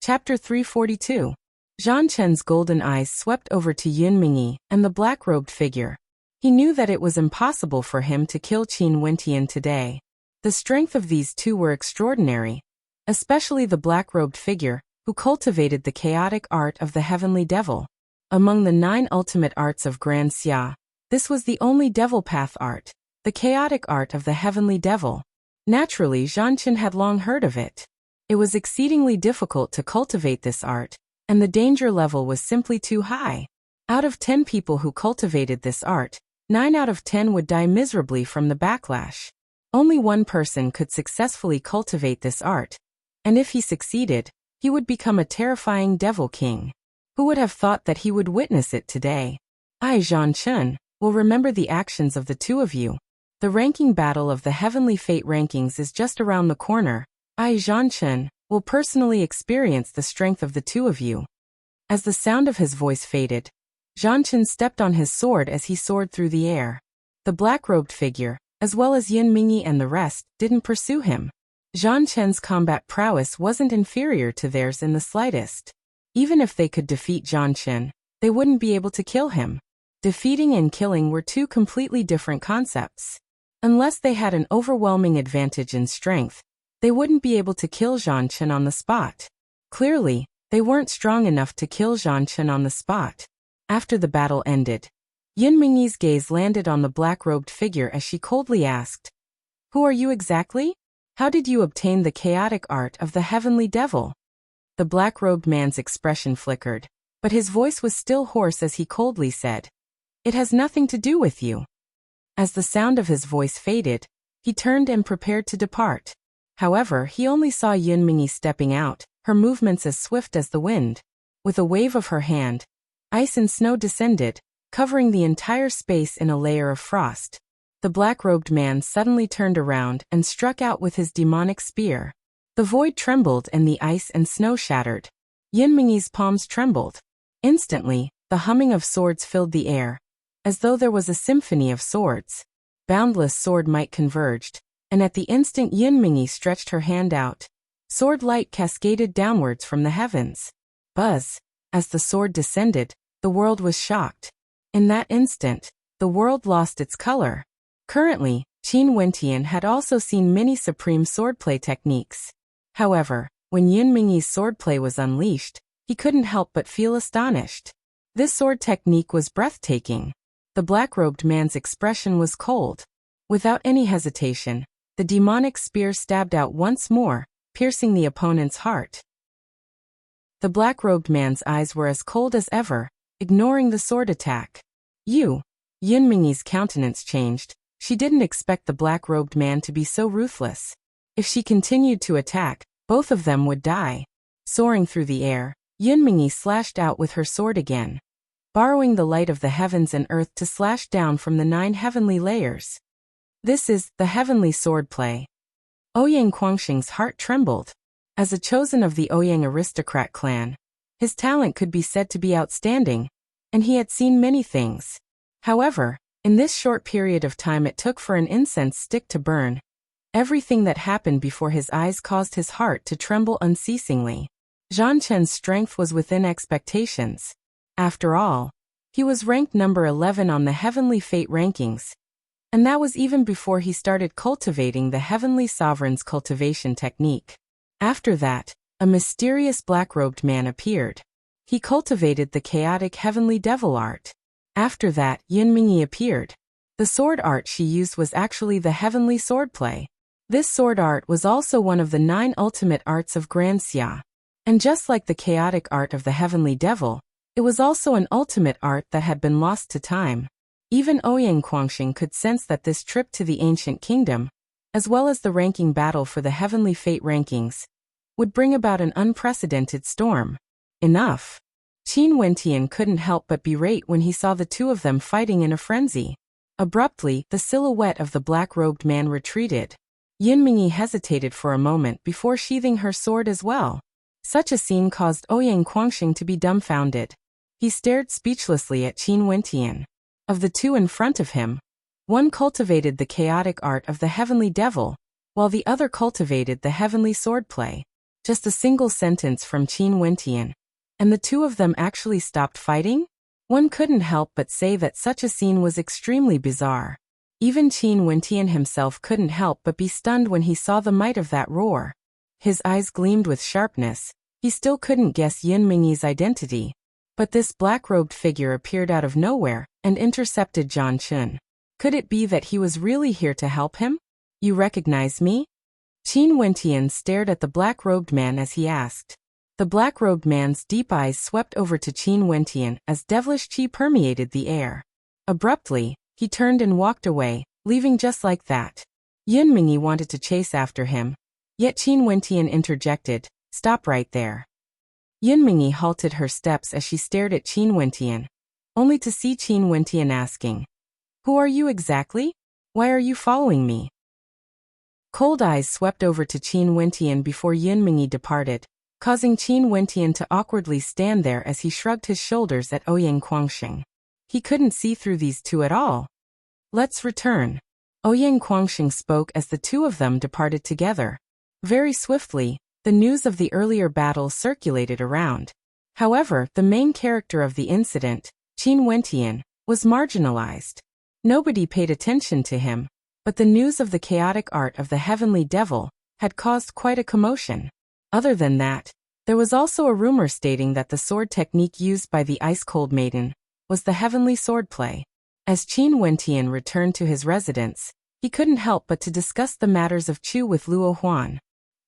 Chapter 342. Zhang Chen's golden eyes swept over to Yun Mingyi and the black-robed figure. He knew that it was impossible for him to kill Qin Wentian today. The strength of these two were extraordinary, especially the black-robed figure, who cultivated the chaotic art of the heavenly devil. Among the 9 ultimate arts of Grand Xia, this was the only devil path art, the chaotic art of the heavenly devil. Naturally, Zhang Chen had long heard of it. It was exceedingly difficult to cultivate this art, and the danger level was simply too high. Out of 10 people who cultivated this art, 9 out of 10 would die miserably from the backlash. Only one person could successfully cultivate this art, and if he succeeded, he would become a terrifying devil king. Who would have thought that he would witness it today? I, Zhang Chen, will remember the actions of the two of you. The ranking battle of the Heavenly Fate rankings is just around the corner. I, Zhang Chen, will personally experience the strength of the two of you. As the sound of his voice faded, Zhang Chen stepped on his sword as he soared through the air. The black-robed figure, as well as Yun Mingyi and the rest, didn't pursue him. Zhang Chen's combat prowess wasn't inferior to theirs in the slightest. Even if they could defeat Zhang Chen, they wouldn't be able to kill him. Defeating and killing were two completely different concepts. Unless they had an overwhelming advantage in strength, they wouldn't be able to kill Zhang Chen on the spot. Clearly, they weren't strong enough to kill Zhang Chen on the spot. After the battle ended, Yun Mingyi's gaze landed on the black-robed figure as she coldly asked, "Who are you exactly? How did you obtain the chaotic art of the heavenly devil?" The black-robed man's expression flickered, but his voice was still hoarse as he coldly said, "It has nothing to do with you." As the sound of his voice faded, he turned and prepared to depart. However, he only saw Yun Mingyi stepping out, her movements as swift as the wind. With a wave of her hand, ice and snow descended, covering the entire space in a layer of frost. The black-robed man suddenly turned around and struck out with his demonic spear. The void trembled and the ice and snow shattered. Yun Mingyi's palms trembled. Instantly, the humming of swords filled the air, as though there was a symphony of swords. Boundless sword might converged, and at the instant Yun Mingyi stretched her hand out, sword light cascaded downwards from the heavens. Buzz! As the sword descended, the world was shocked. In that instant, the world lost its color. Currently, Qin Wentian had also seen many supreme swordplay techniques. However, when Yun Mingyi's swordplay was unleashed, he couldn't help but feel astonished. This sword technique was breathtaking. The black-robed man's expression was cold. Without any hesitation, the demonic spear stabbed out once more, piercing the opponent's heart. The black-robed man's eyes were as cold as ever, ignoring the sword attack. Yun Mingyi's countenance changed. She didn't expect the black-robed man to be so ruthless. If she continued to attack, both of them would die. Soaring through the air, Yun Mingyi slashed out with her sword again, borrowing the light of the heavens and earth to slash down from the 9 heavenly layers. This is the heavenly swordplay. Ouyang Guangxing's heart trembled. As a chosen of the Ouyang aristocrat clan, his talent could be said to be outstanding, and he had seen many things. However, in this short period of time it took for an incense stick to burn, everything that happened before his eyes caused his heart to tremble unceasingly. Zhang Chen's strength was within expectations. After all, he was ranked number 11 on the Heavenly Fate rankings, and that was even before he started cultivating the Heavenly Sovereign's cultivation technique. After that, a mysterious black-robed man appeared. He cultivated the chaotic heavenly devil art. After that, Yun Mingyi appeared. The sword art she used was actually the heavenly swordplay. This sword art was also one of the 9 ultimate arts of Grand Xia. And just like the chaotic art of the heavenly devil, it was also an ultimate art that had been lost to time. Even Ouyang Guangxing could sense that this trip to the ancient kingdom, as well as the ranking battle for the Heavenly Fate rankings, would bring about an unprecedented storm. Enough. Qin Wentian couldn't help but berate when he saw the two of them fighting in a frenzy. Abruptly, the silhouette of the black-robed man retreated. Yun Mingyi hesitated for a moment before sheathing her sword as well. Such a scene caused Ouyang Guangxing to be dumbfounded. He stared speechlessly at Qin Wentian. Of the two in front of him, one cultivated the chaotic art of the heavenly devil, while the other cultivated the heavenly swordplay. Just a single sentence from Qin Wentian. And the two of them actually stopped fighting? One couldn't help but say that such a scene was extremely bizarre. Even Qin Wentian himself couldn't help but be stunned when he saw the might of that roar. His eyes gleamed with sharpness. He still couldn't guess Yin Mingyi's identity. But this black-robed figure appeared out of nowhere and intercepted Zhang Chun. Could it be that he was really here to help him? You recognize me? Qin Wentian stared at the black-robed man as he asked. The black-robed man's deep eyes swept over to Qin Wentian as devilish qi permeated the air. Abruptly, he turned and walked away, leaving just like that. Yin Mingyi wanted to chase after him. Yet Qin Wentian interjected, "Stop right there." Yin Mingyi halted her steps as she stared at Qin Wentian, only to see Qin Wentian asking, "Who are you exactly? Why are you following me?" Cold eyes swept over to Qin Wentian before Yin Mingyi departed, causing Qin Wentian to awkwardly stand there as he shrugged his shoulders at Ouyang Guangxing. He couldn't see through these two at all. "Let's return." Ouyang Guangxing spoke as the two of them departed together. Very swiftly, the news of the earlier battle circulated around. However, the main character of the incident, Qin Wentian, was marginalized. Nobody paid attention to him, but the news of the chaotic art of the Heavenly Devil had caused quite a commotion. Other than that, there was also a rumor stating that the sword technique used by the Ice-Cold Maiden was the Heavenly Swordplay. As Qin Wentian returned to his residence, he couldn't help but to discuss the matters of Chu with Luo Huan.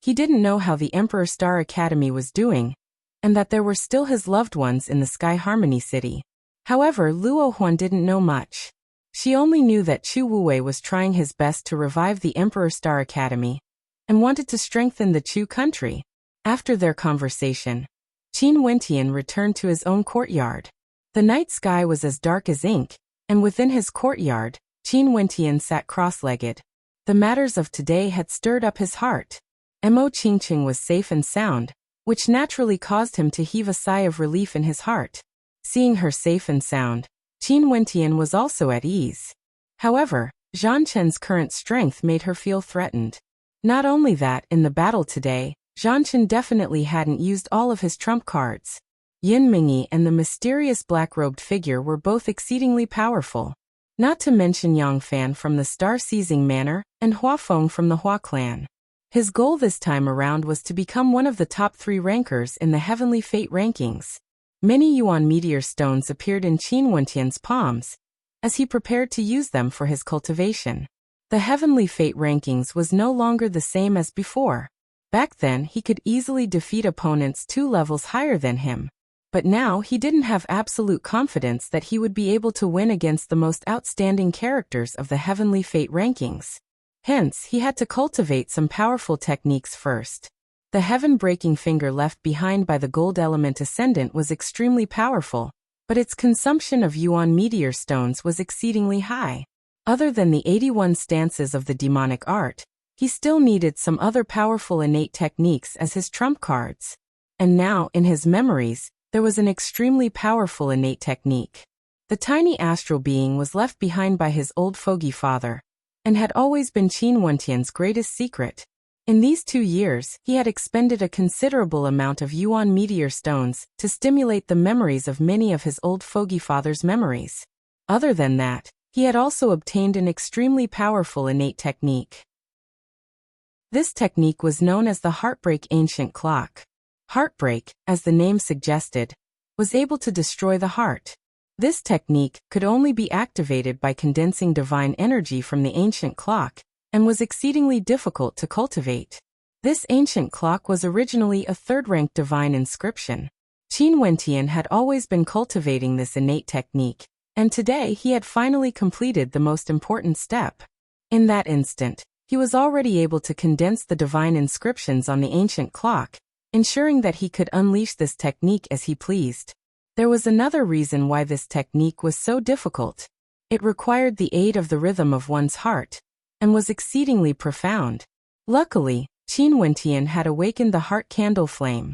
He didn't know how the Emperor Star Academy was doing, and that there were still his loved ones in the Sky Harmony City. However, Luo Huan didn't know much. She only knew that Chu Wuwei was trying his best to revive the Emperor Star Academy, and wanted to strengthen the Chu country. After their conversation, Qin Wentian returned to his own courtyard. The night sky was as dark as ink, and within his courtyard, Qin Wentian sat cross-legged. The matters of today had stirred up his heart. Mo Qingqing was safe and sound, which naturally caused him to heave a sigh of relief in his heart. Seeing her safe and sound, Qin Wentian was also at ease. However, Zhang Chen's current strength made her feel threatened. Not only that, in the battle today, Zhang Chen definitely hadn't used all of his trump cards. Yin Mingyi and the mysterious black-robed figure were both exceedingly powerful. Not to mention Yang Fan from the Star-Seizing Manor and Hua Feng from the Hua clan. His goal this time around was to become one of the top 3 rankers in the Heavenly Fate rankings. Many Yuan meteor stones appeared in Qin Wentian's palms, as he prepared to use them for his cultivation. The Heavenly Fate rankings was no longer the same as before. Back then he could easily defeat opponents 2 levels higher than him. But now he didn't have absolute confidence that he would be able to win against the most outstanding characters of the Heavenly Fate rankings. Hence, he had to cultivate some powerful techniques first. The heaven-breaking finger left behind by the Gold Element Ascendant was extremely powerful, but its consumption of Yuan meteor stones was exceedingly high. Other than the 81 stances of the demonic art, he still needed some other powerful innate techniques as his trump cards. And now, in his memories, there was an extremely powerful innate technique. The tiny astral being was left behind by his old fogey father, and had always been Qin Wentian's greatest secret. In these 2 years, he had expended a considerable amount of Yuan meteor stones to stimulate the memories of many of his old fogey father's memories. Other than that, he had also obtained an extremely powerful innate technique. This technique was known as the Heartbreak Ancient Clock. Heartbreak, as the name suggested, was able to destroy the heart. This technique could only be activated by condensing divine energy from the ancient clock, and was exceedingly difficult to cultivate. This ancient clock was originally a 3rd-ranked divine inscription. Qin Wentian had always been cultivating this innate technique, and today he had finally completed the most important step. In that instant, he was already able to condense the divine inscriptions on the ancient clock, ensuring that he could unleash this technique as he pleased. There was another reason why this technique was so difficult. It required the aid of the rhythm of one's heart, and was exceedingly profound. Luckily, Qin Wentian had awakened the heart candle flame.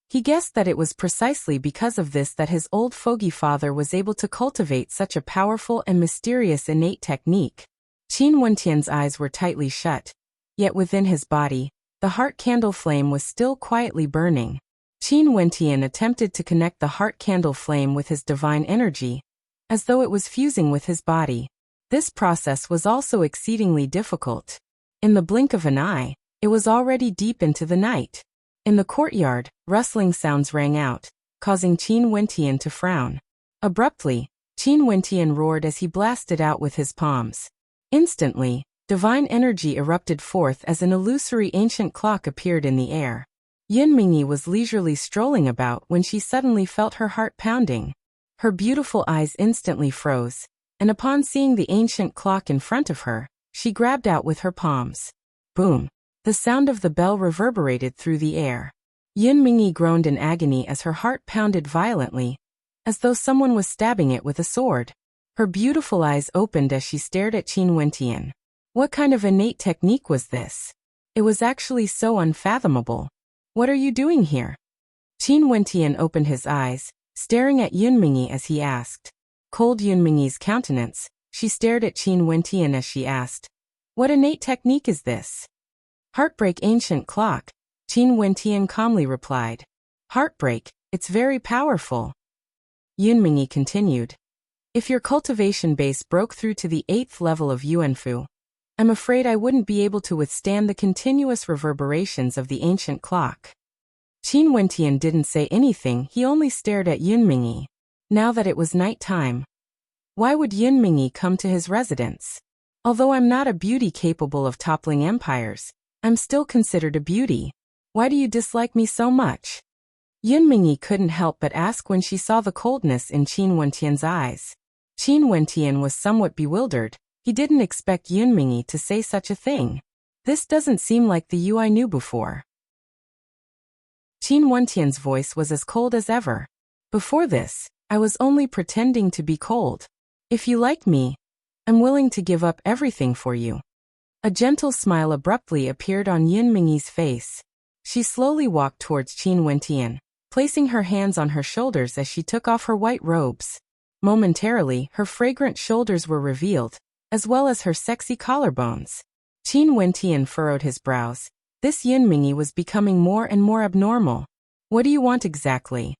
He guessed that it was precisely because of this that his old fogey father was able to cultivate such a powerful and mysterious innate technique. Qin Wentian's eyes were tightly shut, yet within his body, The heart candle flame was still quietly burning. Qin Wentian attempted to connect the heart candle flame with his divine energy, as though it was fusing with his body. This process was also exceedingly difficult. In the blink of an eye, it was already deep into the night. In the courtyard, rustling sounds rang out, causing Qin Wentian to frown. Abruptly, Qin Wentian roared as he blasted out with his palms. Instantly, divine energy erupted forth as an illusory ancient clock appeared in the air. Yun Mingyi was leisurely strolling about when she suddenly felt her heart pounding. Her beautiful eyes instantly froze, and upon seeing the ancient clock in front of her, she grabbed out with her palms. Boom! The sound of the bell reverberated through the air. Yun Mingyi groaned in agony as her heart pounded violently, as though someone was stabbing it with a sword. Her beautiful eyes opened as she stared at Qin Wentian. What kind of innate technique was this? It was actually so unfathomable. What are you doing here? Qin Wentian opened his eyes, staring at Yun Mingyi as he asked. Cold Yun Mingyi's countenance, she stared at Qin Wentian as she asked, "What innate technique is this?" "Heartbreak ancient clock," Qin Wentian calmly replied. "Heartbreak, it's very powerful." Yun Mingyi continued. "If your cultivation base broke through to the 8th level of Yuanfu, I'm afraid I wouldn't be able to withstand the continuous reverberations of the ancient clock." Qin Wentian didn't say anything, he only stared at Yun Mingyi. Now that it was night time, why would Yun Mingyi come to his residence? Although I'm not a beauty capable of toppling empires, I'm still considered a beauty. Why do you dislike me so much? Yun Mingyi couldn't help but ask when she saw the coldness in Qin Wentian's eyes. Qin Wentian was somewhat bewildered. He didn't expect Yun Mingyi to say such a thing. This doesn't seem like the you I knew before. Qin Wentian's voice was as cold as ever. Before this, I was only pretending to be cold. If you like me, I'm willing to give up everything for you. A gentle smile abruptly appeared on Yun Mingyi's face. She slowly walked towards Qin Wentian, placing her hands on her shoulders as she took off her white robes. Momentarily, her fragrant shoulders were revealed, as well as her sexy collarbones. Qin Wentian furrowed his brows. This Yun Mingyi was becoming more and more abnormal. "What do you want exactly?"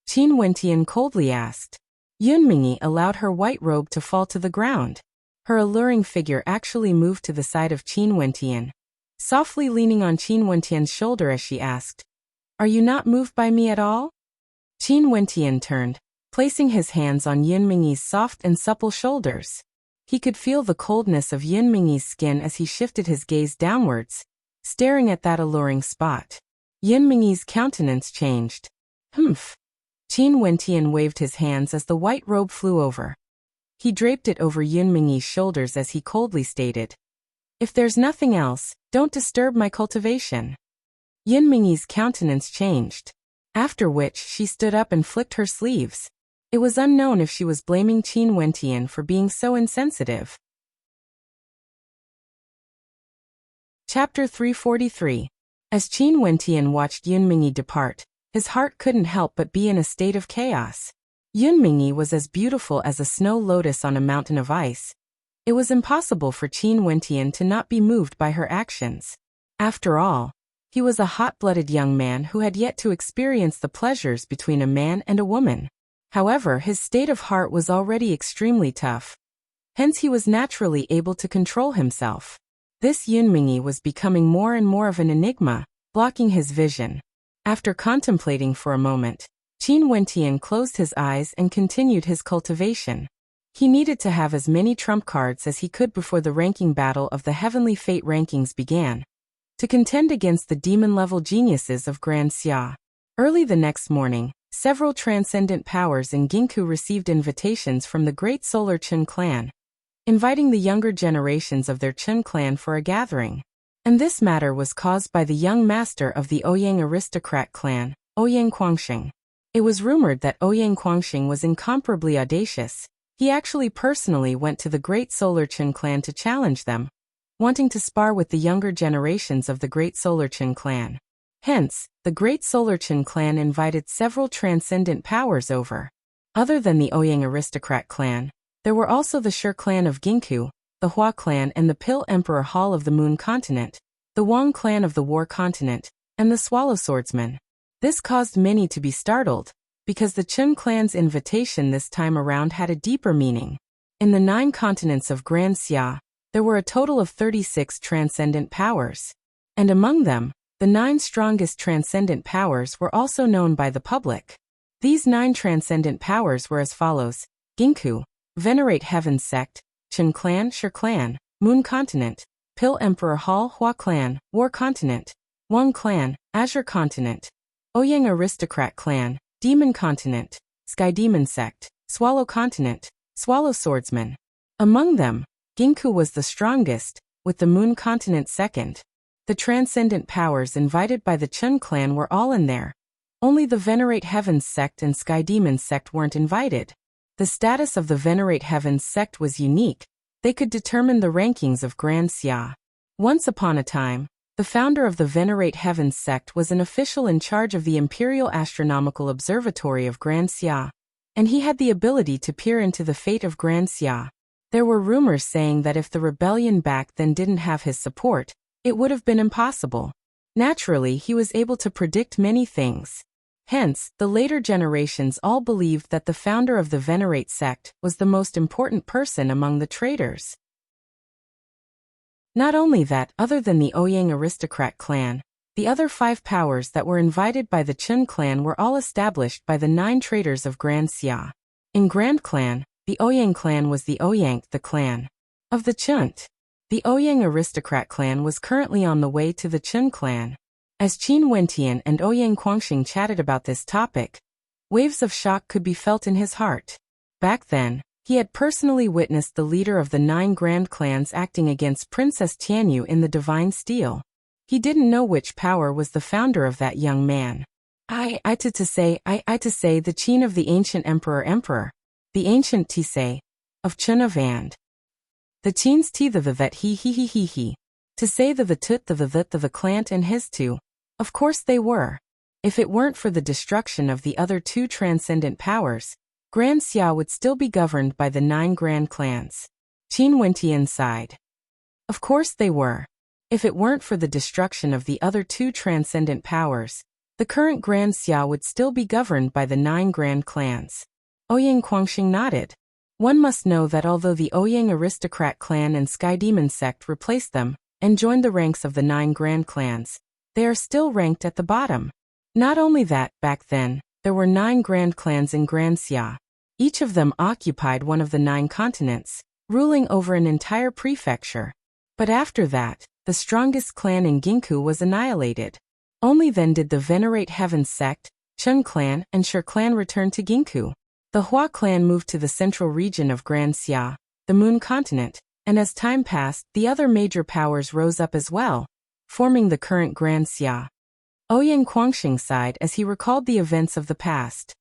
Qin Wentian coldly asked. Yun Mingyi allowed her white robe to fall to the ground. Her alluring figure actually moved to the side of Qin Wentian, softly leaning on Qin Wentian's shoulder as she asked, "Are you not moved by me at all?" Qin Wentian turned, placing his hands on Yun Mingyi's soft and supple shoulders. He could feel the coldness of Yun Mingyi's skin as he shifted his gaze downwards, staring at that alluring spot. Yun Mingyi's countenance changed. "Humph." Qin Wentian waved his hands as the white robe flew over. He draped it over Yun Mingyi's shoulders as he coldly stated, "If there's nothing else, don't disturb my cultivation." Yun Mingyi's countenance changed, after which she stood up and flicked her sleeves. It was unknown if she was blaming Qin Wentian for being so insensitive. Chapter 343. As Qin Wentian watched Yun Mingyi depart, his heart couldn't help but be in a state of chaos. Yun Mingyi was as beautiful as a snow lotus on a mountain of ice. It was impossible for Qin Wentian to not be moved by her actions. After all, he was a hot-blooded young man who had yet to experience the pleasures between a man and a woman. However, his state of heart was already extremely tough. Hence he was naturally able to control himself. This Yun Mingyi was becoming more and more of an enigma, blocking his vision. After contemplating for a moment, Qin Wentian closed his eyes and continued his cultivation. He needed to have as many trump cards as he could before the ranking battle of the Heavenly Fate rankings began, to contend against the demon-level geniuses of Grand Xia. Early the next morning, several transcendent powers in Ginkgo received invitations from the great Solar Chen clan, inviting the younger generations of their Chen clan for a gathering. And this matter was caused by the young master of the Ouyang aristocrat clan, Ouyang Guangxing. It was rumored that Ouyang Guangxing was incomparably audacious. He actually personally went to the great Solar Chen clan to challenge them, wanting to spar with the younger generations of the great Solar Chen clan. Hence, the great Solar Chen clan invited several transcendent powers over. Other than the Ouyang aristocrat clan, there were also the Shi clan of Ginkgo, the Hua clan and the Pill Emperor Hall of the Moon Continent, the Wang clan of the War Continent, and the Swallow Swordsman. This caused many to be startled, because the Chen clan's invitation this time around had a deeper meaning. In the 9 continents of Grand Xia, there were a total of 36 transcendent powers. And among them, the 9 strongest transcendent powers were also known by the public. These 9 transcendent powers were as follows: Ginku, Venerate Heaven's Sect; Chen Clan, Shi Clan, Moon Continent; Pill Emperor Hall, Hua Clan, War Continent; Wang Clan, Azure Continent; Ouyang Aristocrat Clan, Demon Continent; Sky Demon Sect, Swallow Continent, Swallow Swordsman. Among them, Ginku was the strongest, with the Moon Continent second. The transcendent powers invited by the Chen clan were all in there. Only the Venerate Heaven's Sect and Sky Demon Sect weren't invited. The status of the Venerate Heaven's Sect was unique. They could determine the rankings of Grand Xia. Once upon a time, the founder of the Venerate Heaven's Sect was an official in charge of the Imperial Astronomical Observatory of Grand Xia, and he had the ability to peer into the fate of Grand Xia. There were rumors saying that if the rebellion back then didn't have his support, it would have been impossible. Naturally, he was able to predict many things. Hence, the later generations all believed that the founder of the Venerate sect was the most important person among the traitors. Not only that, other than the Ouyang Aristocrat clan, the other 5 powers that were invited by the Chen clan were all established by the 9 traitors of Grand Xia. In Grand Clan, the Ouyang clan was the Ouyang, the clan of the Chunt. The Ouyang Aristocrat clan was currently on the way to the Chen clan. As Qin Wentian and Ouyang Quangxing chatted about this topic, waves of shock could be felt in his heart. Back then, he had personally witnessed the leader of the 9 grand clans acting against Princess Tianyu in the Divine Steel. He didn't know which power was the founder of that young man. I to say the Qin of the ancient emperor, the ancient Tisei, of Chen of and. The Qin's T the that he. To say the tut the clant and his two. Of course they were. If it weren't for the destruction of the other 2 transcendent powers, Grand Xia would still be governed by the 9 grand clans. Qin Wentian sighed. Of course they were. If it weren't for the destruction of the other 2 transcendent powers, the current Grand Xia would still be governed by the 9 grand clans. Ouyang Quangxing nodded. One must know that although the Ouyang Aristocrat clan and Sky Demon sect replaced them and joined the ranks of the 9 grand clans, they are still ranked at the bottom. Not only that, back then, there were 9 grand clans in Grand Xia. Each of them occupied one of the 9 continents, ruling over an entire prefecture. But after that, the strongest clan in Ginku was annihilated. Only then did the Venerate Heaven's sect, Chen clan, and Shi clan return to Ginku. The Hua clan moved to the central region of Grand Xia, the Moon continent, and as time passed, the other major powers rose up as well, forming the current Grand Xia. Ouyang Quangxing sighed as he recalled the events of the past.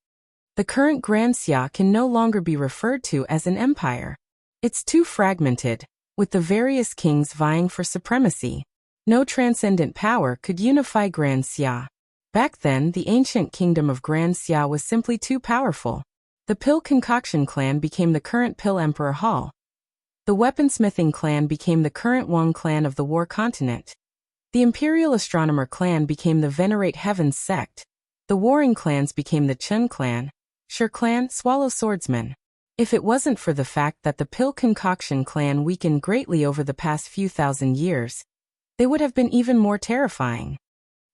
The current Grand Xia can no longer be referred to as an empire. It's too fragmented, with the various kings vying for supremacy. No transcendent power could unify Grand Xia. Back then, the ancient kingdom of Grand Xia was simply too powerful. The Pill Concoction clan became the current Pill Emperor Hall. The Weaponsmithing clan became the current Wang clan of the War Continent. The Imperial Astronomer clan became the Venerate Heaven's sect. The Warring clans became the Chen clan, Shi clan, Swallow Swordsman. If it wasn't for the fact that the Pill Concoction clan weakened greatly over the past few thousand years, they would have been even more terrifying.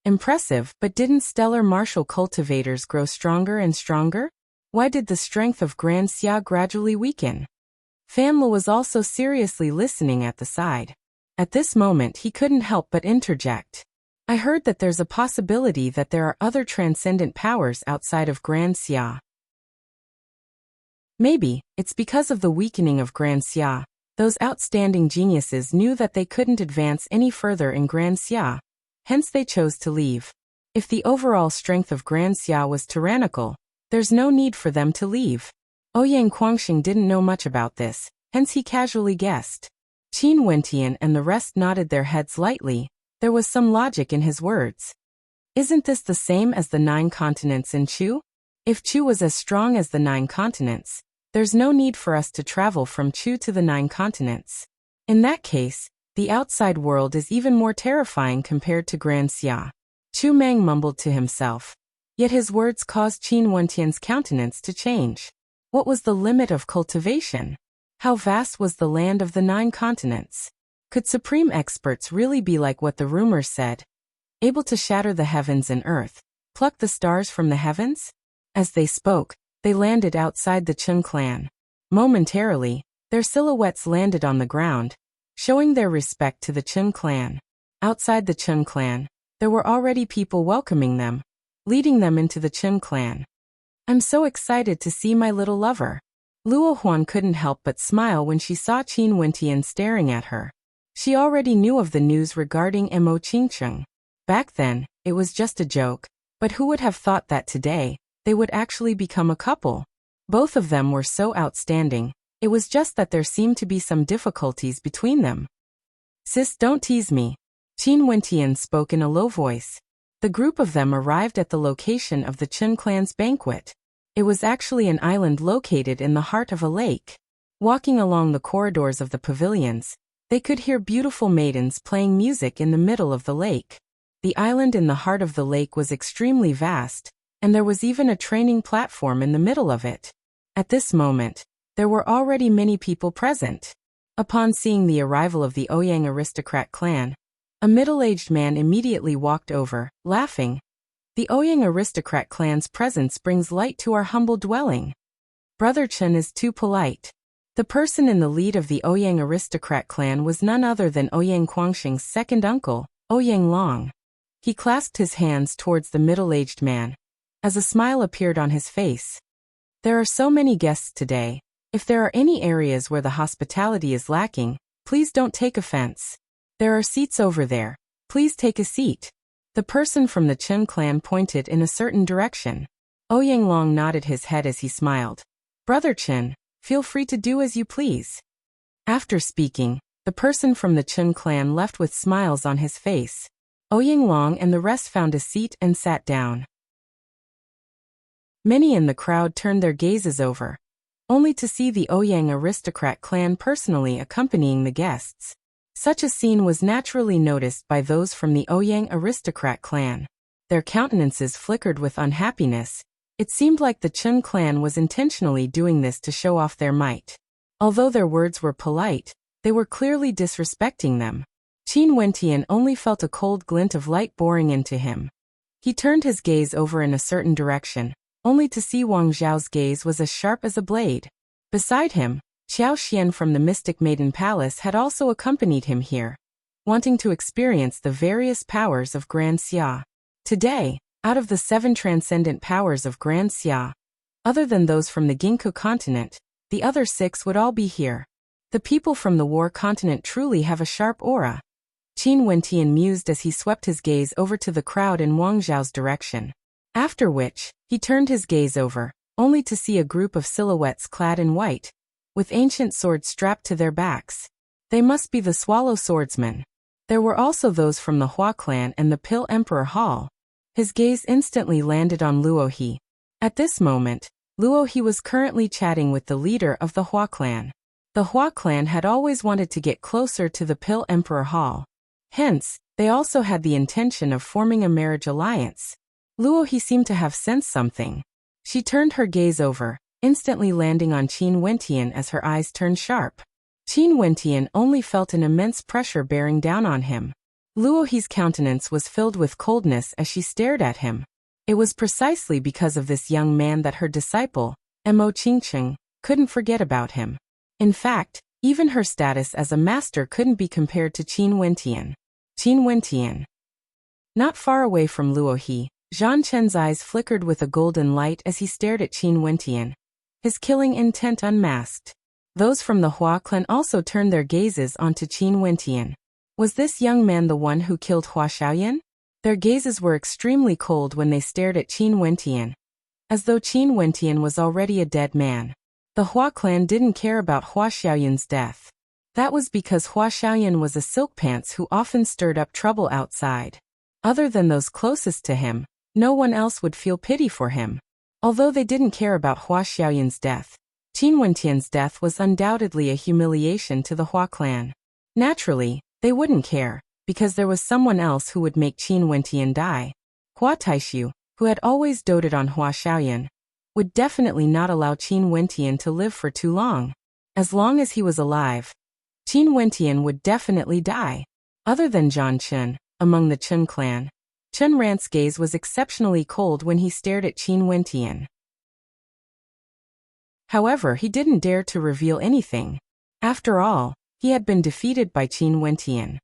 Impressive, but didn't stellar martial cultivators grow stronger and stronger? Why did the strength of Grand Xia gradually weaken? Fanla was also seriously listening at the side. At this moment he couldn't help but interject. I heard that there's a possibility that there are other transcendent powers outside of Grand Xia. Maybe, it's because of the weakening of Grand Xia. Those outstanding geniuses knew that they couldn't advance any further in Grand Xia. Hence they chose to leave. If the overall strength of Grand Xia was tyrannical, there's no need for them to leave. Ouyang Quangxing didn't know much about this, hence he casually guessed. Qin Wentian and the rest nodded their heads lightly. There was some logic in his words. Isn't this the same as the 9 continents in Chu? If Chu was as strong as the 9 continents, there's no need for us to travel from Chu to the 9 continents. In that case, The outside world is even more terrifying compared to Grand Xia. Chu Meng mumbled to himself. Yet his words caused Qin Wentian's countenance to change. What was the limit of cultivation? How vast was the land of the 9 continents? Could supreme experts really be like what the rumors said? Able to shatter the heavens and earth, pluck the stars from the heavens? As they spoke, they landed outside the Chen clan. Momentarily, their silhouettes landed on the ground, showing their respect to the Chen clan. Outside the Chen clan, there were already people welcoming them, leading them into the Chen clan. I'm so excited to see my little lover. Luo Huan couldn't help but smile when she saw Qin Wentian staring at her. She already knew of the news regarding Mo Qingcheng. Back then, it was just a joke, but who would have thought that today, they would actually become a couple? Both of them were so outstanding, it was just that there seemed to be some difficulties between them. Sis, don't tease me. Qin Wentian spoke in a low voice. The group of them arrived at the location of the Chen clan's banquet. It was actually an island located in the heart of a lake. Walking along the corridors of the pavilions, they could hear beautiful maidens playing music in the middle of the lake. The island in the heart of the lake was extremely vast, and there was even a training platform in the middle of it. At this moment, there were already many people present. Upon seeing the arrival of the Ouyang aristocrat clan, a middle-aged man immediately walked over, laughing. The Ouyang aristocrat clan's presence brings light to our humble dwelling. Brother Chen is too polite. The person in the lead of the Ouyang aristocrat clan was none other than Ouyang Guangxing's second uncle, Ouyang Long. He clasped his hands towards the middle-aged man, as a smile appeared on his face. There are so many guests today. If there are any areas where the hospitality is lacking, please don't take offense. There are seats over there. Please take a seat. The person from the Chen clan pointed in a certain direction. Ouyang Long nodded his head as he smiled. Brother Chen, feel free to do as you please. After speaking, the person from the Chen clan left with smiles on his face. Ouyang Long and the rest found a seat and sat down. Many in the crowd turned their gazes over, only to see the Ouyang aristocrat clan personally accompanying the guests. Such a scene was naturally noticed by those from the Ouyang aristocrat clan. Their countenances flickered with unhappiness. It seemed like the Chen clan was intentionally doing this to show off their might. Although their words were polite, they were clearly disrespecting them. Qin Wentian only felt a cold glint of light boring into him. He turned his gaze over in a certain direction, only to see Wang Zhao's gaze was as sharp as a blade. Beside him, Xiao Xian from the Mystic Maiden Palace had also accompanied him here, wanting to experience the various powers of Grand Xia. Today, out of the 7 transcendent powers of Grand Xia, other than those from the Ginkgo continent, the other 6 would all be here. The people from the War continent truly have a sharp aura. Qin Wentian mused as he swept his gaze over to the crowd in Wang Zhao's direction. After which, he turned his gaze over, only to see a group of silhouettes clad in white, with ancient swords strapped to their backs. They must be the Swallow Swordsmen. There were also those from the Hua clan and the Pill Emperor Hall. His gaze instantly landed on Luo He. At this moment, Luo He was currently chatting with the leader of the Hua clan. The Hua clan had always wanted to get closer to the Pill Emperor Hall. Hence, they also had the intention of forming a marriage alliance. Luo He seemed to have sensed something. She turned her gaze over, instantly landing on Qin Wentian as her eyes turned sharp. Qin Wentian only felt an immense pressure bearing down on him. Luo He's countenance was filled with coldness as she stared at him. It was precisely because of this young man that her disciple, Mo Qingcheng, couldn't forget about him. In fact, even her status as a master couldn't be compared to Qin Wentian. Qin Wentian. Not far away from Luo He, Zhan Chen's eyes flickered with a golden light as he stared at Qin Wentian, his killing intent unmasked. Those from the Hua clan also turned their gazes onto Qin Wentian. Was this young man the one who killed Hua Xiaoyan? Their gazes were extremely cold when they stared at Qin Wentian, as though Qin Wentian was already a dead man. The Hua clan didn't care about Hua Xiaoyan's death. That was because Hua Xiaoyan was a silk pants who often stirred up trouble outside. Other than those closest to him, no one else would feel pity for him. Although they didn't care about Hua Xiaoyan's death, Qin Wentian's death was undoubtedly a humiliation to the Hua clan. Naturally, They wouldn't care, because there was someone else who would make Qin Wentian die. Hua Taishu, who had always doted on Hua Xiaoyan, would definitely not allow Qin Wentian to live for too long. As long as he was alive, Qin Wentian would definitely die. Other than Zhan Chen, among the Chen clan, Chen Rant's gaze was exceptionally cold when he stared at Qin Wentian. However, he didn't dare to reveal anything. After all, he had been defeated by Qin Wentian.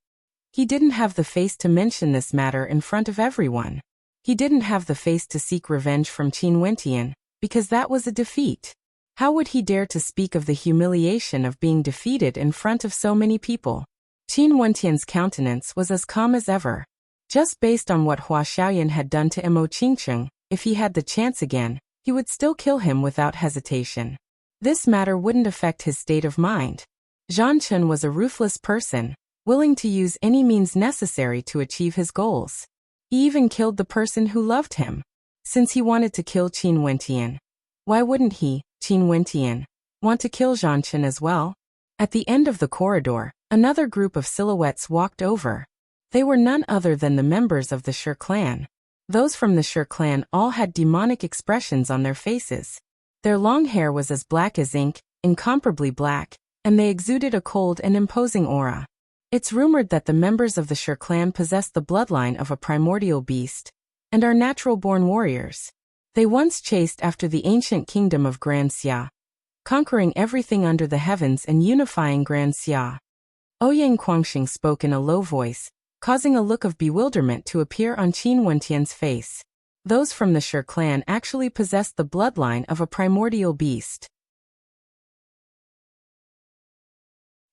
He didn't have the face to mention this matter in front of everyone. He didn't have the face to seek revenge from Qin Wentian, because that was a defeat. How would he dare to speak of the humiliation of being defeated in front of so many people? Qin Wentian's countenance was as calm as ever. Just based on what Hua Xiaoyan had done to Mo Qingcheng, if he had the chance again, he would still kill him without hesitation. This matter wouldn't affect his state of mind. Zhan Chen was a ruthless person, willing to use any means necessary to achieve his goals. He even killed the person who loved him. Since he wanted to kill Qin Wentian, why wouldn't he, Qin Wentian, want to kill Zhan Chen as well? At the end of the corridor, another group of silhouettes walked over. They were none other than the members of the Shi clan. Those from the Shi clan all had demonic expressions on their faces. Their long hair was as black as ink, incomparably black, and they exuded a cold and imposing aura. It's rumored that the members of the Shi clan possess the bloodline of a primordial beast, and are natural-born warriors. They once chased after the ancient kingdom of Grand Xia, conquering everything under the heavens and unifying Grand Xia. Ouyang Guangxing spoke in a low voice, causing a look of bewilderment to appear on Qin Wentian's face. Those from the Shi clan actually possessed the bloodline of a primordial beast.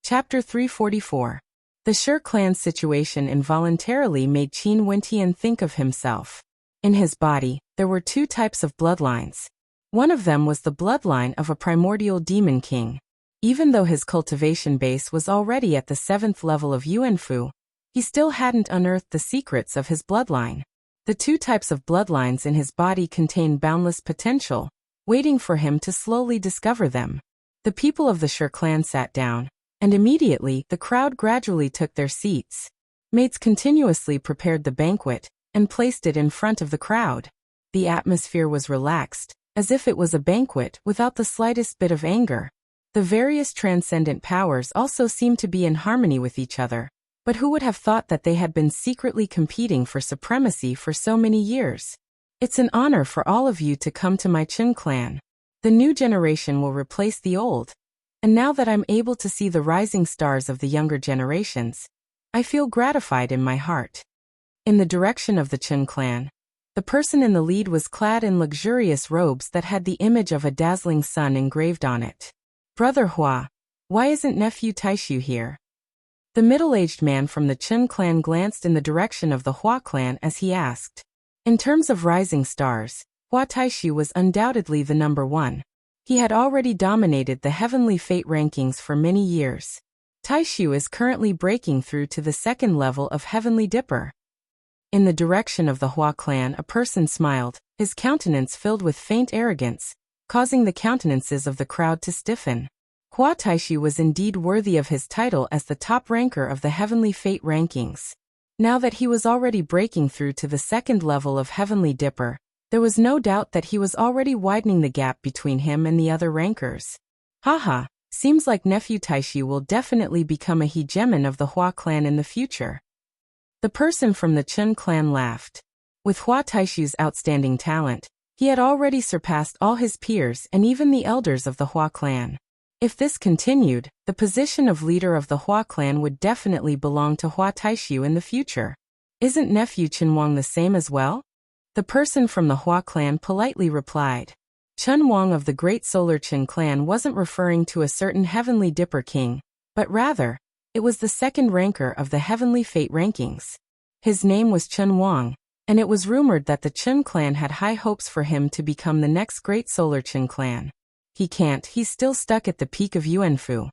Chapter 344. The Shi clan's situation involuntarily made Qin Wentian think of himself. In his body, there were two types of bloodlines. One of them was the bloodline of a primordial demon king. Even though his cultivation base was already at the 7th level of Yuanfu, he still hadn't unearthed the secrets of his bloodline. The two types of bloodlines in his body contained boundless potential, waiting for him to slowly discover them. The people of the Shi clan sat down, and immediately the crowd gradually took their seats. Maids continuously prepared the banquet and placed it in front of the crowd. The atmosphere was relaxed, as if it was a banquet without the slightest bit of anger. The various transcendent powers also seemed to be in harmony with each other. But who would have thought that they had been secretly competing for supremacy for so many years? It's an honor for all of you to come to my Qin clan. The new generation will replace the old. And now that I'm able to see the rising stars of the younger generations, I feel gratified in my heart. In the direction of the Qin clan, the person in the lead was clad in luxurious robes that had the image of a dazzling sun engraved on it. Brother Hua, why isn't nephew Taishu here? The middle-aged man from the Qin clan glanced in the direction of the Hua clan as he asked. In terms of rising stars, Hua Taishu was undoubtedly the number one. He had already dominated the heavenly fate rankings for many years. Taishu is currently breaking through to the 2nd level of Heavenly Dipper. In the direction of the Hua clan, a person smiled, his countenance filled with faint arrogance, causing the countenances of the crowd to stiffen. Hua Taishu was indeed worthy of his title as the top ranker of the Heavenly Fate rankings. Now that he was already breaking through to the 2nd level of Heavenly Dipper, there was no doubt that he was already widening the gap between him and the other rankers. Haha, seems like nephew Taishu will definitely become a hegemon of the Hua clan in the future. The person from the Qin clan laughed. With Hua Taishu's outstanding talent, he had already surpassed all his peers and even the elders of the Hua clan. If this continued, the position of leader of the Hua clan would definitely belong to Hua Taishu in the future. Isn't nephew Qinwang the same as well? The person from the Hua clan politely replied. Qinwang of the Great Solar Qin clan wasn't referring to a certain Heavenly Dipper king, but rather, it was the 2nd ranker of the Heavenly Fate rankings. His name was Qinwang, and it was rumored that the Qin clan had high hopes for him to become the next Great Solar Qin clan. He can't, he's still stuck at the peak of Yuanfu.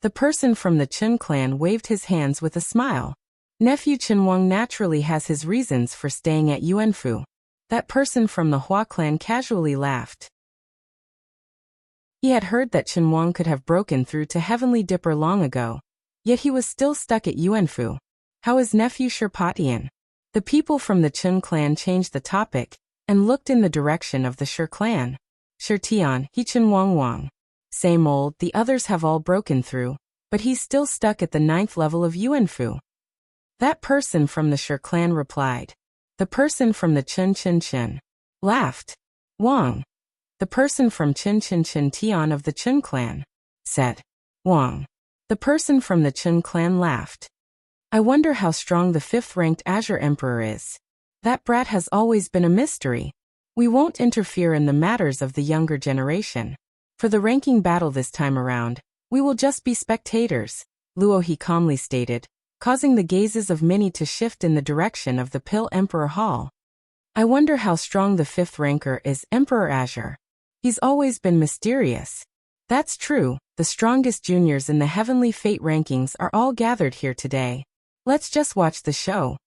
The person from the Qin clan waved his hands with a smile. Nephew Qinwang naturally has his reasons for staying at Yuanfu. That person from the Hua clan casually laughed. He had heard that Qinwang could have broken through to Heavenly Dipper long ago, Yet he was still stuck at Yuanfu. How is nephew Shirpatian? The people from the Chun clan changed the topic and looked in the direction of the Shir clan. Shirtian, Hichin Wang Wang. Same old, the others have all broken through, but he's still stuck at the 9th level of Yuanfu. That person from the Shir clan replied. The person from the Chun laughed. Wang. The person from Chin Tian of the Chun clan said. Wang. The person from the Chun clan laughed. I wonder how strong the 5th-ranked Azure Emperor is. That brat has always been a mystery. We won't interfere in the matters of the younger generation. For the ranking battle this time around, we will just be spectators, Luohi calmly stated, causing the gazes of many to shift in the direction of the Pill Emperor Hall. I wonder how strong the 5th ranker is, Emperor Azure. He's always been mysterious. That's true, the strongest juniors in the Heavenly Fate rankings are all gathered here today. Let's just watch the show.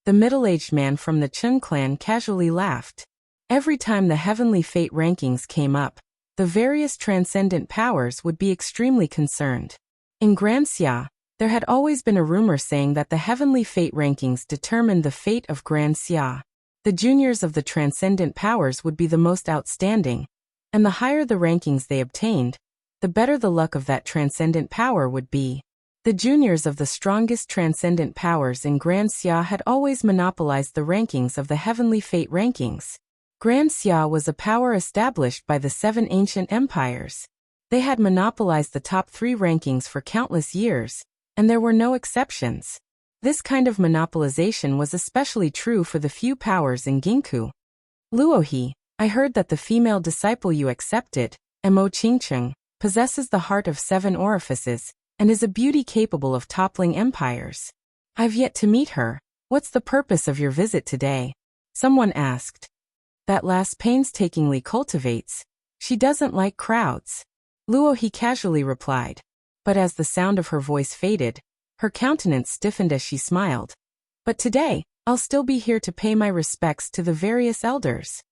The middle-aged man from the Chun clan casually laughed. Every time the Heavenly Fate rankings came up, the various transcendent powers would be extremely concerned. In Grand Xia, there had always been a rumor saying that the Heavenly Fate rankings determined the fate of Grand Xia. The juniors of the transcendent powers would be the most outstanding, and the higher the rankings they obtained, the better the luck of that transcendent power would be. The juniors of the strongest transcendent powers in Grand Xia had always monopolized the rankings of the Heavenly Fate rankings. Grand Xia was a power established by the 7 ancient empires. They had monopolized the top 3 rankings for countless years, and there were no exceptions. This kind of monopolization was especially true for the few powers in Ginkgo. Luohi, I heard that the female disciple you accepted, Mo Qingcheng, possesses the heart of 7 orifices, and is a beauty capable of toppling empires. I've yet to meet her. What's the purpose of your visit today? Someone asked. That lass painstakingly cultivates. She doesn't like crowds. Luohi casually replied. But as the sound of her voice faded, her countenance stiffened as she smiled. But today, I'll still be here to pay my respects to the various elders.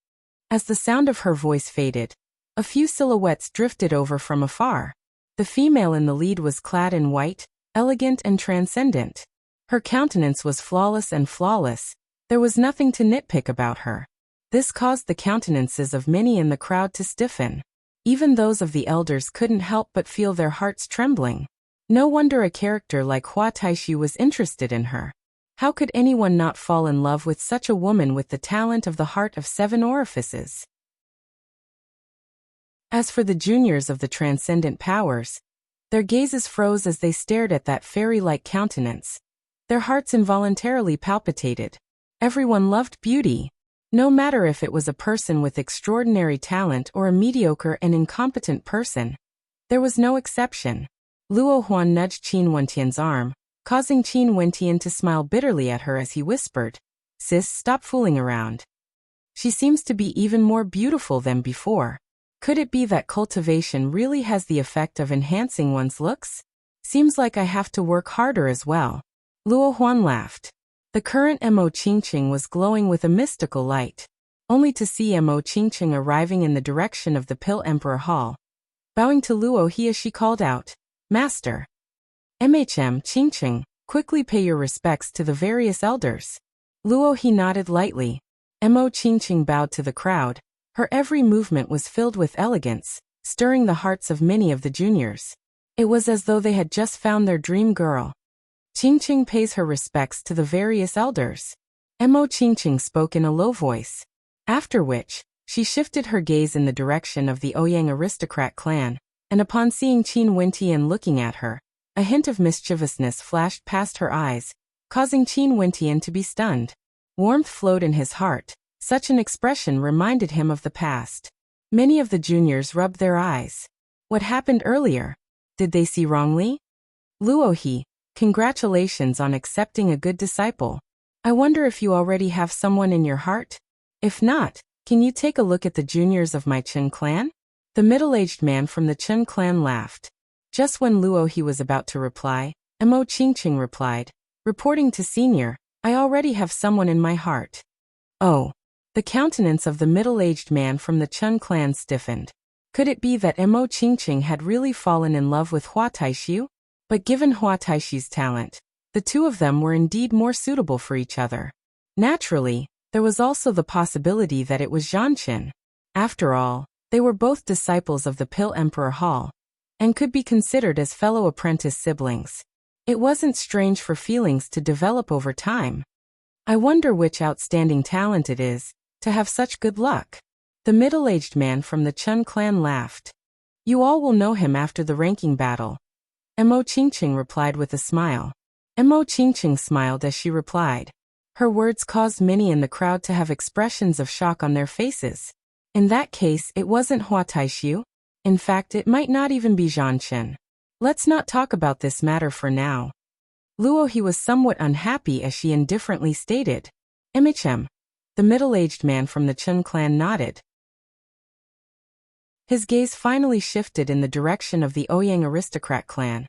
As the sound of her voice faded, a few silhouettes drifted over from afar. The female in the lead was clad in white, elegant and transcendent. Her countenance was flawless and flawless. There was nothing to nitpick about her. This caused the countenances of many in the crowd to stiffen. Even those of the elders couldn't help but feel their hearts trembling. No wonder a character like Hua Taishu was interested in her. How could anyone not fall in love with such a woman with the talent of the heart of 7 orifices? As for the juniors of the transcendent powers, their gazes froze as they stared at that fairy-like countenance. Their hearts involuntarily palpitated. Everyone loved beauty. No matter if it was a person with extraordinary talent or a mediocre and incompetent person. There was no exception. Luo Huan nudged Qin Wentian's arm, causing Qin Wentian to smile bitterly at her as he whispered, "Sis, stop fooling around. She seems to be even more beautiful than before. Could it be that cultivation really has the effect of enhancing one's looks? Seems like I have to work harder as well." Luo Huan laughed. The current Mo Qingqing was glowing with a mystical light. Only to see Mo Qingqing arriving in the direction of the Pill Emperor Hall. Bowing to Luo He as she called out, "Master." Qingqing, quickly pay your respects to the various elders." Luo He nodded lightly. Mo Qingqing bowed to the crowd. Her every movement was filled with elegance, stirring the hearts of many of the juniors. It was as though they had just found their dream girl. Qingqing pays her respects to the various elders. Mo Qingqing spoke in a low voice. After which, she shifted her gaze in the direction of the Ouyang aristocrat clan, and upon seeing Qin Wentian looking at her, a hint of mischievousness flashed past her eyes, causing Qin Wentian to be stunned. Warmth flowed in his heart. Such an expression reminded him of the past. Many of the juniors rubbed their eyes. What happened earlier? Did they see wrongly? Luohi, congratulations on accepting a good disciple. I wonder if you already have someone in your heart? If not, can you take a look at the juniors of my Chun clan? The middle-aged man from the Chun clan laughed. Just when Luohi was about to reply, Mo Qingqing replied, "Reporting to senior, I already have someone in my heart." Oh. The countenance of the middle-aged man from the Chun clan stiffened. Could it be that Mo Qingqing had really fallen in love with Hua Taishu? But given Hua Taishi's talent, the two of them were indeed more suitable for each other. Naturally, there was also the possibility that it was Zhanchen. After all, they were both disciples of the Pill Emperor Hall, and could be considered as fellow apprentice siblings. It wasn't strange for feelings to develop over time. I wonder which outstanding talent it is, to have such good luck. The middle-aged man from the Chun clan laughed. You all will know him after the ranking battle. Mo Qingqing replied with a smile. Mo Qingqing smiled as she replied. Her words caused many in the crowd to have expressions of shock on their faces. In that case, it wasn't Hua Taishu. In fact, it might not even be Zhanchen. Let's not talk about this matter for now. Luo he was somewhat unhappy as she indifferently stated. MHM. The middle-aged man from the Chun clan nodded. His gaze finally shifted in the direction of the Ouyang aristocrat clan.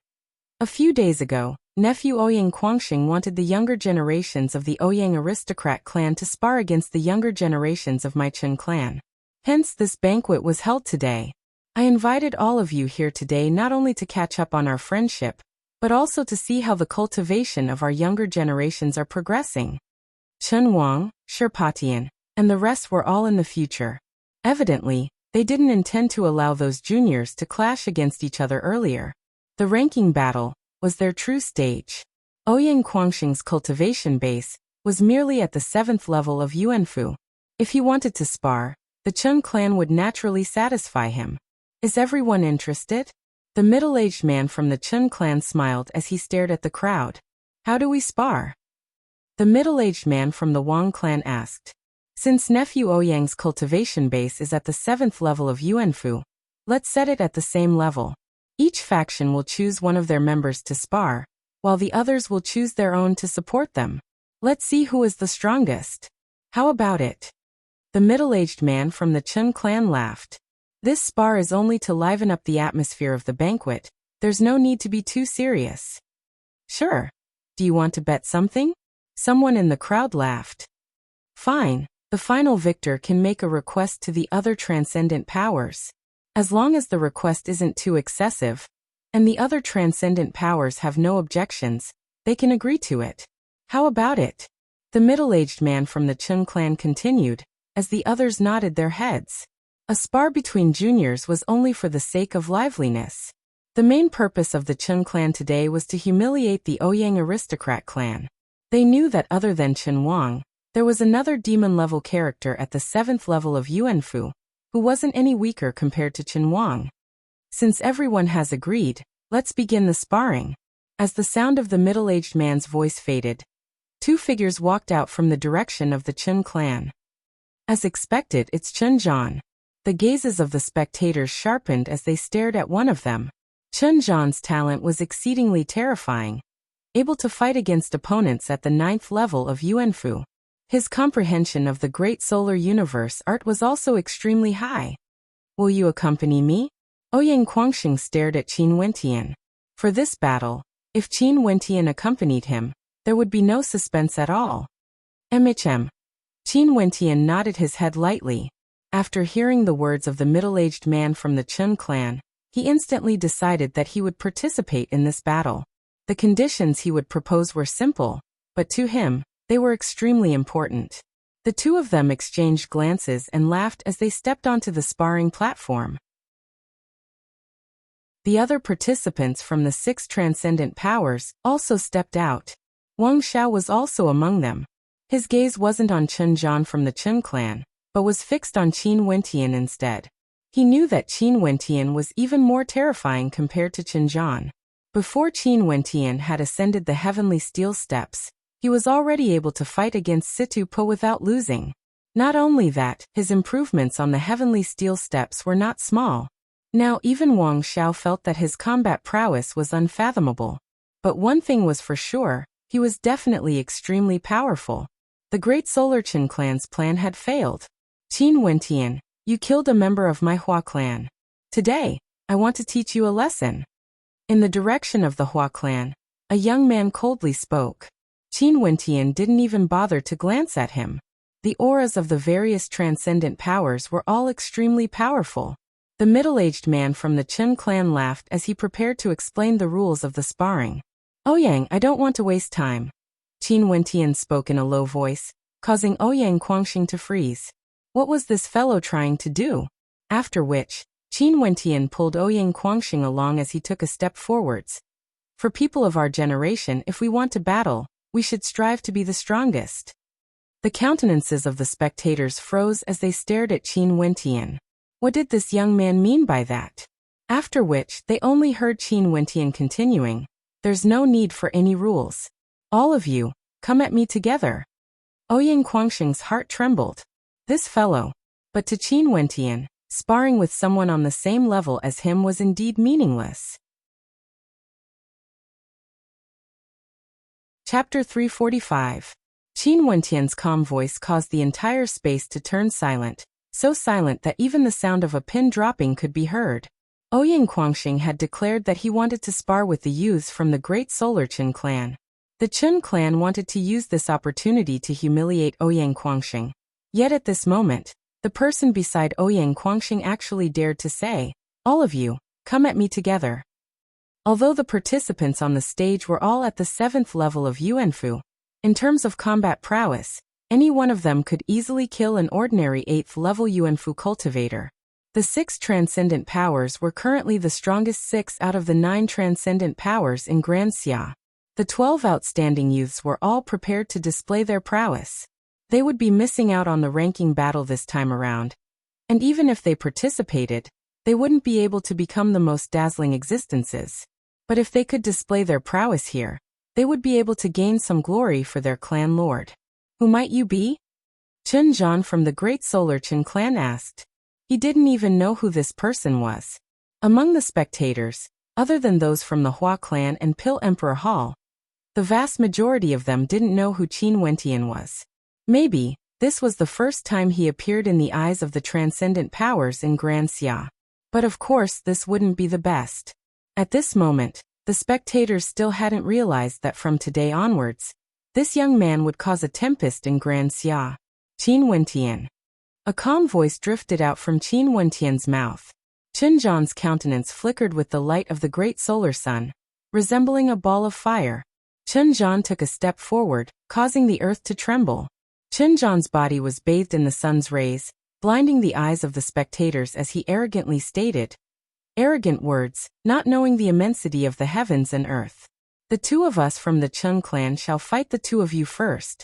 A few days ago, nephew Ouyang Quangxing wanted the younger generations of the Ouyang aristocrat clan to spar against the younger generations of my Chun clan. Hence this banquet was held today. I invited all of you here today not only to catch up on our friendship, but also to see how the cultivation of our younger generations are progressing. Chen Wang, Sherpatian, and the rest were all in the future. Evidently, they didn't intend to allow those juniors to clash against each other earlier. The ranking battle was their true stage. Ouyang Quangxing's cultivation base was merely at the 7th level of Yuanfu. If he wanted to spar, the Chun clan would naturally satisfy him. Is everyone interested? The middle-aged man from the Chun clan smiled as he stared at the crowd. How do we spar? The middle-aged man from the Wang clan asked. Since nephew Ouyang's cultivation base is at the 7th level of Yuanfu, let's set it at the same level. Each faction will choose one of their members to spar, while the others will choose their own to support them. Let's see who is the strongest. How about it? The middle-aged man from the Chun clan laughed. This spar is only to liven up the atmosphere of the banquet. There's no need to be too serious. Sure. Do you want to bet something? Someone in the crowd laughed. Fine. The final victor can make a request to the other transcendent powers. As long as the request isn't too excessive, and the other transcendent powers have no objections, they can agree to it. How about it? The middle-aged man from the Chun clan continued, as the others nodded their heads. A spar between juniors was only for the sake of liveliness. The main purpose of the Chun clan today was to humiliate the Ouyang aristocrat clan. They knew that other than Chen Wang, there was another demon-level character at the 7th level of Yuanfu, who wasn't any weaker compared to Chen Wang. Since everyone has agreed, let's begin the sparring. As the sound of the middle-aged man's voice faded, two figures walked out from the direction of the Chun clan. As expected, it's Chen Zhan. The gazes of the spectators sharpened as they stared at one of them. Chen Zhan's talent was exceedingly terrifying, able to fight against opponents at the 9th level of Yuanfu. His comprehension of the great solar universe art was also extremely high. Will you accompany me? Ouyang Quangxing stared at Qin Wentian. For this battle, if Qin Wentian accompanied him, there would be no suspense at all. MHM. Qin Wentian nodded his head lightly. After hearing the words of the middle-aged man from the Chun clan, he instantly decided that he would participate in this battle. The conditions he would propose were simple, but to him, they were extremely important. The two of them exchanged glances and laughed as they stepped onto the sparring platform. The other participants from the 6 transcendent powers also stepped out. Wang Xiao was also among them. His gaze wasn't on Chen Zhan from the Chun clan, but was fixed on Qin Wentian instead. He knew that Qin Wentian was even more terrifying compared to Chen Zhan. Before Qin Wentian had ascended the heavenly steel steps, he was already able to fight against Situ Po without losing. Not only that, his improvements on the heavenly steel steps were not small. Now even Wang Xiao felt that his combat prowess was unfathomable. But one thing was for sure, he was definitely extremely powerful. The Great Solar Qin clan's plan had failed. Qin Wentian, you killed a member of my Hua clan. Today, I want to teach you a lesson. In the direction of the Hua clan, a young man coldly spoke. Qin Wentian didn't even bother to glance at him. The auras of the various transcendent powers were all extremely powerful. The middle-aged man from the Chen clan laughed as he prepared to explain the rules of the sparring. Ouyang, I don't want to waste time. Qin Wentian spoke in a low voice, causing Ouyang Guangxing to freeze. What was this fellow trying to do? After which, Qin Wentian pulled Ouyang Guangxing along as he took a step forwards. For people of our generation, if we want to battle, we should strive to be the strongest. The countenances of the spectators froze as they stared at Qin Wentian. What did this young man mean by that? After which, they only heard Qin Wentian continuing, there's no need for any rules. All of you, come at me together. Ouyang Guangxing's heart trembled. This fellow. But to Qin Wentian, sparring with someone on the same level as him was indeed meaningless. Chapter 345. Qin Wentian's calm voice caused the entire space to turn silent, so silent that even the sound of a pin dropping could be heard. Ouyang Guangxing had declared that he wanted to spar with the youths from the great Solar Chen clan. The Chen clan wanted to use this opportunity to humiliate Ouyang Guangxing. Yet at this moment, the person beside Ouyang Guangxing actually dared to say, all of you, come at me together. Although the participants on the stage were all at the 7th level of Yuanfu, in terms of combat prowess, any one of them could easily kill an ordinary 8th level Yuanfu cultivator. The 6 transcendent powers were currently the strongest 6 out of the 9 transcendent powers in Grand Xia. The 12 outstanding youths were all prepared to display their prowess. They would be missing out on the ranking battle this time around. And even if they participated, they wouldn't be able to become the most dazzling existences. But if they could display their prowess here, they would be able to gain some glory for their clan lord. Who might you be? Chen Zhan from the Great Solar Chen clan asked. He didn't even know who this person was. Among the spectators, other than those from the Hua clan and Pill Emperor Hall, the vast majority of them didn't know who Qin Wentian was. Maybe, this was the first time he appeared in the eyes of the transcendent powers in Grand Xia. But of course this wouldn't be the best. At this moment, the spectators still hadn't realized that from today onwards, this young man would cause a tempest in Grand Xia. Qin Wentian. A calm voice drifted out from Qin Wentian's mouth. Chen Zhan's countenance flickered with the light of the great solar sun, resembling a ball of fire. Chen Zhan took a step forward, causing the earth to tremble. Chen Zhan's body was bathed in the sun's rays, blinding the eyes of the spectators as he arrogantly stated, arrogant words, not knowing the immensity of the heavens and earth. The 2 of us from the Chen clan shall fight the 2 of you first.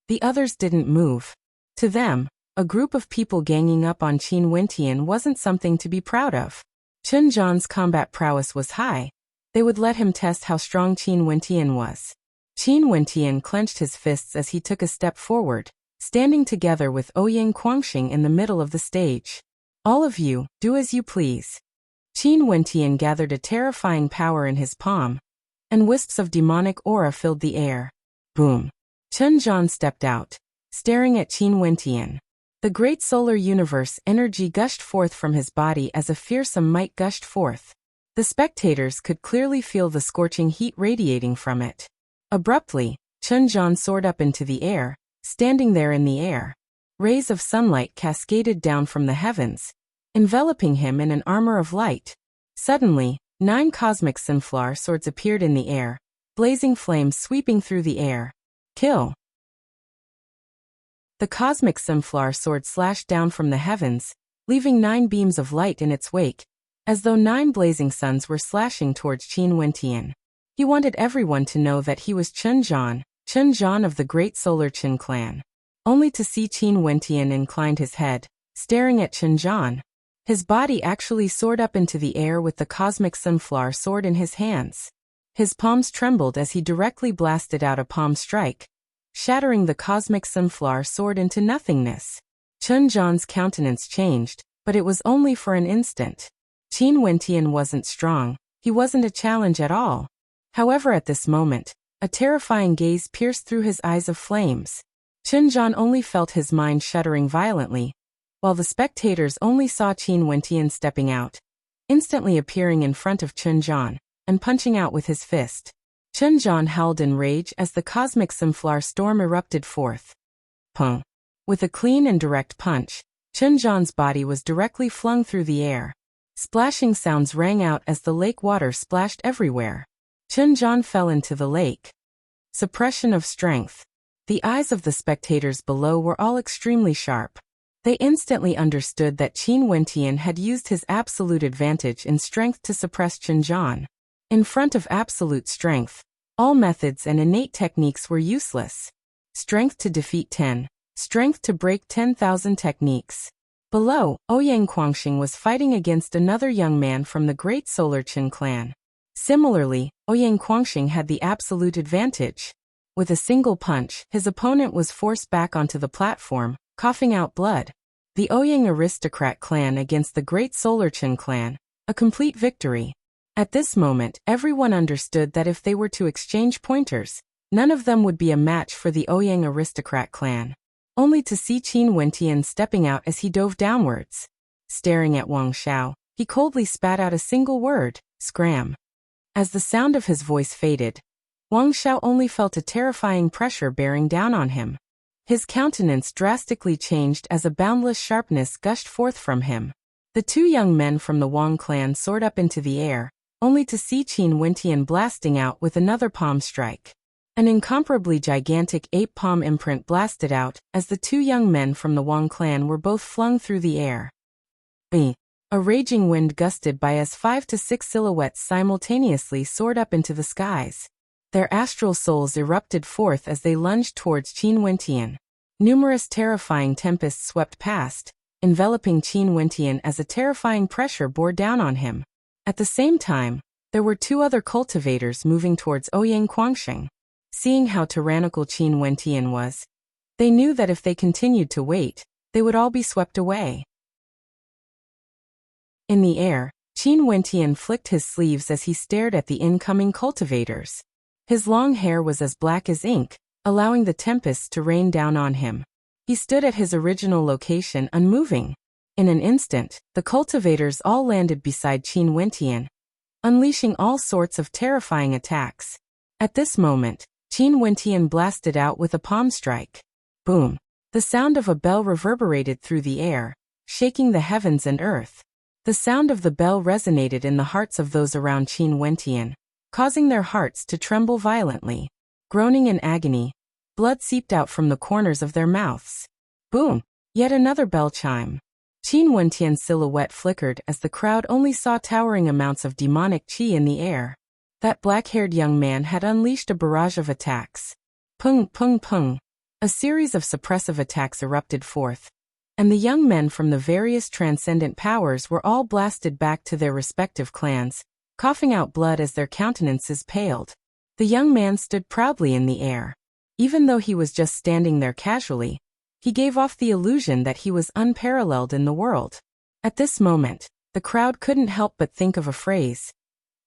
The others didn't move. To them, a group of people ganging up on Qin Wentian wasn't something to be proud of. Chen Zhan's combat prowess was high. They would let him test how strong Qin Wentian was. Qin Wentian clenched his fists as he took a step forward, standing together with Ouyang Guangxing in the middle of the stage. All of you, do as you please. Qin Wentian gathered a terrifying power in his palm, and wisps of demonic aura filled the air. Boom. Chen Zhan stepped out, staring at Qin Wentian. The great solar universe energy gushed forth from his body as a fearsome might gushed forth. The spectators could clearly feel the scorching heat radiating from it. Abruptly, Chen Zhan soared up into the air, standing there in the air. Rays of sunlight cascaded down from the heavens, enveloping him in an armor of light. Suddenly, 9 cosmic sunflower swords appeared in the air, blazing flames sweeping through the air. Kill! The cosmic sunflower sword slashed down from the heavens, leaving 9 beams of light in its wake, as though 9 blazing suns were slashing towards Qin Wentian. He wanted everyone to know that he was Chen Zhan of the Great Solar Chen clan. Only to see Qin Wentian inclined his head, staring at Chen Zhan. His body actually soared up into the air with the cosmic sunflower sword in his hands. His palms trembled as he directly blasted out a palm strike, shattering the cosmic sunflower sword into nothingness. Chen Zhan's countenance changed, but it was only for an instant. Qin Wentian wasn't strong, he wasn't a challenge at all. However, at this moment, a terrifying gaze pierced through his eyes of flames. Chen Zhan only felt his mind shuddering violently, while the spectators only saw Qin Wentian stepping out, instantly appearing in front of Chen Zhan, and punching out with his fist. Chen Zhan howled in rage as the cosmic sunflower storm erupted forth. Pung! With a clean and direct punch, Chen Zhan's body was directly flung through the air. Splashing sounds rang out as the lake water splashed everywhere. Chun-Jan fell into the lake. Suppression of strength. The eyes of the spectators below were all extremely sharp. They instantly understood that Qin Wentian had used his absolute advantage in strength to suppress Chun-Jan. In front of absolute strength, all methods and innate techniques were useless. Strength to defeat 10. Strength to break 10,000 techniques. Below, Ouyang Guangxing was fighting against another young man from the Great Solar Qin clan. Similarly, Ouyang Guangxing had the absolute advantage. With a single punch, his opponent was forced back onto the platform, coughing out blood. The Ouyang aristocrat clan against the Great Solar Qin clan. A complete victory. At this moment, everyone understood that if they were to exchange pointers, none of them would be a match for the Ouyang aristocrat clan. Only to see Qin Wentian stepping out as he dove downwards. Staring at Wang Xiao, he coldly spat out a single word, scram. As the sound of his voice faded, Wang Xiao only felt a terrifying pressure bearing down on him. His countenance drastically changed as a boundless sharpness gushed forth from him. The two young men from the Wang clan soared up into the air, only to see Qin Wentian blasting out with another palm strike. An incomparably gigantic ape palm imprint blasted out as the two young men from the Wang clan were both flung through the air. A raging wind gusted by as 5 to 6 silhouettes simultaneously soared up into the skies. Their astral souls erupted forth as they lunged towards Qin Wentian. Numerous terrifying tempests swept past, enveloping Qin Wentian as a terrifying pressure bore down on him. At the same time, there were two other cultivators moving towards Ouyang Guangxing. Seeing how tyrannical Qin Wentian was, they knew that if they continued to wait, they would all be swept away. In the air, Qin Wentian flicked his sleeves as he stared at the incoming cultivators. His long hair was as black as ink, allowing the tempests to rain down on him. He stood at his original location unmoving. In an instant, the cultivators all landed beside Qin Wentian, unleashing all sorts of terrifying attacks. At this moment, Qin Wentian blasted out with a palm strike. Boom! The sound of a bell reverberated through the air, shaking the heavens and earth. The sound of the bell resonated in the hearts of those around Qin Wentian, causing their hearts to tremble violently. Groaning in agony, blood seeped out from the corners of their mouths. Boom! Yet another bell chime. Qin Wentian's silhouette flickered as the crowd only saw towering amounts of demonic qi in the air. That black-haired young man had unleashed a barrage of attacks. Pung, pung, pung. A series of suppressive attacks erupted forth, and the young men from the various transcendent powers were all blasted back to their respective clans, coughing out blood as their countenances paled. The young man stood proudly in the air. Even though he was just standing there casually, he gave off the illusion that he was unparalleled in the world. At this moment, the crowd couldn't help but think of a phrase.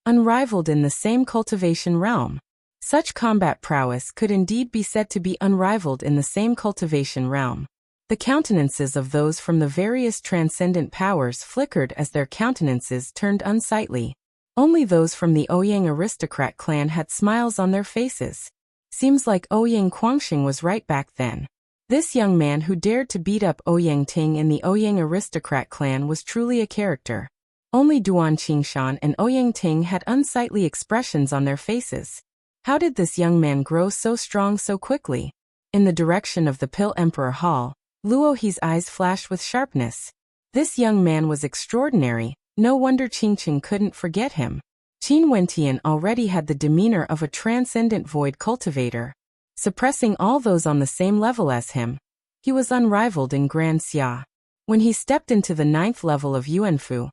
Unrivaled in the same cultivation realm. Such combat prowess could indeed be said to be unrivaled in the same cultivation realm. The countenances of those from the various transcendent powers flickered as their countenances turned unsightly. Only those from the Ouyang aristocrat clan had smiles on their faces. Seems like Ouyang Guangxing was right back then. This young man who dared to beat up Ouyang Ting in the Ouyang aristocrat clan was truly a character. Only Duan Qingshan and Ouyang Ting had unsightly expressions on their faces. How did this young man grow so strong so quickly? In the direction of the Pill Emperor Hall, Luo He's eyes flashed with sharpness. This young man was extraordinary, no wonder Qingqing couldn't forget him. Qin Wentian already had the demeanor of a transcendent void cultivator, suppressing all those on the same level as him. He was unrivaled in Grand Xia. When he stepped into the 9th level of Yuanfu,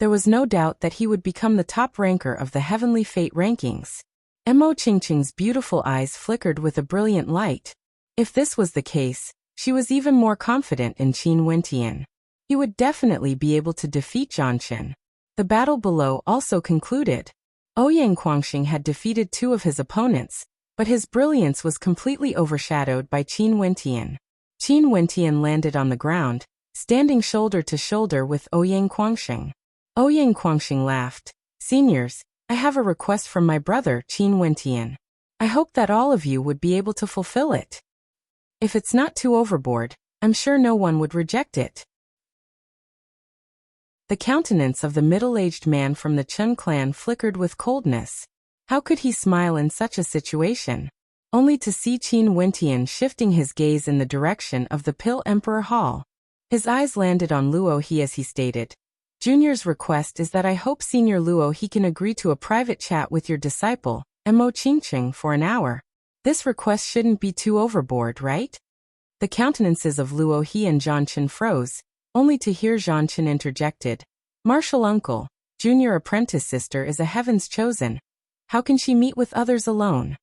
there was no doubt that he would become the top ranker of the Heavenly Fate rankings. Mo Qingqing's beautiful eyes flickered with a brilliant light. If this was the case, she was even more confident in Qin Wentian. He would definitely be able to defeat Zhangchen. The battle below also concluded. Ouyang Guangxing had defeated 2 of his opponents, but his brilliance was completely overshadowed by Qin Wentian. Qin Wentian landed on the ground, standing shoulder to shoulder with Ouyang Guangxing. Ouyang Guangxing laughed. Seniors, I have a request from my brother Qin Wentian. I hope that all of you would be able to fulfill it. If it's not too overboard, I'm sure no one would reject it. The countenance of the middle-aged man from the Chun clan flickered with coldness. How could he smile in such a situation? Only to see Qin Wentian shifting his gaze in the direction of the Pill Emperor Hall. His eyes landed on Luo He as he stated, "Junior's request is that I hope Senior Luo He can agree to a private chat with your disciple, Mo Qingqing, for an hour. This request shouldn't be too overboard, right?" The countenances of Luo He and Zhanchen froze, only to hear Zhanchen interjected, "Martial uncle, junior apprentice sister is a heaven's chosen. How can she meet with others alone?"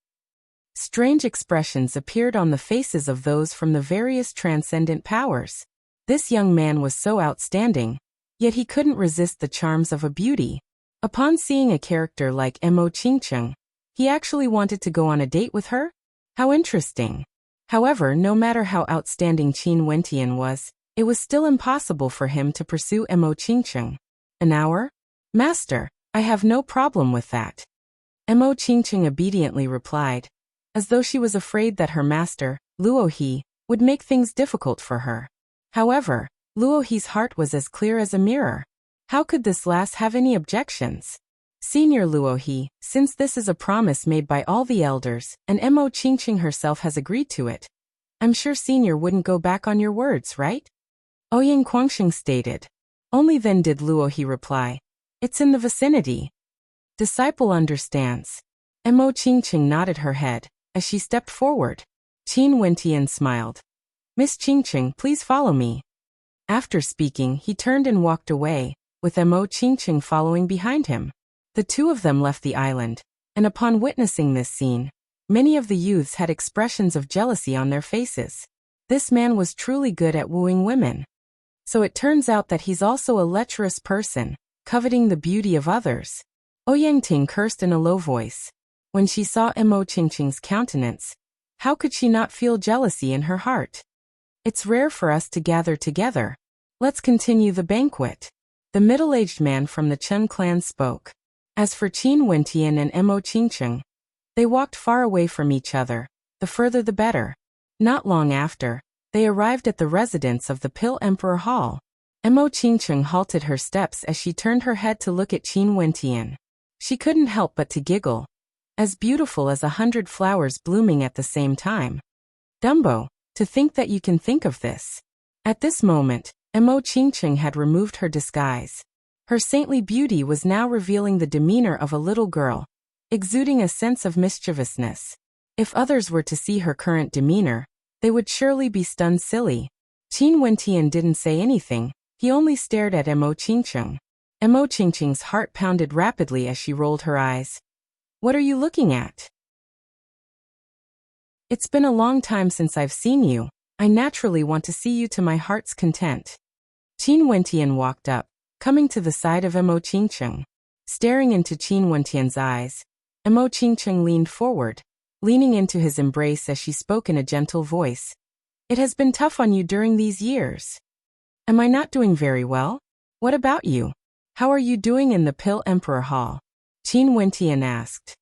Strange expressions appeared on the faces of those from the various transcendent powers. This young man was so outstanding, yet he couldn't resist the charms of a beauty. Upon seeing a character like Mo Qingqing, he actually wanted to go on a date with her? How interesting. However, no matter how outstanding Qin Wentian was, it was still impossible for him to pursue Mo Qingqing. "An hour? Master, I have no problem with that." Mo Qingqing obediently replied, as though she was afraid that her master, Luo He, would make things difficult for her. However, Luo He's heart was as clear as a mirror. How could this lass have any objections? "Senior Luo He, since this is a promise made by all the elders, and Mo Qingqing herself has agreed to it, I'm sure Senior wouldn't go back on your words, right?" Ouyang Guangxing stated. Only then did Luo He reply, "It's in the vicinity." Disciple understands. Mo Qingqing nodded her head as she stepped forward. Qin Wentian smiled. "Miss Qingqing, please follow me." After speaking, he turned and walked away, with Mo Qingqing following behind him. The two of them left the island, and upon witnessing this scene, many of the youths had expressions of jealousy on their faces. This man was truly good at wooing women. So it turns out that he's also a lecherous person, coveting the beauty of others. Ouyang Ting cursed in a low voice. When she saw Mo Qingqing's countenance, how could she not feel jealousy in her heart? "It's rare for us to gather together. Let's continue the banquet." The middle-aged man from the Chun clan spoke. As for Qin Wentian and Mo Qingqing, they walked far away from each other, the further the better. Not long after, they arrived at the residence of the Pill Emperor Hall. Mo Qingqing halted her steps as she turned her head to look at Qin Wentian. She couldn't help but to giggle. As beautiful as 100 flowers blooming at the same time. "Dumbo, to think that you can think of this." At this moment, Mo Qingqing had removed her disguise. Her saintly beauty was now revealing the demeanor of a little girl, exuding a sense of mischievousness. If others were to see her current demeanor, they would surely be stunned silly. Qin Wentian didn't say anything, he only stared at Mo Qingqing. Mo Qingqing's heart pounded rapidly as she rolled her eyes. "What are you looking at?" "It's been a long time since I've seen you. I naturally want to see you to my heart's content." Qin Wentian walked up, coming to the side of Mo Qingqing. Staring into Qin Wentian's eyes, Mo Qingqing leaned forward, leaning into his embrace as she spoke in a gentle voice. "It has been tough on you during these years. Am I not doing very well? What about you? How are you doing in the Pill Emperor Hall?" Qin Wentian asked.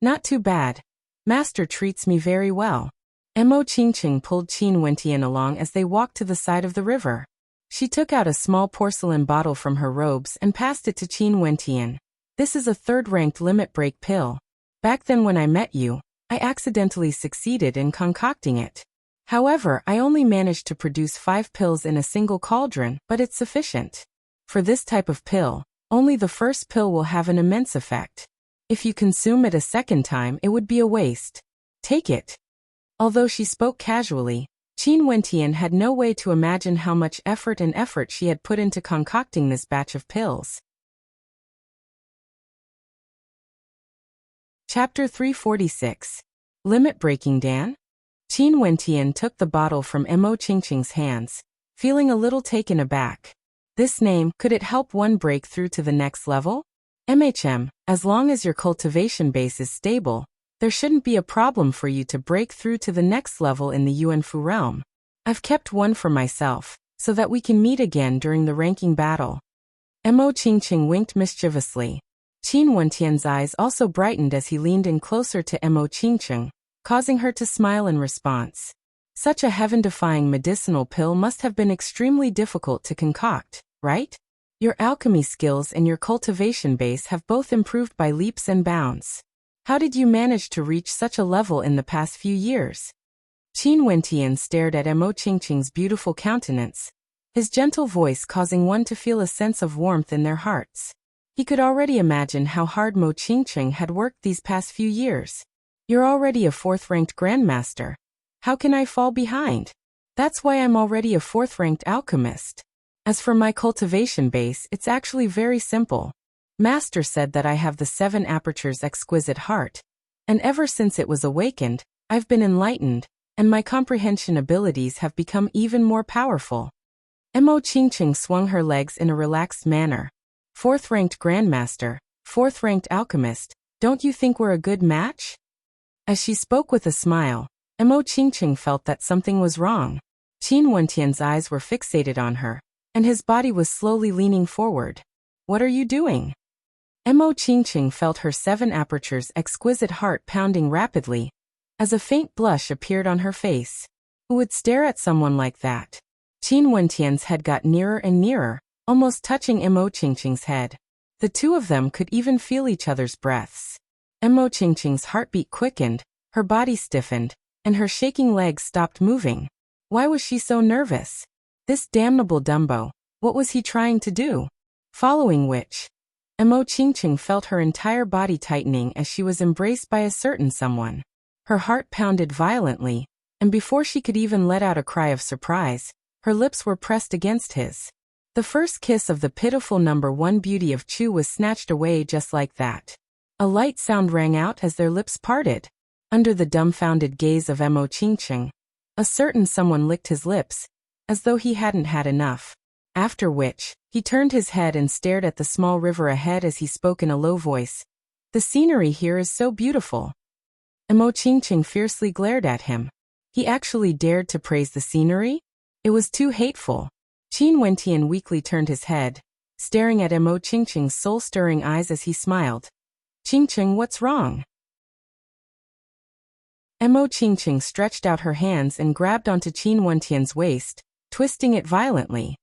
"Not too bad. Master treats me very well." Mo Qingqing pulled Qin Wentian along as they walked to the side of the river. She took out a small porcelain bottle from her robes and passed it to Qin Wentian. "This is a third-ranked limit break pill. Back then when I met you, I accidentally succeeded in concocting it. However, I only managed to produce 5 pills in a single cauldron, but it's sufficient. For this type of pill, only the first pill will have an immense effect. If you consume it a second time, it would be a waste. Take it." Although she spoke casually, Qin Wentian had no way to imagine how much effort she had put into concocting this batch of pills. Chapter 346. Limit Breaking Dan? Qin Wentian took the bottle from Mo Qingqing's hands, feeling a little taken aback. This name, could it help one break through to the next level? As long as your cultivation base is stable, there shouldn't be a problem for you to break through to the next level in the Yuanfu realm. I've kept one for myself, so that we can meet again during the ranking battle. Mo Qingqing winked mischievously. Qin Wentian's eyes also brightened as he leaned in closer to Mo Qingqing, causing her to smile in response. Such a heaven-defying medicinal pill must have been extremely difficult to concoct, right? Your alchemy skills and your cultivation base have both improved by leaps and bounds. How did you manage to reach such a level in the past few years? Qin Wentian stared at Mo Qingqing's beautiful countenance, his gentle voice causing one to feel a sense of warmth in their hearts. He could already imagine how hard Mo Qingqing had worked these past few years. You're already a 4th-ranked grandmaster. How can I fall behind? That's why I'm already a 4th-ranked alchemist. As for my cultivation base, it's actually very simple. Master said that I have the 7 apertures exquisite heart, and ever since it was awakened, I've been enlightened, and my comprehension abilities have become even more powerful. Mo Qingqing swung her legs in a relaxed manner. 4th-ranked grandmaster, 4th-ranked alchemist, don't you think we're a good match? As she spoke with a smile, Mo Qingqing felt that something was wrong. Qin Wentian's eyes were fixated on her, and his body was slowly leaning forward. What are you doing? Mo Qingqing felt her 7 apertures exquisite heart pounding rapidly, as a faint blush appeared on her face. Who would stare at someone like that? Qin Wentian's head got nearer and nearer, almost touching Mo Qingqing's head. The two of them could even feel each other's breaths. Mo Qingqing's heartbeat quickened, her body stiffened, and her shaking legs stopped moving. Why was she so nervous? This damnable Dumbo, what was he trying to do? Following which, Mo Qingqing felt her entire body tightening as she was embraced by a certain someone. Her heart pounded violently, and before she could even let out a cry of surprise, her lips were pressed against his. The first kiss of the pitiful #1 beauty of Chu was snatched away just like that. A light sound rang out as their lips parted. Under the dumbfounded gaze of Mo Qingqing, a certain someone licked his lips, as though he hadn't had enough. After which, he turned his head and stared at the small river ahead as he spoke in a low voice. The scenery here is so beautiful. Mo Qingqing fiercely glared at him. He actually dared to praise the scenery? It was too hateful. Qin Wentian weakly turned his head, staring at Mo Qingqing's soul-stirring eyes as he smiled. Qingqing, what's wrong? Mo Qingqing stretched out her hands and grabbed onto Qin Wentian's waist, twisting it violently.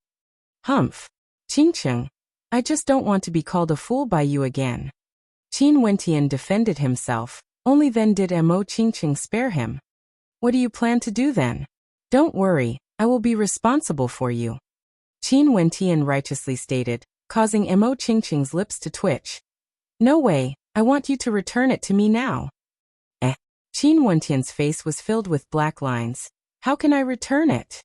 Humph. Qingqing, I just don't want to be called a fool by you again. Qin Wentian defended himself, only then did Mo Qingqing spare him. What do you plan to do then? Don't worry, I will be responsible for you. Qin Wentian righteously stated, causing Mo Qingqing's lips to twitch. No way, I want you to return it to me now. Qin Wentian's face was filled with black lines. How can I return it?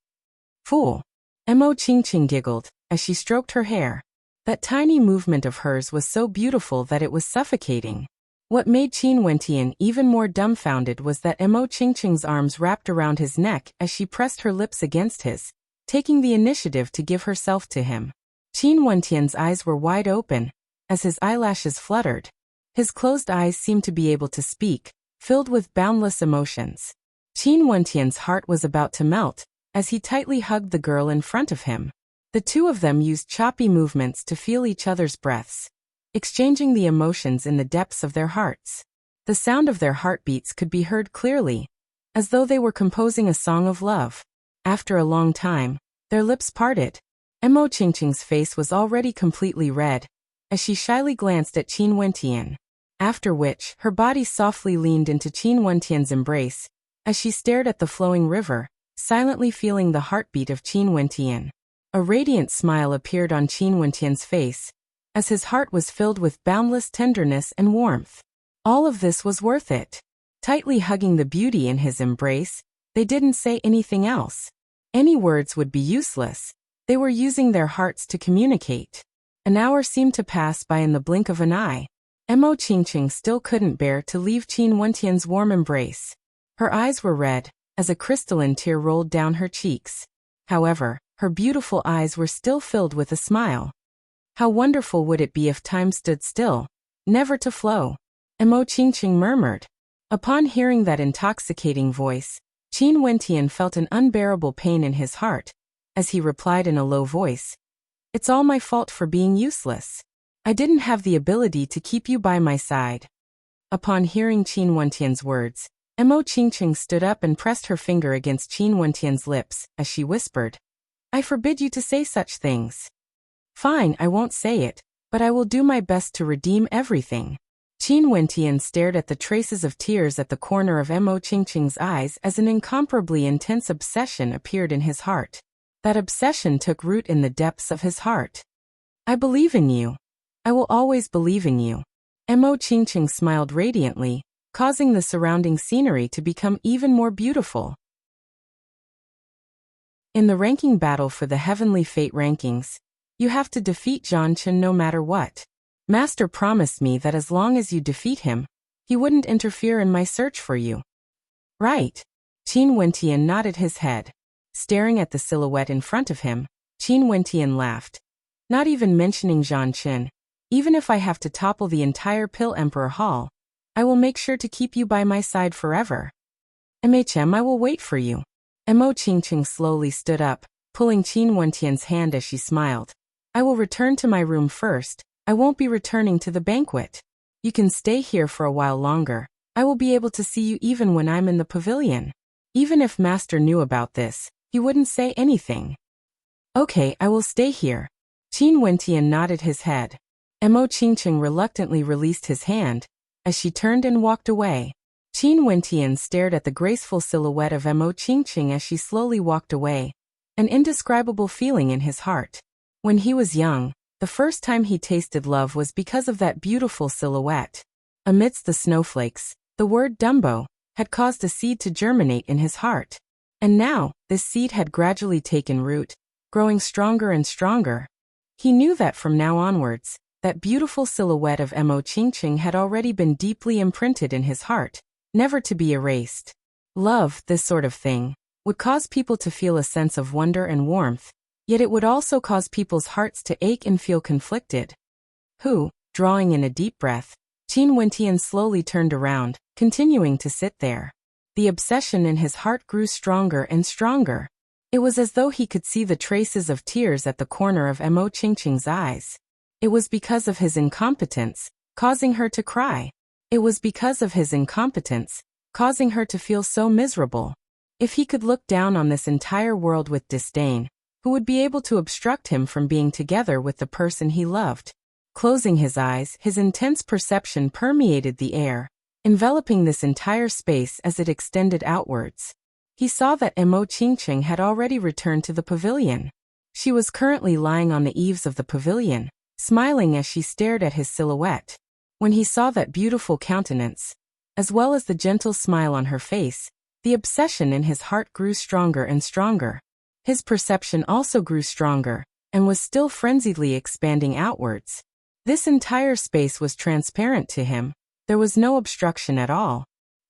Fool. Mo Qingqing giggled, as she stroked her hair. That tiny movement of hers was so beautiful that it was suffocating. What made Qin Wentian even more dumbfounded was that Mo Qingqing's arms wrapped around his neck as she pressed her lips against his, taking the initiative to give herself to him. Qin Wentian's eyes were wide open, as his eyelashes fluttered. His closed eyes seemed to be able to speak, filled with boundless emotions. Qin Wentian's heart was about to melt, as he tightly hugged the girl in front of him. The two of them used choppy movements to feel each other's breaths, exchanging the emotions in the depths of their hearts. The sound of their heartbeats could be heard clearly, as though they were composing a song of love. After a long time, their lips parted. Mo Qingqing's face was already completely red, as she shyly glanced at Qin Wentian. After which, her body softly leaned into Qin Wentian's embrace, as she stared at the flowing river, silently feeling the heartbeat of Qin Wentian. A radiant smile appeared on Qin Wentian's face, as his heart was filled with boundless tenderness and warmth. All of this was worth it. Tightly hugging the beauty in his embrace, they didn't say anything else. Any words would be useless. They were using their hearts to communicate. An hour seemed to pass by in the blink of an eye. Mo Qingqing still couldn't bear to leave Qin Wentian's warm embrace. Her eyes were red, as a crystalline tear rolled down her cheeks. However, her beautiful eyes were still filled with a smile. How wonderful would it be if time stood still, never to flow? Mo Qingqing murmured. Upon hearing that intoxicating voice, Qin Wentian felt an unbearable pain in his heart, as he replied in a low voice. It's all my fault for being useless. I didn't have the ability to keep you by my side. Upon hearing Qin Wentian's words, Mo Qingqing stood up and pressed her finger against Qin Wentian's lips, as she whispered, I forbid you to say such things. Fine, I won't say it, but I will do my best to redeem everything. Qin Wentian stared at the traces of tears at the corner of Mo Qingqing's eyes as an incomparably intense obsession appeared in his heart. That obsession took root in the depths of his heart. I believe in you. I will always believe in you. Mo Qingqing smiled radiantly, causing the surrounding scenery to become even more beautiful. In the ranking battle for the Heavenly Fate rankings, you have to defeat Zhang Chen no matter what. Master promised me that as long as you defeat him, he wouldn't interfere in my search for you. Right. Qin Wentian nodded his head. Staring at the silhouette in front of him, Qin Wentian laughed. Not even mentioning Zhang Chen, even if I have to topple the entire Pill Emperor Hall, I will make sure to keep you by my side forever. MHM, I will wait for you. Mo Qingqing slowly stood up, pulling Qin Wentian's hand as she smiled. I will return to my room first. I won't be returning to the banquet. You can stay here for a while longer. I will be able to see you even when I'm in the pavilion. Even if Master knew about this, he wouldn't say anything. Okay, I will stay here. Qin Wentian nodded his head. Mo Qingqing reluctantly released his hand as she turned and walked away. Qin Wentian stared at the graceful silhouette of Mo Qingqing as she slowly walked away, an indescribable feeling in his heart. When he was young, the first time he tasted love was because of that beautiful silhouette. Amidst the snowflakes, the word Dumbo had caused a seed to germinate in his heart. And now, this seed had gradually taken root, growing stronger and stronger. He knew that from now onwards, that beautiful silhouette of Mo Qingqing had already been deeply imprinted in his heart, never to be erased. Love, this sort of thing, would cause people to feel a sense of wonder and warmth, yet it would also cause people's hearts to ache and feel conflicted. Drawing in a deep breath, Qin Wentian slowly turned around, continuing to sit there. The obsession in his heart grew stronger and stronger. It was as though he could see the traces of tears at the corner of Mo Qingqing's eyes. It was because of his incompetence, causing her to cry. It was because of his incompetence, causing her to feel so miserable. If he could look down on this entire world with disdain, who would be able to obstruct him from being together with the person he loved? Closing his eyes, his intense perception permeated the air, enveloping this entire space as it extended outwards. He saw that Mo Qingqing had already returned to the pavilion. She was currently lying on the eaves of the pavilion, smiling as she stared at his silhouette. When he saw that beautiful countenance, as well as the gentle smile on her face, the obsession in his heart grew stronger and stronger. His perception also grew stronger, and was still frenziedly expanding outwards. This entire space was transparent to him. There was no obstruction at all.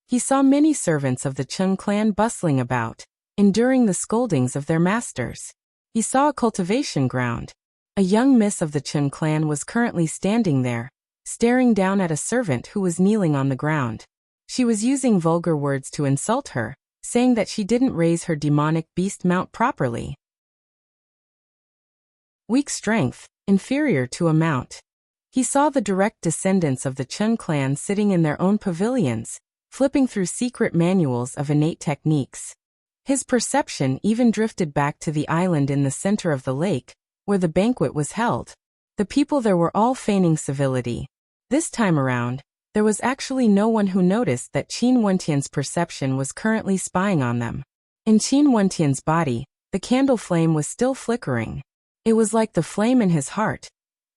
He saw many servants of the Cheng clan bustling about, enduring the scoldings of their masters. He saw a cultivation ground. A young miss of the Cheng clan was currently standing there, staring down at a servant who was kneeling on the ground. She was using vulgar words to insult her, saying that she didn't raise her demonic beast mount properly. Weak strength, inferior to a mount. He saw the direct descendants of the Cheng clan sitting in their own pavilions, flipping through secret manuals of innate techniques. His perception even drifted back to the island in the center of the lake, where the banquet was held. The people there were all feigning civility. This time around, there was actually no one who noticed that Qin Wentian's perception was currently spying on them. In Qin Wentian's body, the candle flame was still flickering. It was like the flame in his heart,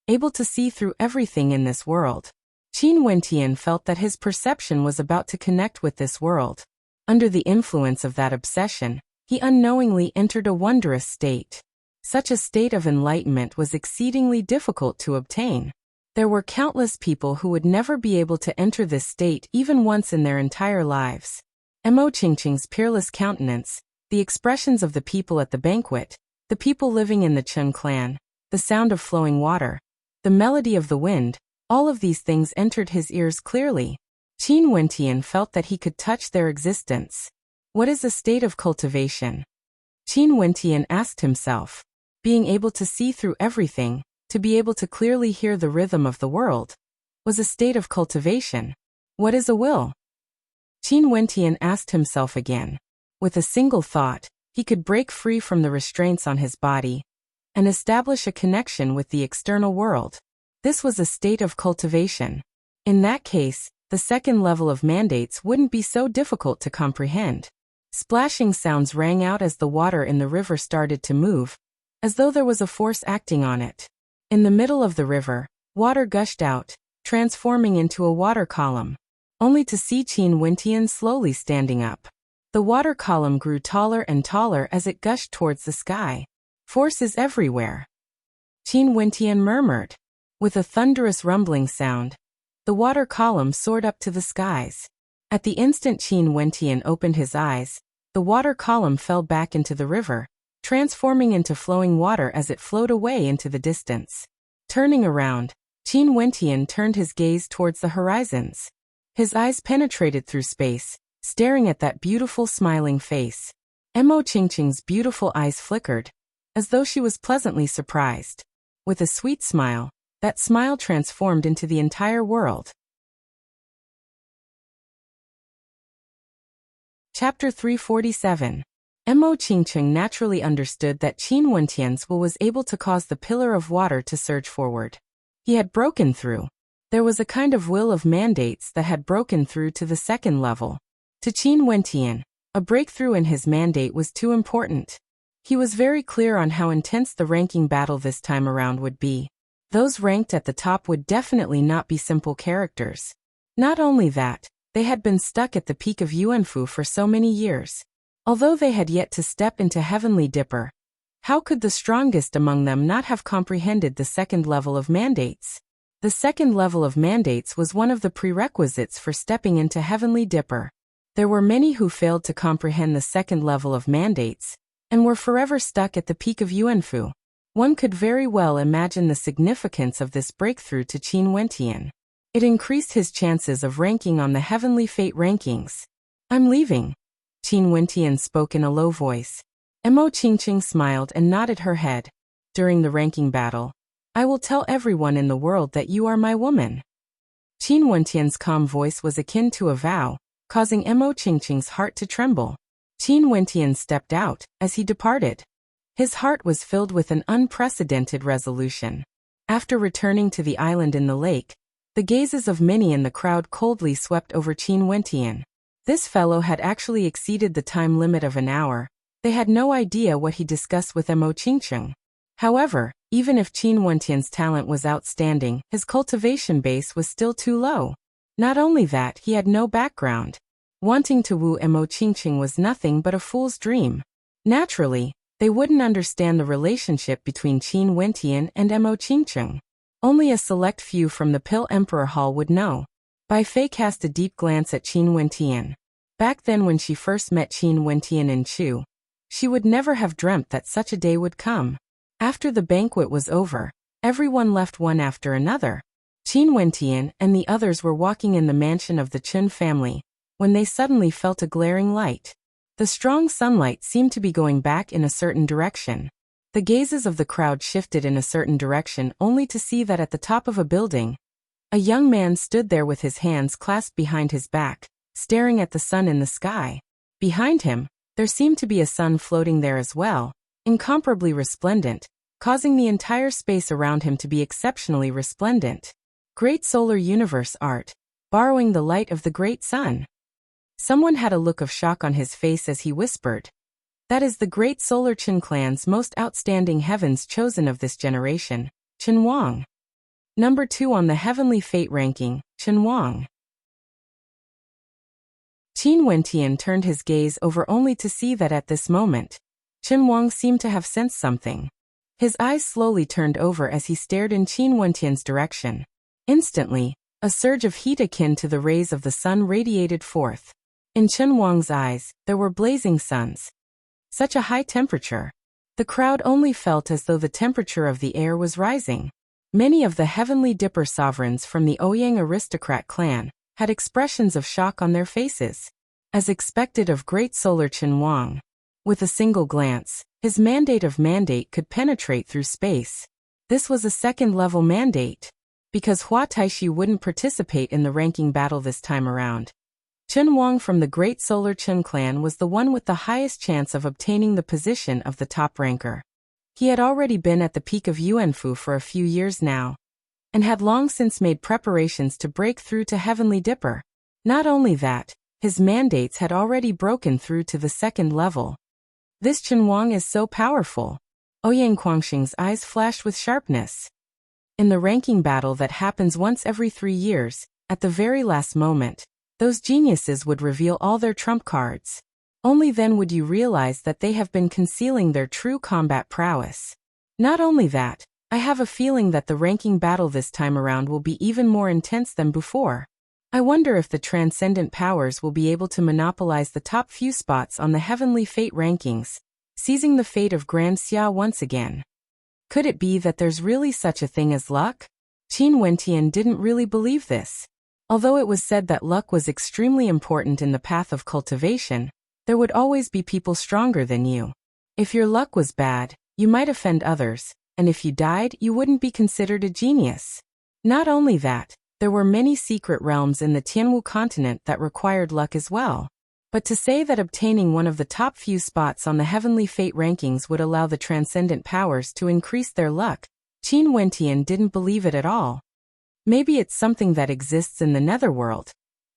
able to see through everything in this world. Qin Wentian felt that his perception was about to connect with this world. Under the influence of that obsession, he unknowingly entered a wondrous state. Such a state of enlightenment was exceedingly difficult to obtain. There were countless people who would never be able to enter this state even once in their entire lives. Mo Qingqing's peerless countenance, the expressions of the people at the banquet, the people living in the Cheng clan, the sound of flowing water, the melody of the wind, all of these things entered his ears clearly. Qin Wentian felt that he could touch their existence. What is a state of cultivation? Qin Wentian asked himself. Being able to see through everything, to be able to clearly hear the rhythm of the world, was a state of cultivation. What is a will? Qin Wentian asked himself again. With a single thought, he could break free from the restraints on his body, and establish a connection with the external world. This was a state of cultivation. In that case, the second level of mandates wouldn't be so difficult to comprehend. Splashing sounds rang out as the water in the river started to move, as though there was a force acting on it. In the middle of the river, water gushed out, transforming into a water column, only to see Qin Wentian slowly standing up. The water column grew taller and taller as it gushed towards the sky. Force is everywhere, Qin Wentian murmured. With a thunderous rumbling sound, the water column soared up to the skies. At the instant Qin Wentian opened his eyes, the water column fell back into the river, transforming into flowing water as it flowed away into the distance. Turning around, Qin Wentian turned his gaze towards the horizons. His eyes penetrated through space, staring at that beautiful smiling face. Mo Qingqing's beautiful eyes flickered, as though she was pleasantly surprised. With a sweet smile, that smile transformed into the entire world. Chapter 347. Mo Qingqing naturally understood that Qin Wentian's will was able to cause the pillar of water to surge forward. He had broken through. There was a kind of will of mandates that had broken through to the second level. To Qin Wentian, a breakthrough in his mandate was too important. He was very clear on how intense the ranking battle this time around would be. Those ranked at the top would definitely not be simple characters. Not only that, they had been stuck at the peak of Yuanfu for so many years. Although they had yet to step into Heavenly Dipper, how could the strongest among them not have comprehended the second level of mandates? The second level of mandates was one of the prerequisites for stepping into Heavenly Dipper. There were many who failed to comprehend the second level of mandates, and were forever stuck at the peak of Yuanfu. One could very well imagine the significance of this breakthrough to Qin Wentian. It increased his chances of ranking on the Heavenly Fate rankings. "I'm leaving," Qin Wentian spoke in a low voice. Mo Qingqing smiled and nodded her head. "During the ranking battle, I will tell everyone in the world that you are my woman." Qin Wentian's calm voice was akin to a vow, causing Mo Qingqing's heart to tremble. Qin Wentian stepped out as he departed. His heart was filled with an unprecedented resolution. After returning to the island in the lake, the gazes of many in the crowd coldly swept over Qin Wentian. This fellow had actually exceeded the time limit of an hour. They had no idea what he discussed with Mo Qingqing. However, even if Qin Wentian's talent was outstanding, his cultivation base was still too low. Not only that, he had no background. Wanting to woo Mo Qingqing was nothing but a fool's dream. Naturally, they wouldn't understand the relationship between Qin Wentian and Mo Qingqing. Only a select few from the Pill Emperor Hall would know. Bai Fei cast a deep glance at Qin Wentian. Back then when she first met Qin Wentian in Chu, she would never have dreamt that such a day would come. After the banquet was over, everyone left one after another. Qin Wentian and the others were walking in the mansion of the Chun family, when they suddenly felt a glaring light. The strong sunlight seemed to be going back in a certain direction. The gazes of the crowd shifted in a certain direction only to see that at the top of a building, a young man stood there with his hands clasped behind his back, staring at the sun in the sky. Behind him, there seemed to be a sun floating there as well, incomparably resplendent, causing the entire space around him to be exceptionally resplendent. Great solar universe art, borrowing the light of the great sun. Someone had a look of shock on his face as he whispered, "That is the great solar Qin clan's most outstanding heavens chosen of this generation, Qin Wang. Number 2 on the Heavenly Fate ranking, Qin Wang." Qin Wentian turned his gaze over only to see that at this moment, Qin Wang seemed to have sensed something. His eyes slowly turned over as he stared in Qin Wentian's direction. Instantly, a surge of heat akin to the rays of the sun radiated forth. In Qin Wang's eyes, there were blazing suns. Such a high temperature. The crowd only felt as though the temperature of the air was rising. Many of the Heavenly Dipper sovereigns from the Ouyang aristocrat clan had expressions of shock on their faces. As expected of great solar Qin Wang. With a single glance, his mandate of mandate could penetrate through space. This was a second-level mandate. Because Hua Taishi wouldn't participate in the ranking battle this time around, Qin Wang from the Great Solar Qin clan was the one with the highest chance of obtaining the position of the top ranker. He had already been at the peak of Yuanfu for a few years now, and had long since made preparations to break through to Heavenly Dipper. Not only that, his mandates had already broken through to the second level. This Qinhuang is so powerful. Ouyang Guangxing's eyes flashed with sharpness. In the ranking battle that happens once every 3 years, at the very last moment, those geniuses would reveal all their trump cards. Only then would you realize that they have been concealing their true combat prowess. Not only that, I have a feeling that the ranking battle this time around will be even more intense than before. I wonder if the transcendent powers will be able to monopolize the top few spots on the Heavenly Fate rankings, seizing the fate of Grand Xia once again. Could it be that there's really such a thing as luck? Qin Wentian didn't really believe this. Although it was said that luck was extremely important in the path of cultivation, there would always be people stronger than you. If your luck was bad, you might offend others, and if you died, you wouldn't be considered a genius. Not only that, there were many secret realms in the Tianwu continent that required luck as well. But to say that obtaining one of the top few spots on the Heavenly Fate rankings would allow the transcendent powers to increase their luck, Qin Wentian didn't believe it at all. Maybe it's something that exists in the netherworld.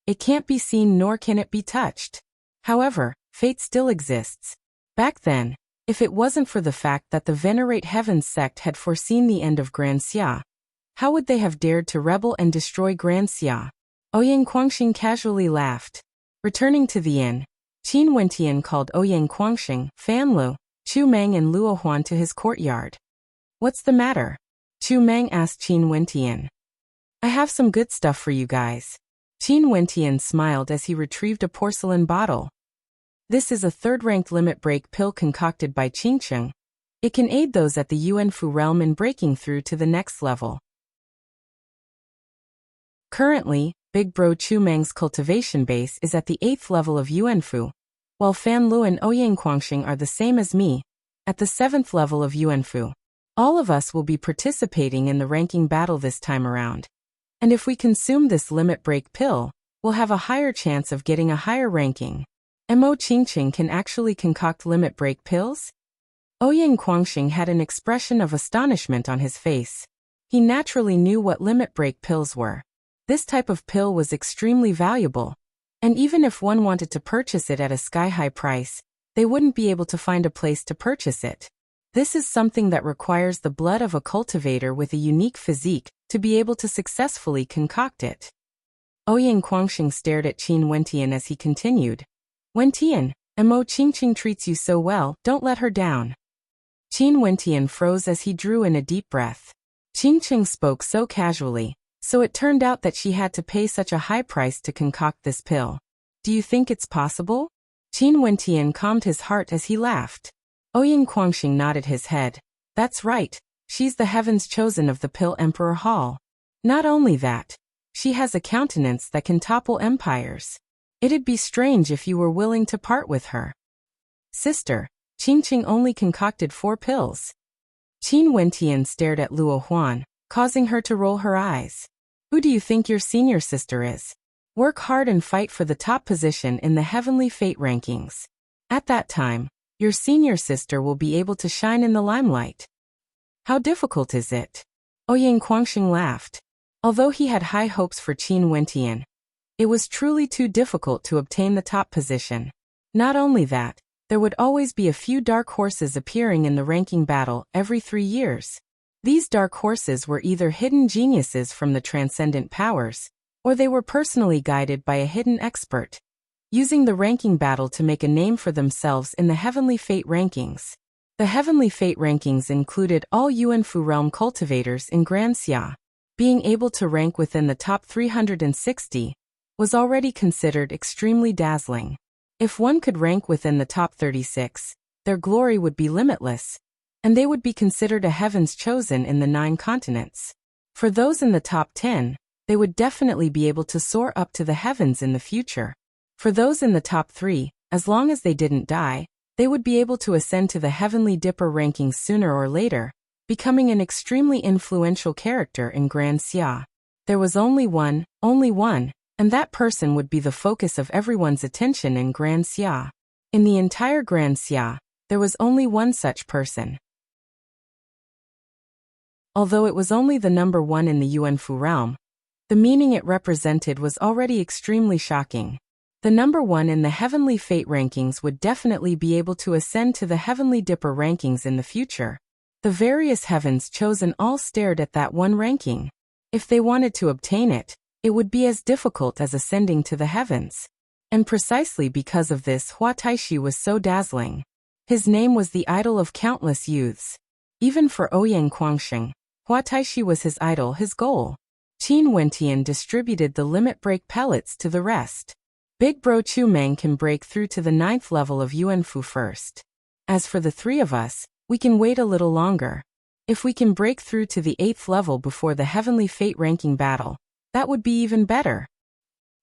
It can't be seen nor can it be touched. However, fate still exists. Back then, if it wasn't for the fact that the Venerate Heavens sect had foreseen the end of Grand Xia, how would they have dared to rebel and destroy Grand Xia? Ouyang Guangxing casually laughed. Returning to the inn, Qin Wentian called Ouyang Guangxing, Fan Lu, Chu Meng and Luo Huan to his courtyard. What's the matter? Chu Meng asked Qin Wentian. I have some good stuff for you guys. Qin Wentian smiled as he retrieved a porcelain bottle. This is a third-ranked limit break pill concocted by Qingcheng. It can aid those at the Yuanfu realm in breaking through to the next level. Currently, Big Bro Chu Meng's cultivation base is at the 8th level of Yuanfu, while Fan Lu and Ouyang Guangxing are the same as me, at the 7th level of Yuanfu. All of us will be participating in the ranking battle this time around. And if we consume this limit break pill, we'll have a higher chance of getting a higher ranking. Mo Qingqing can actually concoct limit break pills? Ouyang Guangxing had an expression of astonishment on his face. He naturally knew what limit break pills were. This type of pill was extremely valuable, and even if one wanted to purchase it at a sky-high price, they wouldn't be able to find a place to purchase it. This is something that requires the blood of a cultivator with a unique physique to be able to successfully concoct it. Ouyang Guangxing stared at Qin Wentian as he continued. Wentian, Mo Qingqing treats you so well, don't let her down. Qin Wentian froze as he drew in a deep breath. Qingqing spoke so casually, so it turned out that she had to pay such a high price to concoct this pill. Do you think it's possible? Qin Wentian calmed his heart as he laughed. Ouyang Guangxing nodded his head. That's right, she's the heavens chosen of the Pill Emperor Hall. Not only that, she has a countenance that can topple empires. It'd be strange if you were willing to part with her. Sister, Qingqing only concocted 4 pills. Qin Wentian stared at Luo Huan, causing her to roll her eyes. Who do you think your senior sister is? Work hard and fight for the top position in the Heavenly Fate rankings. At that time, your senior sister will be able to shine in the limelight. How difficult is it? Ouyang Guangxing laughed. Although he had high hopes for Qin Wentian, it was truly too difficult to obtain the top position. Not only that, there would always be a few dark horses appearing in the ranking battle every 3 years. These dark horses were either hidden geniuses from the transcendent powers, or they were personally guided by a hidden expert, using the ranking battle to make a name for themselves in the Heavenly Fate rankings. The Heavenly Fate rankings included all Yuanfu realm cultivators in Grand Xia. Being able to rank within the top 360 was already considered extremely dazzling. If one could rank within the top 36, their glory would be limitless, and they would be considered a heavens chosen in the 9 continents. For those in the top 10, they would definitely be able to soar up to the heavens in the future. For those in the top 3, as long as they didn't die, they would be able to ascend to the Heavenly Dipper rankings sooner or later, becoming an extremely influential character in Grand Xia. There was only one, and that person would be the focus of everyone's attention in Grand Xia. In the entire Grand Xia, there was only one such person. Although it was only the number 1 in the Yuanfu realm, the meaning it represented was already extremely shocking. The number 1 in the Heavenly Fate rankings would definitely be able to ascend to the Heavenly Dipper rankings in the future. The various heavens chosen all stared at that one ranking. If they wanted to obtain it, it would be as difficult as ascending to the heavens. And precisely because of this, Hua Taishi was so dazzling. His name was the idol of countless youths. Even for Ouyang Guangxing, Hua Taishi was his idol, his goal. Qin Wentian distributed the limit break pellets to the rest. Big Bro Chu Meng can break through to the 9th level of Yuanfu first. As for the 3 of us, we can wait a little longer. If we can break through to the 8th level before the Heavenly Fate ranking battle, that would be even better.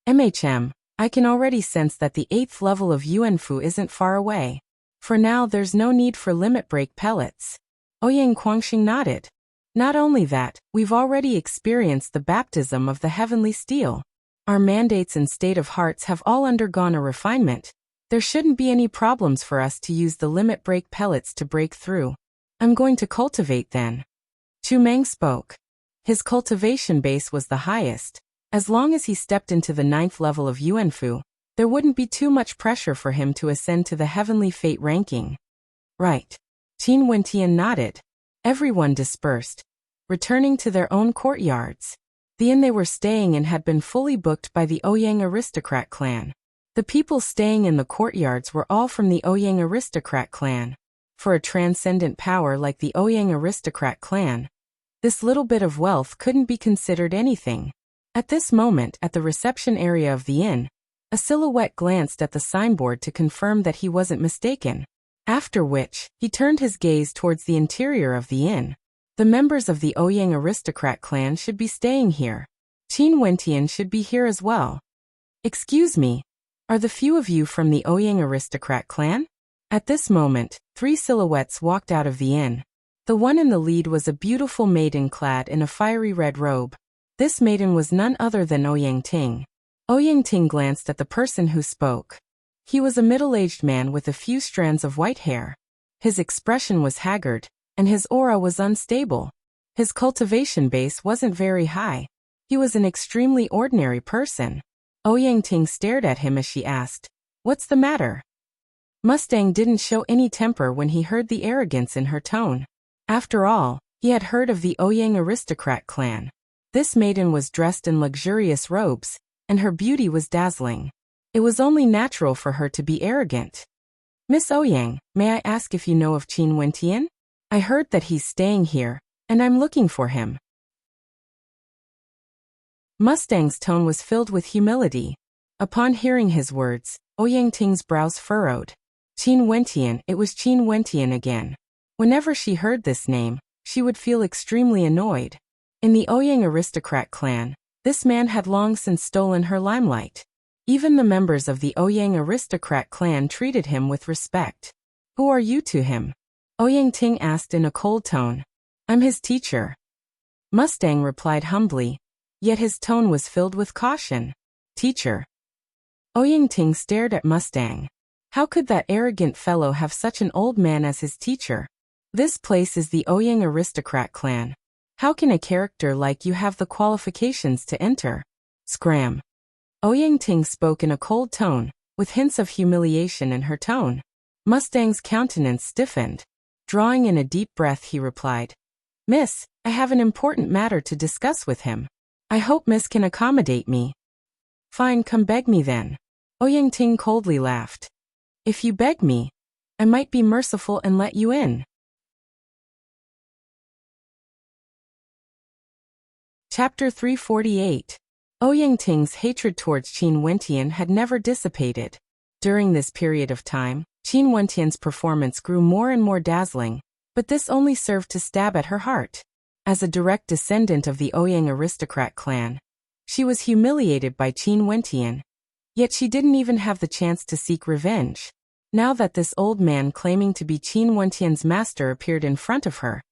I can already sense that the 8th level of Yuanfu isn't far away. For now, there's no need for limit break pellets. Ouyang Guangxing nodded. Not only that, we've already experienced the baptism of the heavenly steel. Our mandates and state of hearts have all undergone a refinement. There shouldn't be any problems for us to use the limit break pellets to break through. I'm going to cultivate then. Chu Meng spoke. His cultivation base was the highest. As long as he stepped into the 9th level of Yuanfu, there wouldn't be too much pressure for him to ascend to the Heavenly Fate ranking. Right. Qin Wentian nodded. Everyone dispersed, returning to their own courtyards. The inn they were staying in had been fully booked by the Ouyang aristocrat clan. The people staying in the courtyards were all from the Ouyang aristocrat clan. For a transcendent power like the Ouyang aristocrat clan, this little bit of wealth couldn't be considered anything. At this moment, at the reception area of the inn, a silhouette glanced at the signboard to confirm that he wasn't mistaken. After which, he turned his gaze towards the interior of the inn. The members of the Ouyang aristocrat clan should be staying here. Qin Wentian should be here as well. Excuse me, are the few of you from the Ouyang aristocrat clan? At this moment, 3 silhouettes walked out of the inn. The one in the lead was a beautiful maiden clad in a fiery red robe. This maiden was none other than Ouyang Ting. Ouyang Ting glanced at the person who spoke. He was a middle-aged man with a few strands of white hair. His expression was haggard, and his aura was unstable. His cultivation base wasn't very high. He was an extremely ordinary person. Ouyang Ting stared at him as she asked, "What's the matter?" Mustang didn't show any temper when he heard the arrogance in her tone. After all, he had heard of the Ouyang aristocrat clan. This maiden was dressed in luxurious robes, and her beauty was dazzling. It was only natural for her to be arrogant. "Miss Ouyang, may I ask if you know of Qin Wentian? I heard that he's staying here, and I'm looking for him." Mustang's tone was filled with humility. Upon hearing his words, Ouyang Ting's brows furrowed. Qin Wentian, it was Qin Wentian again. Whenever she heard this name, she would feel extremely annoyed. In the Ouyang aristocrat clan, this man had long since stolen her limelight. Even the members of the Ouyang aristocrat clan treated him with respect. "Who are you to him?" Ouyang Ting asked in a cold tone. "I'm his teacher." Mustang replied humbly, yet his tone was filled with caution. "Teacher?" Ouyang Ting stared at Mustang. How could that arrogant fellow have such an old man as his teacher? This place is the Ouyang aristocrat clan. How can a character like you have the qualifications to enter? Scram. Ouyang Ting spoke in a cold tone, with hints of humiliation in her tone. Mustang's countenance stiffened. Drawing in a deep breath, he replied, "Miss, I have an important matter to discuss with him. I hope Miss can accommodate me." "Fine, come beg me then." Ouyang Ting coldly laughed. "If you beg me, I might be merciful and let you in." Chapter 348. Ouyang Ting's hatred towards Qin Wentian had never dissipated. During this period of time, Qin Wentian's performance grew more and more dazzling, but this only served to stab at her heart. As a direct descendant of the Ouyang aristocrat clan, she was humiliated by Qin Wentian, yet she didn't even have the chance to seek revenge. Now that this old man claiming to be Qin Wentian's master appeared in front of her,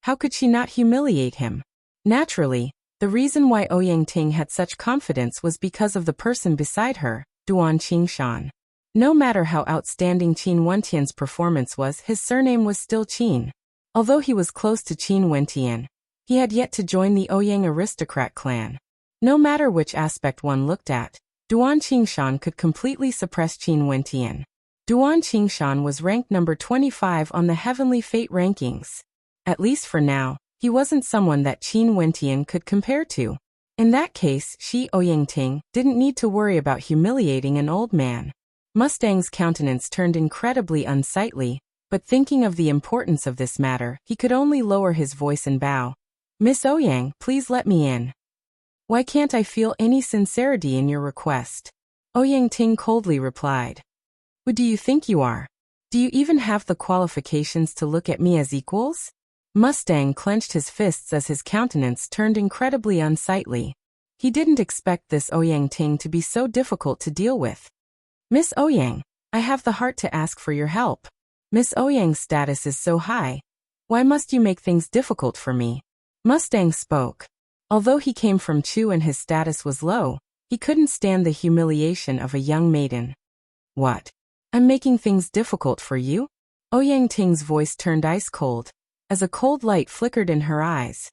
how could she not humiliate him? Naturally, the reason why Ouyang Ting had such confidence was because of the person beside her, Duan Qingshan. No matter how outstanding Qin Wentian's performance was, his surname was still Qin. Although he was close to Qin Wentian, He had yet to join the Ouyang aristocrat clan. No matter which aspect one looked at, Duan Qingshan could completely suppress Qin Wentian. Duan Qingshan was ranked number 25 on the Heavenly Fate rankings. At least for now, he wasn't someone that Qin Wentian could compare to. In that case, Shi Ouyangting didn't need to worry about humiliating an old man. Mustang's countenance turned incredibly unsightly, but thinking of the importance of this matter, he could only lower his voice and bow. "Miss Ouyang, please let me in." "Why can't I feel any sincerity in your request?" Ouyangting coldly replied. "Who do you think you are? Do you even have the qualifications to look at me as equals?" Mustang clenched his fists as his countenance turned incredibly unsightly. He didn't expect this Ouyangting to be so difficult to deal with. "Miss Ouyang, I have the heart to ask for your help. Miss Ouyang's status is so high. Why must you make things difficult for me?" Mustang spoke. Although he came from Chu and his status was low, he couldn't stand the humiliation of a young maiden. "What? I'm making things difficult for you?" Ouyangting's voice turned ice cold, as a cold light flickered in her eyes.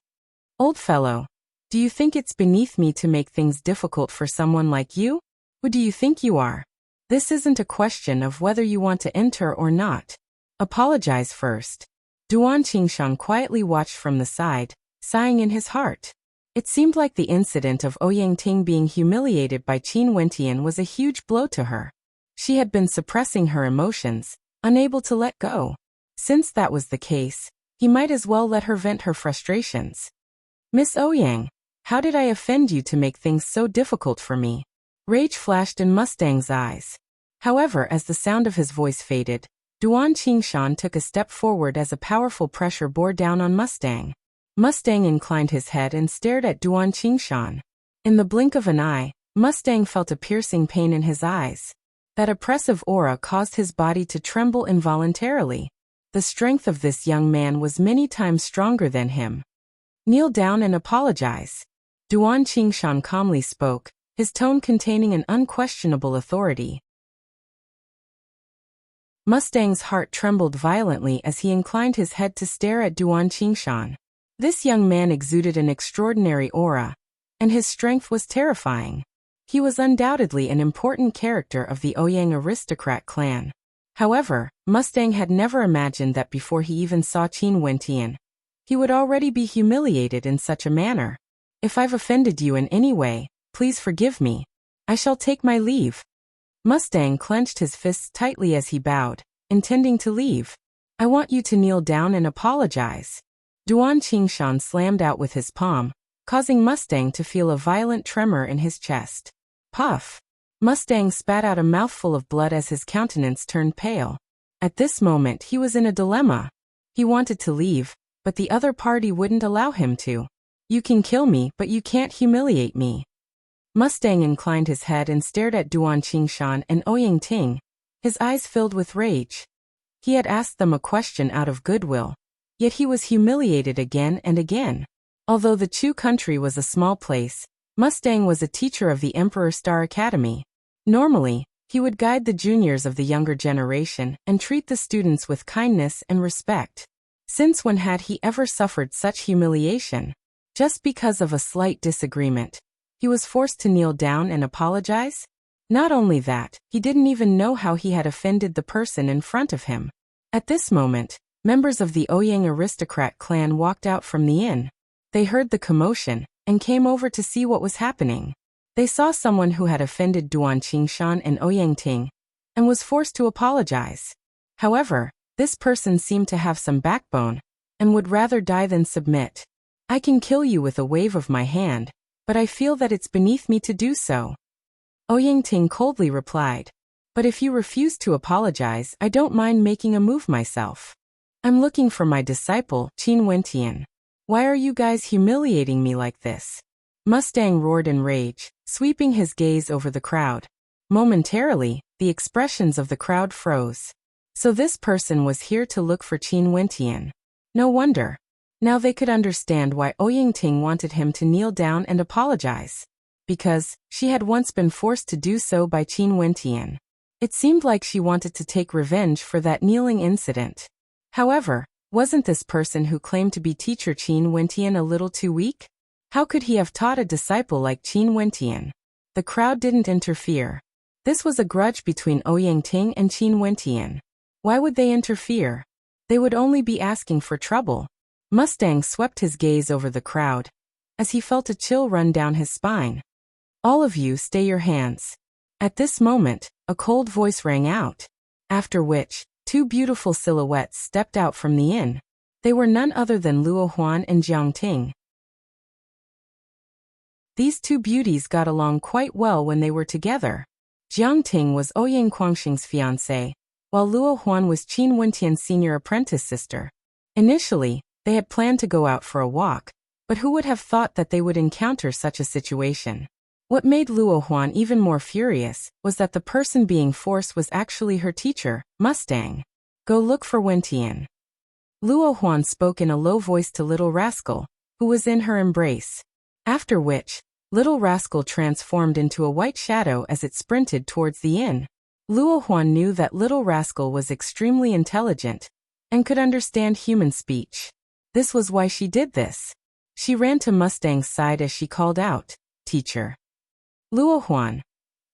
"Old fellow, do you think it's beneath me to make things difficult for someone like you? Who do you think you are? This isn't a question of whether you want to enter or not. Apologize first." Duan Qingshan quietly watched from the side, sighing in his heart. It seemed like the incident of Ouyangting being humiliated by Qin Wentian was a huge blow to her. She had been suppressing her emotions, unable to let go. Since that was the case, he might as well let her vent her frustrations. "Miss Ouyang, how did I offend you to make things so difficult for me?" Rage flashed in Mustang's eyes. However, as the sound of his voice faded, Duan Qingshan took a step forward as a powerful pressure bore down on Mustang. Mustang inclined his head and stared at Duan Qingshan. In the blink of an eye, Mustang felt a piercing pain in his eyes. That oppressive aura caused his body to tremble involuntarily. The strength of this young man was many times stronger than him. "Kneel down and apologize." Duan Qingshan calmly spoke, his tone containing an unquestionable authority. Mustang's heart trembled violently as he inclined his head to stare at Duan Qingshan. This young man exuded an extraordinary aura, and his strength was terrifying. He was undoubtedly an important character of the Ouyang aristocrat clan. However, Mustang had never imagined that before he even saw Qin Wentian, he would already be humiliated in such a manner. "If I've offended you in any way, please forgive me. I shall take my leave." Mustang clenched his fists tightly as he bowed, intending to leave. "I want you to kneel down and apologize." Duan Qingshan slammed out with his palm, causing Mustang to feel a violent tremor in his chest. Puff! Mustang spat out a mouthful of blood as his countenance turned pale. At this moment he was in a dilemma. He wanted to leave, but the other party wouldn't allow him to. "You can kill me, but you can't humiliate me." Mustang inclined his head and stared at Duan Qingshan and Ouyangting, his eyes filled with rage. He had asked them a question out of goodwill, yet he was humiliated again and again. Although the Chu country was a small place, Mustang was a teacher of the Emperor Star Academy. Normally, he would guide the juniors of the younger generation and treat the students with kindness and respect. Since when had he ever suffered such humiliation? Just because of a slight disagreement, he was forced to kneel down and apologize? Not only that, he didn't even know how he had offended the person in front of him. At this moment, members of the Ouyang aristocrat clan walked out from the inn. They heard the commotion and came over to see what was happening. They saw someone who had offended Duan Qingshan and Ouyangting and was forced to apologize. However, this person seemed to have some backbone and would rather die than submit. "I can kill you with a wave of my hand, but I feel that it's beneath me to do so." Ouyangting coldly replied. "But if you refuse to apologize, I don't mind making a move myself. I'm looking for my disciple, Qin Wentian. Why are you guys humiliating me like this?" Mustang roared in rage, sweeping his gaze over the crowd. Momentarily, the expressions of the crowd froze. So this person was here to look for Qin Wentian. No wonder. Now they could understand why Ouyangting wanted him to kneel down and apologize. Because she had once been forced to do so by Qin Wentian. It seemed like she wanted to take revenge for that kneeling incident. However, Wasn't this person who claimed to be teacher Qin Wentian a little too weak? How could he have taught a disciple like Qin Wentian? The crowd didn't interfere. This was a grudge between Ouyang Ting and Qin Wentian. Why would they interfere? They would only be asking for trouble. Mustang swept his gaze over the crowd, as he felt a chill run down his spine. All of you stay your hands. At this moment, a cold voice rang out. After which, two beautiful silhouettes stepped out from the inn. They were none other than Luo Huan and Jiang Ting. These two beauties got along quite well when they were together. Jiang Ting was Ouyang Guangxing's fiancée, while Luo Huan was Qin Wentian's senior apprentice sister. Initially, they had planned to go out for a walk, but who would have thought that they would encounter such a situation? What made Luo Huan even more furious was that the person being forced was actually her teacher, Mustang. Go look for Wentian. Luo Huan spoke in a low voice to Little Rascal, who was in her embrace. After which, Little Rascal transformed into a white shadow as it sprinted towards the inn. Luo Huan knew that Little Rascal was extremely intelligent and could understand human speech. This was why she did this. She ran to Mustang's side as she called out, "Teacher." "Luo Huan,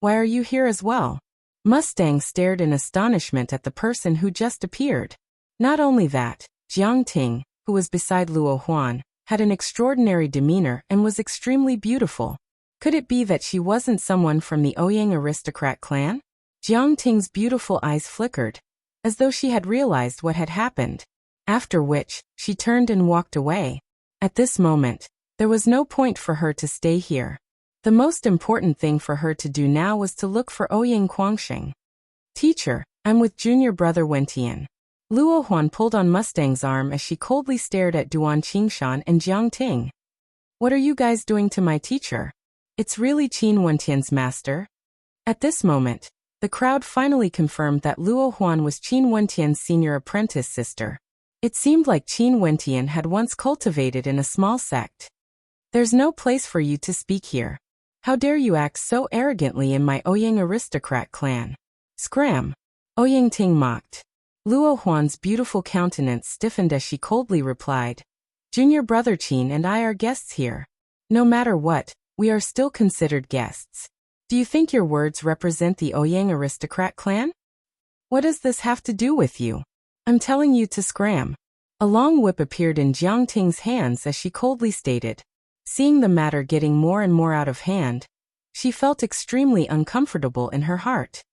why are you here as well?" Mustang stared in astonishment at the person who just appeared. Not only that, Jiang Ting, who was beside Luo Huan, had an extraordinary demeanor and was extremely beautiful. Could it be that she wasn't someone from the Ouyang aristocrat clan? Jiang Ting's beautiful eyes flickered, as though she had realized what had happened. After which, she turned and walked away. At this moment, there was no point for her to stay here. The most important thing for her to do now was to look for Ouyang Guangxing. "Teacher, I'm with junior brother Wentian." Luo Huan pulled on Mustang's arm as she coldly stared at Duan Qingshan and Jiang Ting. "What are you guys doing to my teacher? It's really Qin Wentian's master?" At this moment, the crowd finally confirmed that Luo Huan was Qin Wentian's senior apprentice sister. It seemed like Qin Wentian had once cultivated in a small sect. "There's no place for you to speak here. How dare you act so arrogantly in my Ouyang aristocrat clan?" "Scram!" Ouyang Ting mocked. Luo Huan's beautiful countenance stiffened as she coldly replied, "Junior brother Qin and I are guests here. No matter what, we are still considered guests. Do you think your words represent the Ouyang aristocrat clan? What does this have to do with you? I'm telling you to scram." A long whip appeared in Jiang Ting's hands as she coldly stated. Seeing the matter getting more and more out of hand, she felt extremely uncomfortable in her heart.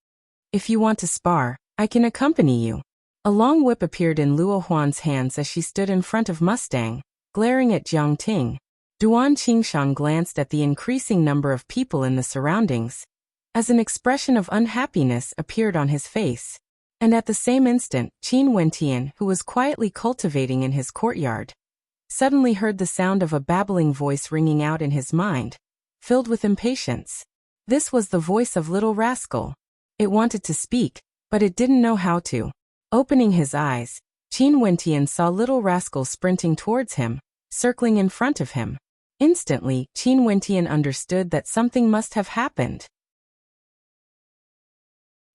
"If you want to spar, I can accompany you." A long whip appeared in Luo Huan's hands as she stood in front of Mustang, glaring at Jiang Ting. Duan Qingshan glanced at the increasing number of people in the surroundings, as an expression of unhappiness appeared on his face. And at the same instant, Qin Wentian, who was quietly cultivating in his courtyard, suddenly heard the sound of a babbling voice ringing out in his mind, filled with impatience. This was the voice of Little Rascal. It wanted to speak, but it didn't know how to. Opening his eyes, Qin Wentian saw Little Rascal sprinting towards him, circling in front of him. Instantly, Qin Wentian understood that something must have happened.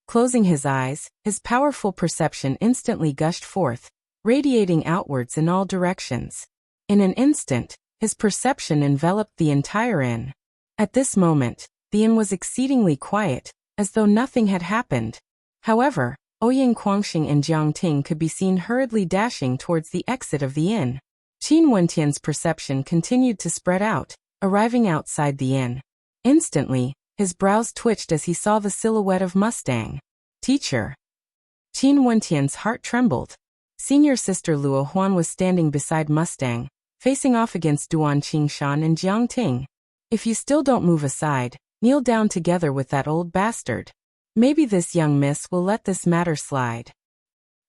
Closing his eyes, his powerful perception instantly gushed forth, radiating outwards in all directions. In an instant, his perception enveloped the entire inn. At this moment, the inn was exceedingly quiet, as though nothing had happened. However, Ouyang Guangxing and Jiang Ting could be seen hurriedly dashing towards the exit of the inn. Qin Wentian's perception continued to spread out, arriving outside the inn. Instantly, his brows twitched as he saw the silhouette of Mustang. "Teacher." Qin Wentian's heart trembled. Senior sister Luo Huan was standing beside Mustang, facing off against Duan Qingshan and Jiang Ting. "If you still don't move aside, kneel down together with that old bastard. Maybe this young miss will let this matter slide."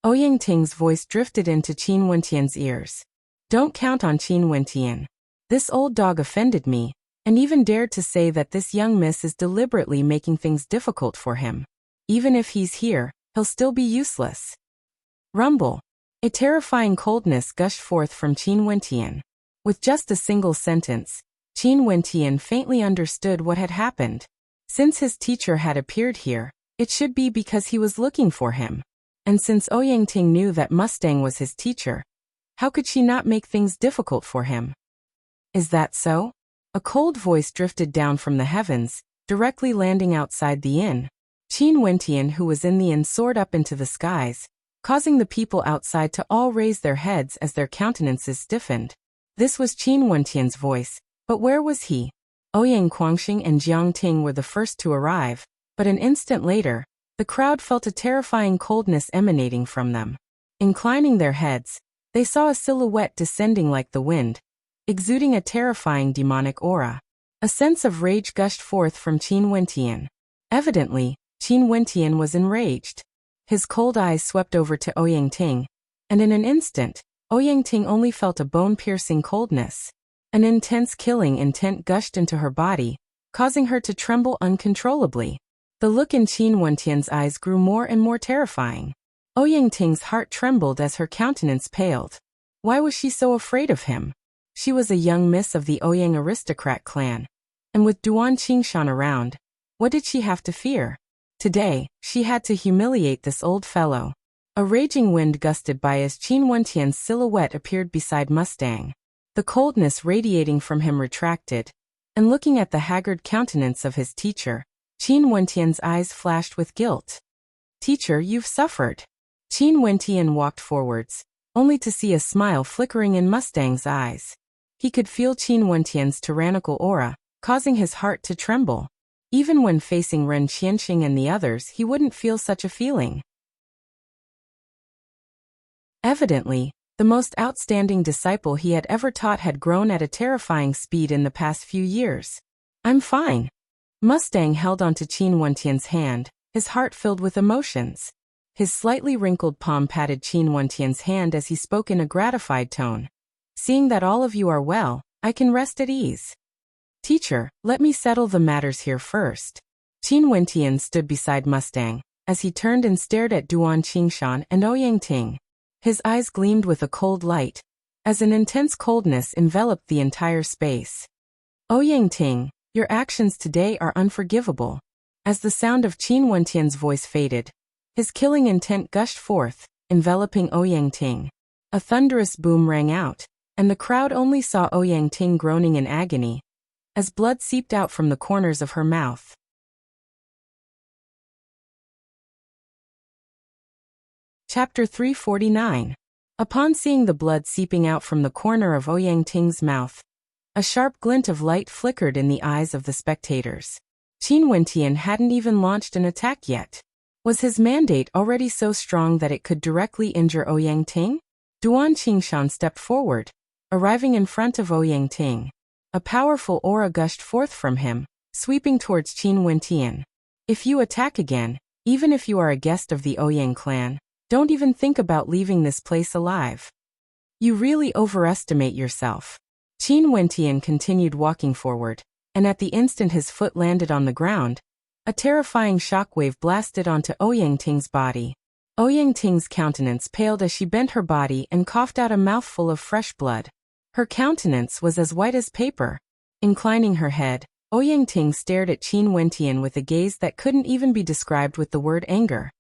Ouyang Ting's voice drifted into Qin Wentian's ears. "Don't count on Qin Wentian. This old dog offended me, and even dared to say that this young miss is deliberately making things difficult for him. Even if he's here, he'll still be useless." Rumble. A terrifying coldness gushed forth from Qin Wentian. With just a single sentence, Qin Wentian faintly understood what had happened. Since his teacher had appeared here, it should be because he was looking for him. And since Ouyang Ting knew that Mustang was his teacher, How could she not make things difficult for him? Is that so? A cold voice drifted down from the heavens, directly landing outside the inn. Qin Wentian, who was in the inn, soared up into the skies, causing the people outside to all raise their heads as their countenances stiffened. This was Qin Wentian's voice, but where was he? Ouyang Guangxing and Jiang Ting were the first to arrive, but an instant later, the crowd felt a terrifying coldness emanating from them. Inclining their heads, they saw a silhouette descending like the wind, exuding a terrifying demonic aura. A sense of rage gushed forth from Qin Wentian. Evidently, Qin Wentian was enraged. His cold eyes swept over to Ouyang Ting, and in an instant, Ouyang Ting only felt a bone-piercing coldness. An intense killing intent gushed into her body, causing her to tremble uncontrollably. The look in Qin Wentian's eyes grew more and more terrifying. Ouyang Ting's heart trembled as her countenance paled. Why was she so afraid of him? She was a young miss of the Ouyang aristocrat clan, and with Duan Qingshan around, what did she have to fear? Today, she had to humiliate this old fellow. A raging wind gusted by as Qin Wentian's silhouette appeared beside Mustang. The coldness radiating from him retracted, and looking at the haggard countenance of his teacher, Qin Wentian's eyes flashed with guilt. "Teacher, you've suffered." Qin Wentian walked forwards, only to see a smile flickering in Mustang's eyes. He could feel Qin Wentian's tyrannical aura, causing his heart to tremble. Even when facing Ren Qianxing and the others, he wouldn't feel such a feeling. Evidently, the most outstanding disciple he had ever taught had grown at a terrifying speed in the past few years. "I'm fine." Mustang held onto Qin Wentian's hand, his heart filled with emotions. His slightly wrinkled palm patted Qin Wentian's hand as he spoke in a gratified tone. "Seeing that all of you are well, I can rest at ease. Teacher, let me settle the matters here first." Qin Wentian stood beside Mustang, as he turned and stared at Duan Qingshan and Ouyang Ting. His eyes gleamed with a cold light, as an intense coldness enveloped the entire space. "Ouyang Ting, your actions today are unforgivable." As the sound of Qin Wentian's voice faded, his killing intent gushed forth, enveloping Ouyang Ting. A thunderous boom rang out, and the crowd only saw Ouyang Ting groaning in agony, as blood seeped out from the corners of her mouth. Chapter 349. Upon seeing the blood seeping out from the corner of Ouyang Ting's mouth, a sharp glint of light flickered in the eyes of the spectators. Qin Wentian hadn't even launched an attack yet. Was his mandate already so strong that it could directly injure Ouyang Ting? Duan Qingshan stepped forward, arriving in front of Ouyang Ting. A powerful aura gushed forth from him, sweeping towards Qin Wentian. "If you attack again, even if you are a guest of the Ouyang clan, don't even think about leaving this place alive. You really overestimate yourself." Qin Wentian continued walking forward, and at the instant his foot landed on the ground, a terrifying shockwave blasted onto Ouyang Ting's body. Ouyang Ting's countenance paled as she bent her body and coughed out a mouthful of fresh blood. Her countenance was as white as paper. Inclining her head, Ouyang Ting stared at Qin Wentian with a gaze that couldn't even be described with the word anger.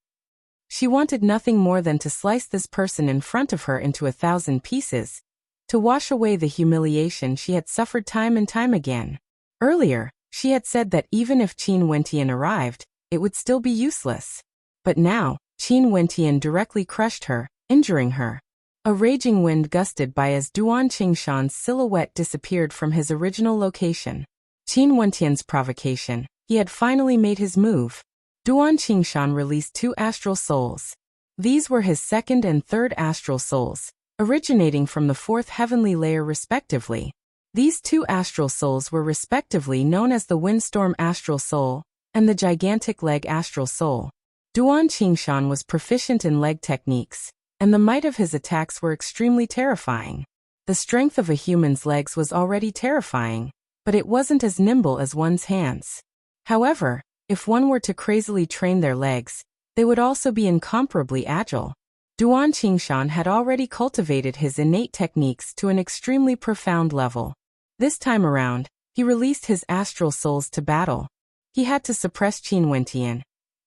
She wanted nothing more than to slice this person in front of her into 1,000 pieces, to wash away the humiliation she had suffered time and time again. Earlier, she had said that even if Qin Wentian arrived, it would still be useless. But now, Qin Wentian directly crushed her, injuring her. A raging wind gusted by as Duan Qingshan's silhouette disappeared from his original location. Qin Wentian's provocation, he had finally made his move. Duan Qingshan released 2 astral souls. These were his second and third astral souls, originating from the 4th heavenly layer respectively. These 2 astral souls were respectively known as the Windstorm Astral Soul and the Gigantic Leg Astral Soul. Duan Qingshan was proficient in leg techniques, and the might of his attacks were extremely terrifying. The strength of a human's legs was already terrifying, but it wasn't as nimble as one's hands. However, if one were to crazily train their legs, they would also be incomparably agile. Duan Qingshan had already cultivated his innate techniques to an extremely profound level. This time around, he released his astral souls to battle. He had to suppress Qin Wentian,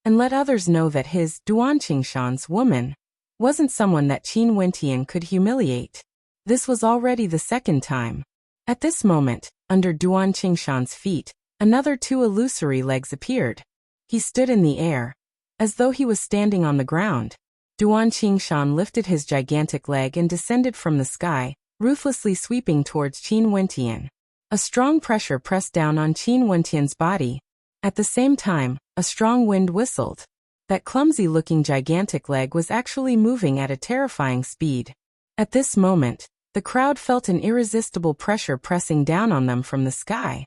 and let others know that his, Duan Qingshan's, woman wasn't someone that Qin Wentian could humiliate. This was already the second time. At this moment, under Duan Qingshan's feet, another 2 illusory legs appeared. He stood in the air, as though he was standing on the ground. Duan Qingshan lifted his gigantic leg and descended from the sky, ruthlessly sweeping towards Qin Wentian. A strong pressure pressed down on Qin Wentian's body. At the same time, a strong wind whistled. That clumsy-looking gigantic leg was actually moving at a terrifying speed. At this moment, the crowd felt an irresistible pressure pressing down on them from the sky.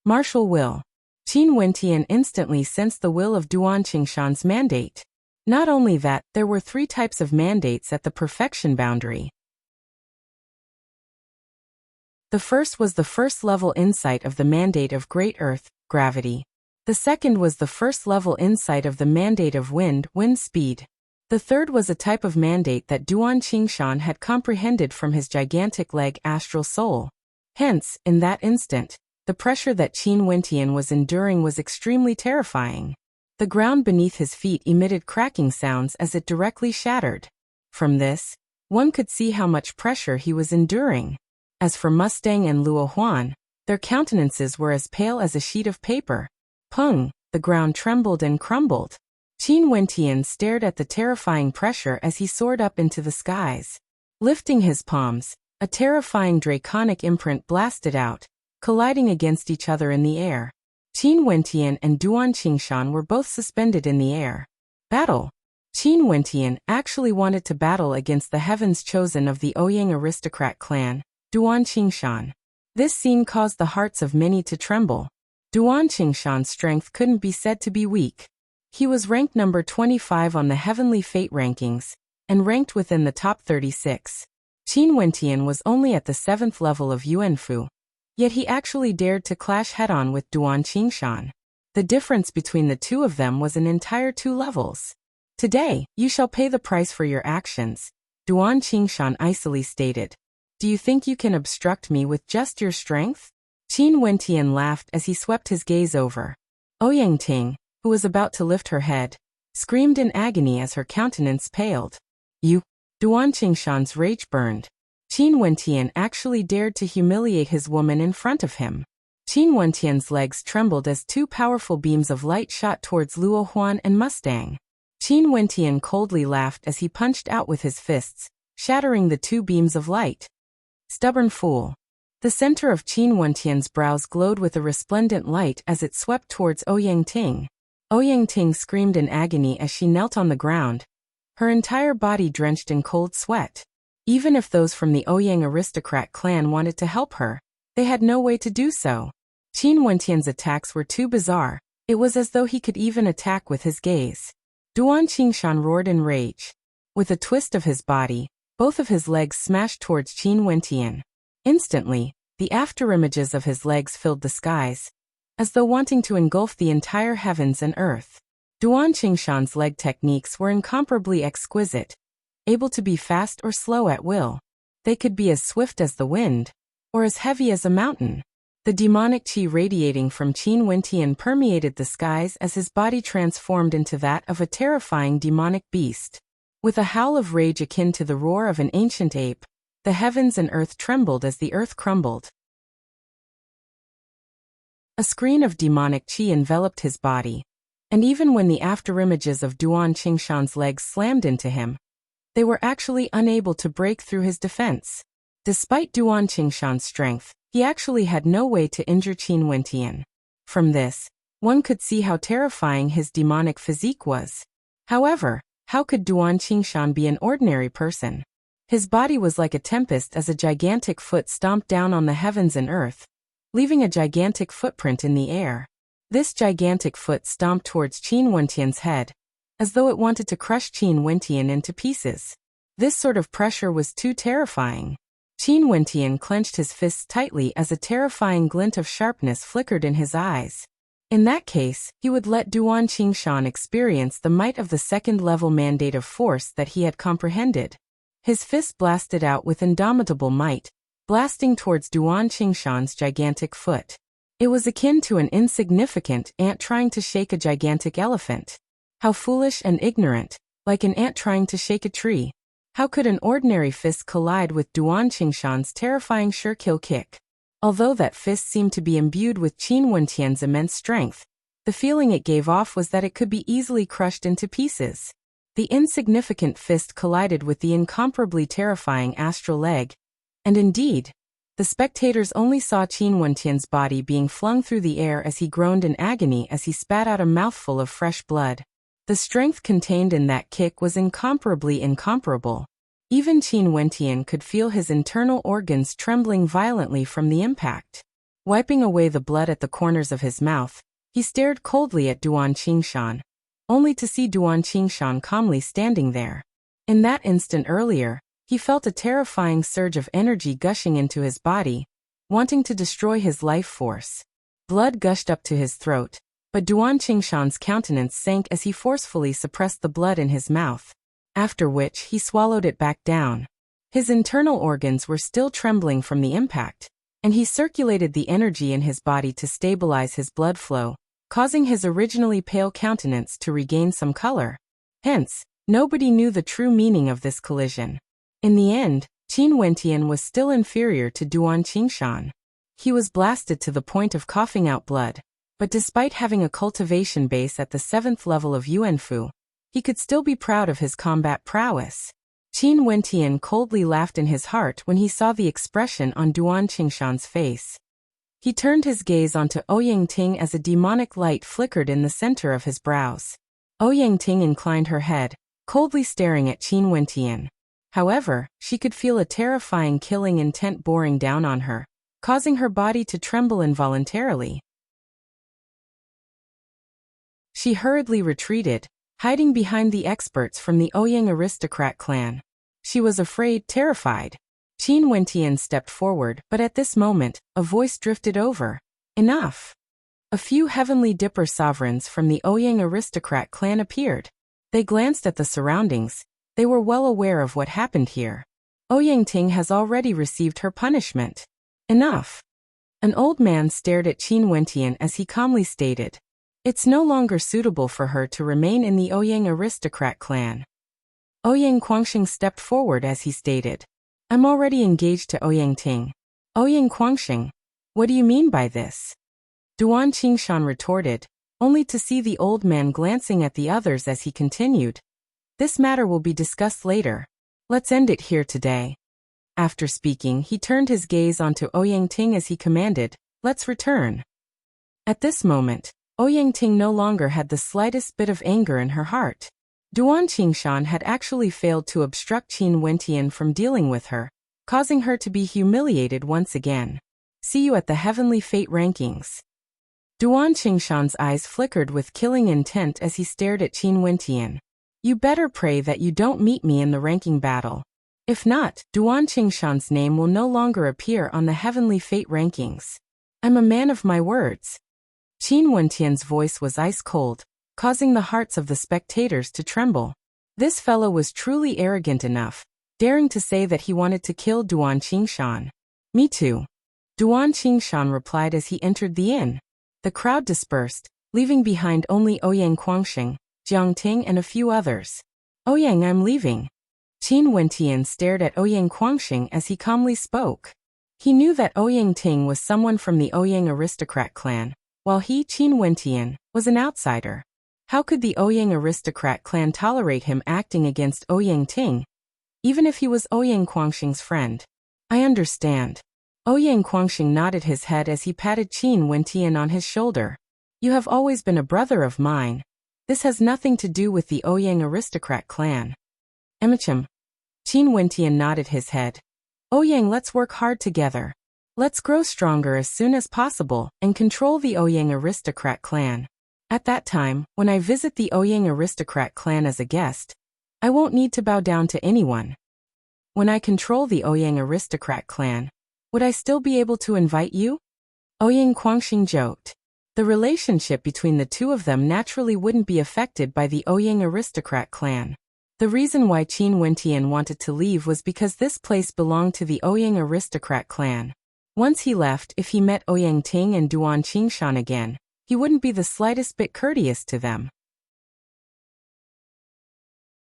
Martial will. Qin Wentian instantly sensed the will of Duan Qingshan's mandate. Not only that, there were 3 types of mandates at the perfection boundary. The first was the first-level insight of the mandate of Great Earth, gravity. The second was the first-level insight of the mandate of wind speed. The third was a type of mandate that Duan Qingshan had comprehended from his gigantic leg astral soul. Hence, in that instant, the pressure that Qin Wentian was enduring was extremely terrifying. The ground beneath his feet emitted cracking sounds as it directly shattered. From this, one could see how much pressure he was enduring. As for Mustang and Luo Huan, their countenances were as pale as a sheet of paper. Pung, the ground trembled and crumbled. Qin Wentian stared at the terrifying pressure as he soared up into the skies. Lifting his palms, a terrifying draconic imprint blasted out, colliding against each other in the air. Qin Wentian and Duan Qingshan were both suspended in the air. Battle. Qin Wentian actually wanted to battle against the heavens chosen of the Ouyang aristocrat clan, Duan Qingshan. This scene caused the hearts of many to tremble. Duan Qingshan's strength couldn't be said to be weak. He was ranked number 25 on the Heavenly Fate rankings, and ranked within the top 36. Qin Wentian was only at the 7th level of Yuanfu. Yet he actually dared to clash head-on with Duan Qingshan. The difference between the two of them was an entire 2 levels. Today, you shall pay the price for your actions, Duan Qingshan icily stated. Do you think you can obstruct me with just your strength? Qin Wentian laughed as he swept his gaze over. Ouyang Ting, who was about to lift her head, screamed in agony as her countenance paled. You! Duan Qingshan's rage burned. Qin Wentian actually dared to humiliate his woman in front of him. Qin Wentian's legs trembled as 2 powerful beams of light shot towards Luo Huan and Mustang. Qin Wentian coldly laughed as he punched out with his fists, shattering the 2 beams of light. Stubborn fool. The center of Qin Wentian's brows glowed with a resplendent light as it swept towards Ouyang Ting. Ouyang Ting screamed in agony as she knelt on the ground, her entire body drenched in cold sweat. Even if those from the Ouyang aristocrat clan wanted to help her, they had no way to do so. Qin Wentian's attacks were too bizarre. It was as though he could even attack with his gaze. Duan Qingshan roared in rage. With a twist of his body, both of his legs smashed towards Qin Wentian. Instantly, the afterimages of his legs filled the skies, as though wanting to engulf the entire heavens and earth. Duan Qingshan's leg techniques were incomparably exquisite, able to be fast or slow at will. They could be as swift as the wind, or as heavy as a mountain. The demonic qi radiating from Qin Wentian permeated the skies as his body transformed into that of a terrifying demonic beast. With a howl of rage akin to the roar of an ancient ape, the heavens and earth trembled as the earth crumbled. A screen of demonic qi enveloped his body, and even when the afterimages of Duan Qingshan's legs slammed into him, they were actually unable to break through his defense. Despite Duan Qingshan's strength, he actually had no way to injure Qin Wentian. From this, one could see how terrifying his demonic physique was. However, how could Duan Qingshan be an ordinary person? His body was like a tempest as a gigantic foot stomped down on the heavens and earth, leaving a gigantic footprint in the air. This gigantic foot stomped towards Qin Wentian's head, as though it wanted to crush Qin Wentian into pieces. This sort of pressure was too terrifying. Qin Wentian clenched his fists tightly as a terrifying glint of sharpness flickered in his eyes. In that case, he would let Duan Qingshan experience the might of the second-level mandate of force that he had comprehended. His fist blasted out with indomitable might, blasting towards Duan Qingshan's gigantic foot. It was akin to an insignificant ant trying to shake a gigantic elephant. How foolish and ignorant, like an ant trying to shake a tree. How could an ordinary fist collide with Duan Qingshan's terrifying sure-kill kick? Although that fist seemed to be imbued with Qin Wentian's immense strength, the feeling it gave off was that it could be easily crushed into pieces. The insignificant fist collided with the incomparably terrifying astral leg, and indeed, the spectators only saw Qin Wentian's body being flung through the air as he groaned in agony as he spat out a mouthful of fresh blood. The strength contained in that kick was incomparably incomparable. Even Qin Wentian could feel his internal organs trembling violently from the impact. Wiping away the blood at the corners of his mouth, he stared coldly at Duan Qingshan, only to see Duan Qingshan calmly standing there. In that instant earlier, he felt a terrifying surge of energy gushing into his body, wanting to destroy his life force. Blood gushed up to his throat, but Duan Qingshan's countenance sank as he forcefully suppressed the blood in his mouth, after which he swallowed it back down. His internal organs were still trembling from the impact, and he circulated the energy in his body to stabilize his blood flow, causing his originally pale countenance to regain some color. Hence, nobody knew the true meaning of this collision. In the end, Qin Wentian was still inferior to Duan Qingshan. He was blasted to the point of coughing out blood, but despite having a cultivation base at the 7th level of Yuanfu, he could still be proud of his combat prowess. Qin Wentian coldly laughed in his heart when he saw the expression on Duan Qingshan's face. He turned his gaze onto Ouyang Ting as a demonic light flickered in the center of his brows. Ouyang Ting inclined her head, coldly staring at Qin Wentian. However, she could feel a terrifying killing intent boring down on her, causing her body to tremble involuntarily. She hurriedly retreated, hiding behind the experts from the Ouyang aristocrat clan. She was afraid, terrified. Qin Wentian stepped forward, but at this moment, a voice drifted over. Enough! A few heavenly dipper sovereigns from the Ouyang aristocrat clan appeared. They glanced at the surroundings. They were well aware of what happened here. Ouyang Ting has already received her punishment. Enough! An old man stared at Qin Wentian as he calmly stated, "It's no longer suitable for her to remain in the Ouyang aristocrat clan." Ouyang Quangxing stepped forward as he stated, "I'm already engaged to Ouyang Ting." Ouyang Quangxing, what do you mean by this? Duan Qingshan retorted, only to see the old man glancing at the others as he continued, "This matter will be discussed later. Let's end it here today." After speaking, he turned his gaze onto Ouyang Ting as he commanded, "Let's return." At this moment, Ouyang Ting no longer had the slightest bit of anger in her heart. Duan Qingshan had actually failed to obstruct Qin Wentian from dealing with her, causing her to be humiliated once again. See you at the Heavenly Fate rankings. Duan Qingshan's eyes flickered with killing intent as he stared at Qin Wentian. You better pray that you don't meet me in the ranking battle. If not, Duan Qingshan's name will no longer appear on the Heavenly Fate rankings. I'm a man of my words. Qin Wentian's voice was ice-cold, causing the hearts of the spectators to tremble. This fellow was truly arrogant enough, daring to say that he wanted to kill Duan Qingshan. Me too. Duan Qingshan replied as he entered the inn. The crowd dispersed, leaving behind only Ouyang Quangxing, Jiang Ting and a few others. Ouyang, I'm leaving. Qin Wentian stared at Ouyang Quangxing as he calmly spoke. He knew that Ouyang Ting was someone from the Ouyang aristocrat clan, while he, Qin Wentian, was an outsider. How could the Ouyang aristocrat clan tolerate him acting against Ouyang Ting, even if he was Ouyang Quangxing's friend? I understand. Ouyang Quangxing nodded his head as he patted Qin Wentian on his shoulder. You have always been a brother of mine. This has nothing to do with the Ouyang aristocrat clan. Emichim. Qin Wentian nodded his head. Ouyang, let's work hard together. Let's grow stronger as soon as possible and control the Ouyang aristocrat clan. At that time, when I visit the Ouyang aristocrat clan as a guest, I won't need to bow down to anyone. When I control the Ouyang aristocrat clan, would I still be able to invite you? Ouyang Quangxing joked. The relationship between the two of them naturally wouldn't be affected by the Ouyang aristocrat clan. The reason why Qin Wentian wanted to leave was because this place belonged to the Ouyang aristocrat clan. Once he left, if he met Ouyang Ting and Duan Qingshan again, he wouldn't be the slightest bit courteous to them.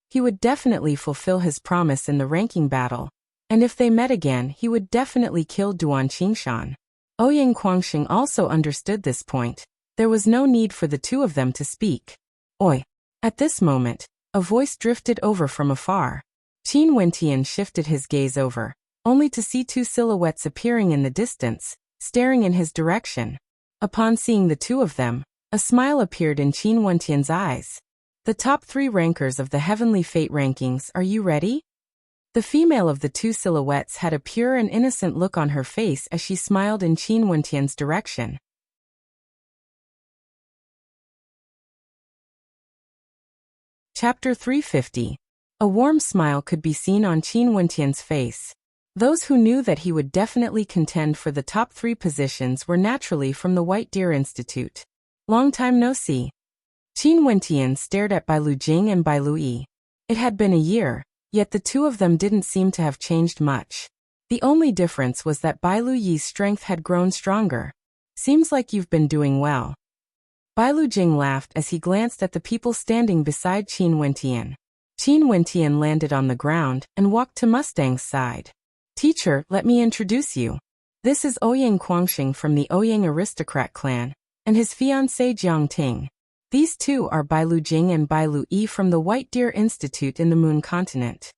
He would definitely fulfill his promise in the ranking battle, and if they met again he would definitely kill Duan Qingshan. Ouyang Guangxing also understood this point. There was no need for the two of them to speak. Oi! At this moment, a voice drifted over from afar. Qin Wentian shifted his gaze over, only to see two silhouettes appearing in the distance, staring in his direction. Upon seeing the two of them, a smile appeared in Qin Wentian's eyes. The top 3 rankers of the Heavenly Fate rankings, are you ready? The female of the two silhouettes had a pure and innocent look on her face as she smiled in Qin Wentian's direction. Chapter 350. A warm smile could be seen on Qin Wentian's face. Those who knew that he would definitely contend for the top 3 positions were naturally from the White Deer Institute. Long time no see. Qin Wentian stared at Bai Lu Jing and Bai Lu Yi. It had been a year, yet the two of them didn't seem to have changed much. The only difference was that Bai Lu Yi's strength had grown stronger. Seems like you've been doing well. Bai Lu Jing laughed as he glanced at the people standing beside Qin Wentian. Qin Wentian landed on the ground and walked to Mustang's side. Teacher, let me introduce you. This is Ouyang Guangxing from the Ouyang aristocrat clan, and his fiancée Jiang Ting. These two are Bai Lu Jing and Bai Lu Yi from the White Deer Institute in the Moon Continent.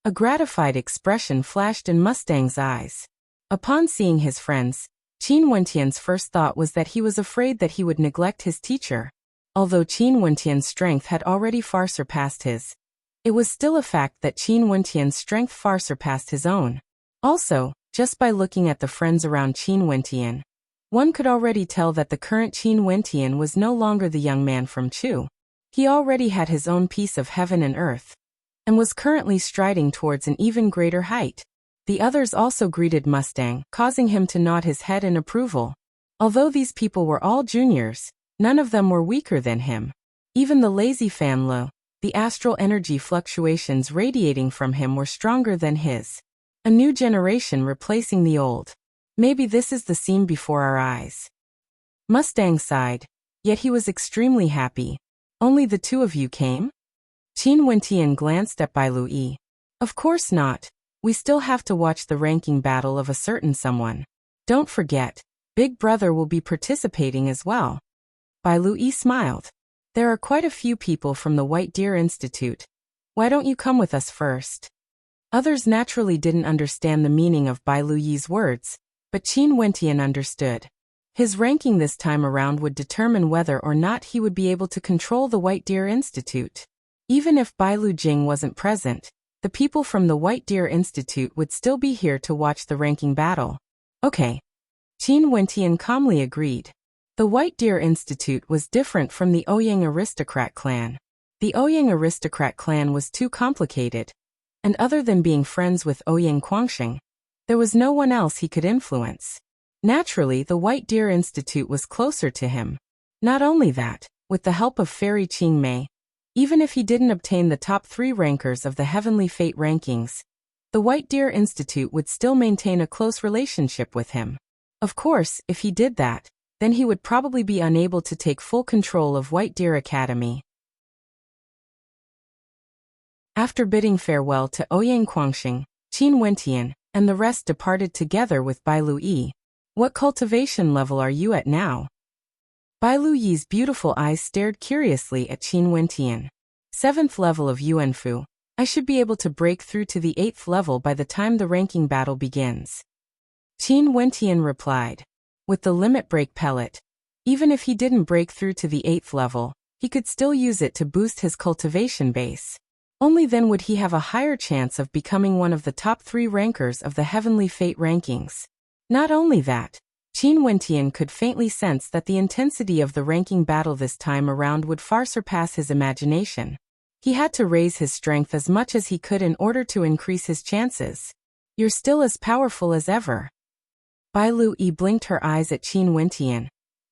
A gratified expression flashed in Mustang's eyes. Upon seeing his friends, Qin Wentian's first thought was that he was afraid that he would neglect his teacher. Although Qin Wentian's strength had already far surpassed his, it was still a fact that Qin Wentian's strength far surpassed his own. Also, just by looking at the friends around Qin Wentian, one could already tell that the current Qin Wentian was no longer the young man from Chu. He already had his own piece of heaven and earth, and was currently striding towards an even greater height. The others also greeted Mustang, causing him to nod his head in approval. Although these people were all juniors, none of them were weaker than him. Even the lazy Fan Lo, the astral energy fluctuations radiating from him were stronger than his. A new generation replacing the old. Maybe this is the scene before our eyes. Mustang sighed, yet he was extremely happy. Only the two of you came? Qin Wentian glanced at Bai Lu Yi. Of course not. We still have to watch the ranking battle of a certain someone. Don't forget, Big Brother will be participating as well. Bai Lu Yi smiled. There are quite a few people from the White Deer Institute. Why don't you come with us first? Others naturally didn't understand the meaning of Bai Lu Yi's words, but Qin Wentian understood. His ranking this time around would determine whether or not he would be able to control the White Deer Institute. Even if Bai Lu Jing wasn't present, the people from the White Deer Institute would still be here to watch the ranking battle. Okay. Qin Wentian calmly agreed. The White Deer Institute was different from the Ouyang aristocrat clan. The Ouyang aristocrat clan was too complicated, and other than being friends with Ouyang Guangxing, there was no one else he could influence. Naturally, the White Deer Institute was closer to him. Not only that, with the help of Fairy Qing Mei, even if he didn't obtain the top 3 rankers of the Heavenly Fate rankings, the White Deer Institute would still maintain a close relationship with him. Of course, if he did that, then he would probably be unable to take full control of White Deer Academy. After bidding farewell to Ouyang Guangxing, Qin Wentian, and the rest departed together with Bai Lu Yi. What cultivation level are you at now? Bai Lu Yi's beautiful eyes stared curiously at Qin Wentian. 7th level of Yuanfu. I should be able to break through to the 8th level by the time the ranking battle begins. Qin Wentian replied. With the limit break pellet, even if he didn't break through to the 8th level, he could still use it to boost his cultivation base. Only then would he have a higher chance of becoming one of the top 3 rankers of the Heavenly Fate rankings. Not only that, Qin Wentian could faintly sense that the intensity of the ranking battle this time around would far surpass his imagination. He had to raise his strength as much as he could in order to increase his chances. You're still as powerful as ever. Bai Lu Yi blinked her eyes at Qin Wentian.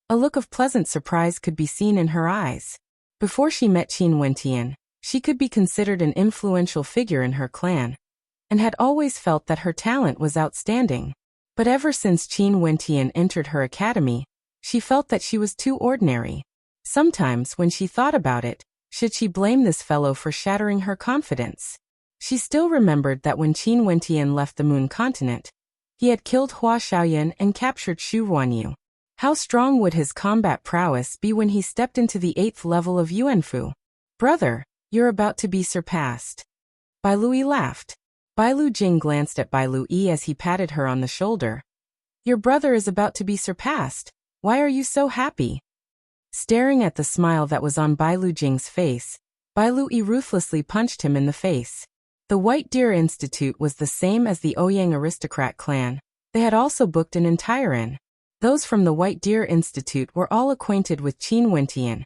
A look of pleasant surprise could be seen in her eyes. Before she met Qin Wentian, she could be considered an influential figure in her clan, and had always felt that her talent was outstanding. But ever since Qin Wentian entered her academy, she felt that she was too ordinary. Sometimes when she thought about it, Should she blame this fellow for shattering her confidence? She still remembered that when Qin Wentian left the Moon Continent, he had killed Hua Xiaoyan and captured Xu Ruanyu. How strong would his combat prowess be when he stepped into the 8th level of Yuanfu? Brother, you're about to be surpassed. Bai Lui laughed. Bai Lu Jing glanced at Bai Lu Yi as he patted her on the shoulder. Your brother is about to be surpassed. Why are you so happy? Staring at the smile that was on Bai Lu Jing's face, Bai Lu Yi ruthlessly punched him in the face. The White Deer Institute was the same as the Ouyang aristocrat clan. They had also booked an entire inn. Those from the White Deer Institute were all acquainted with Qin Wentian,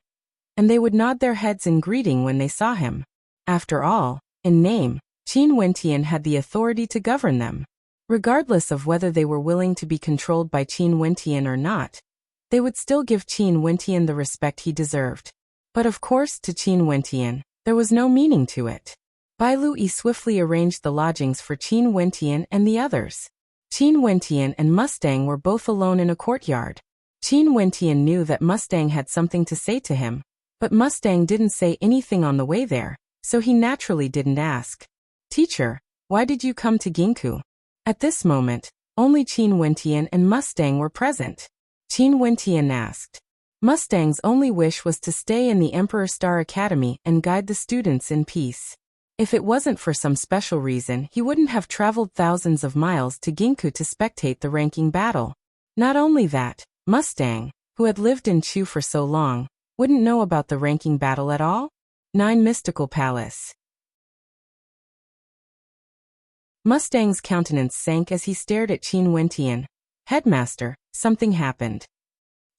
and they would nod their heads in greeting when they saw him. After all, in name, Qin Wentian had the authority to govern them. Regardless of whether they were willing to be controlled by Qin Wentian or not, they would still give Qin Wentian the respect he deserved. But of course, to Qin Wentian, there was no meaning to it. Bai Lu Yi swiftly arranged the lodgings for Qin Wentian and the others. Qin Wentian and Mustang were both alone in a courtyard. Qin Wentian knew that Mustang had something to say to him, but Mustang didn't say anything on the way there, so he naturally didn't ask. Teacher, why did you come to Ginkgo? At this moment, only Qin Wentian and Mustang were present. Qin Wentian asked. Mustang's only wish was to stay in the Emperor Star Academy and guide the students in peace. If it wasn't for some special reason, he wouldn't have traveled thousands of miles to Ginkgo to spectate the ranking battle. Not only that, Mustang, who had lived in Chu for so long, wouldn't know about the ranking battle at all? 9 Mystical Palace. Mustang's countenance sank as he stared at Qin Wentian. Headmaster, something happened.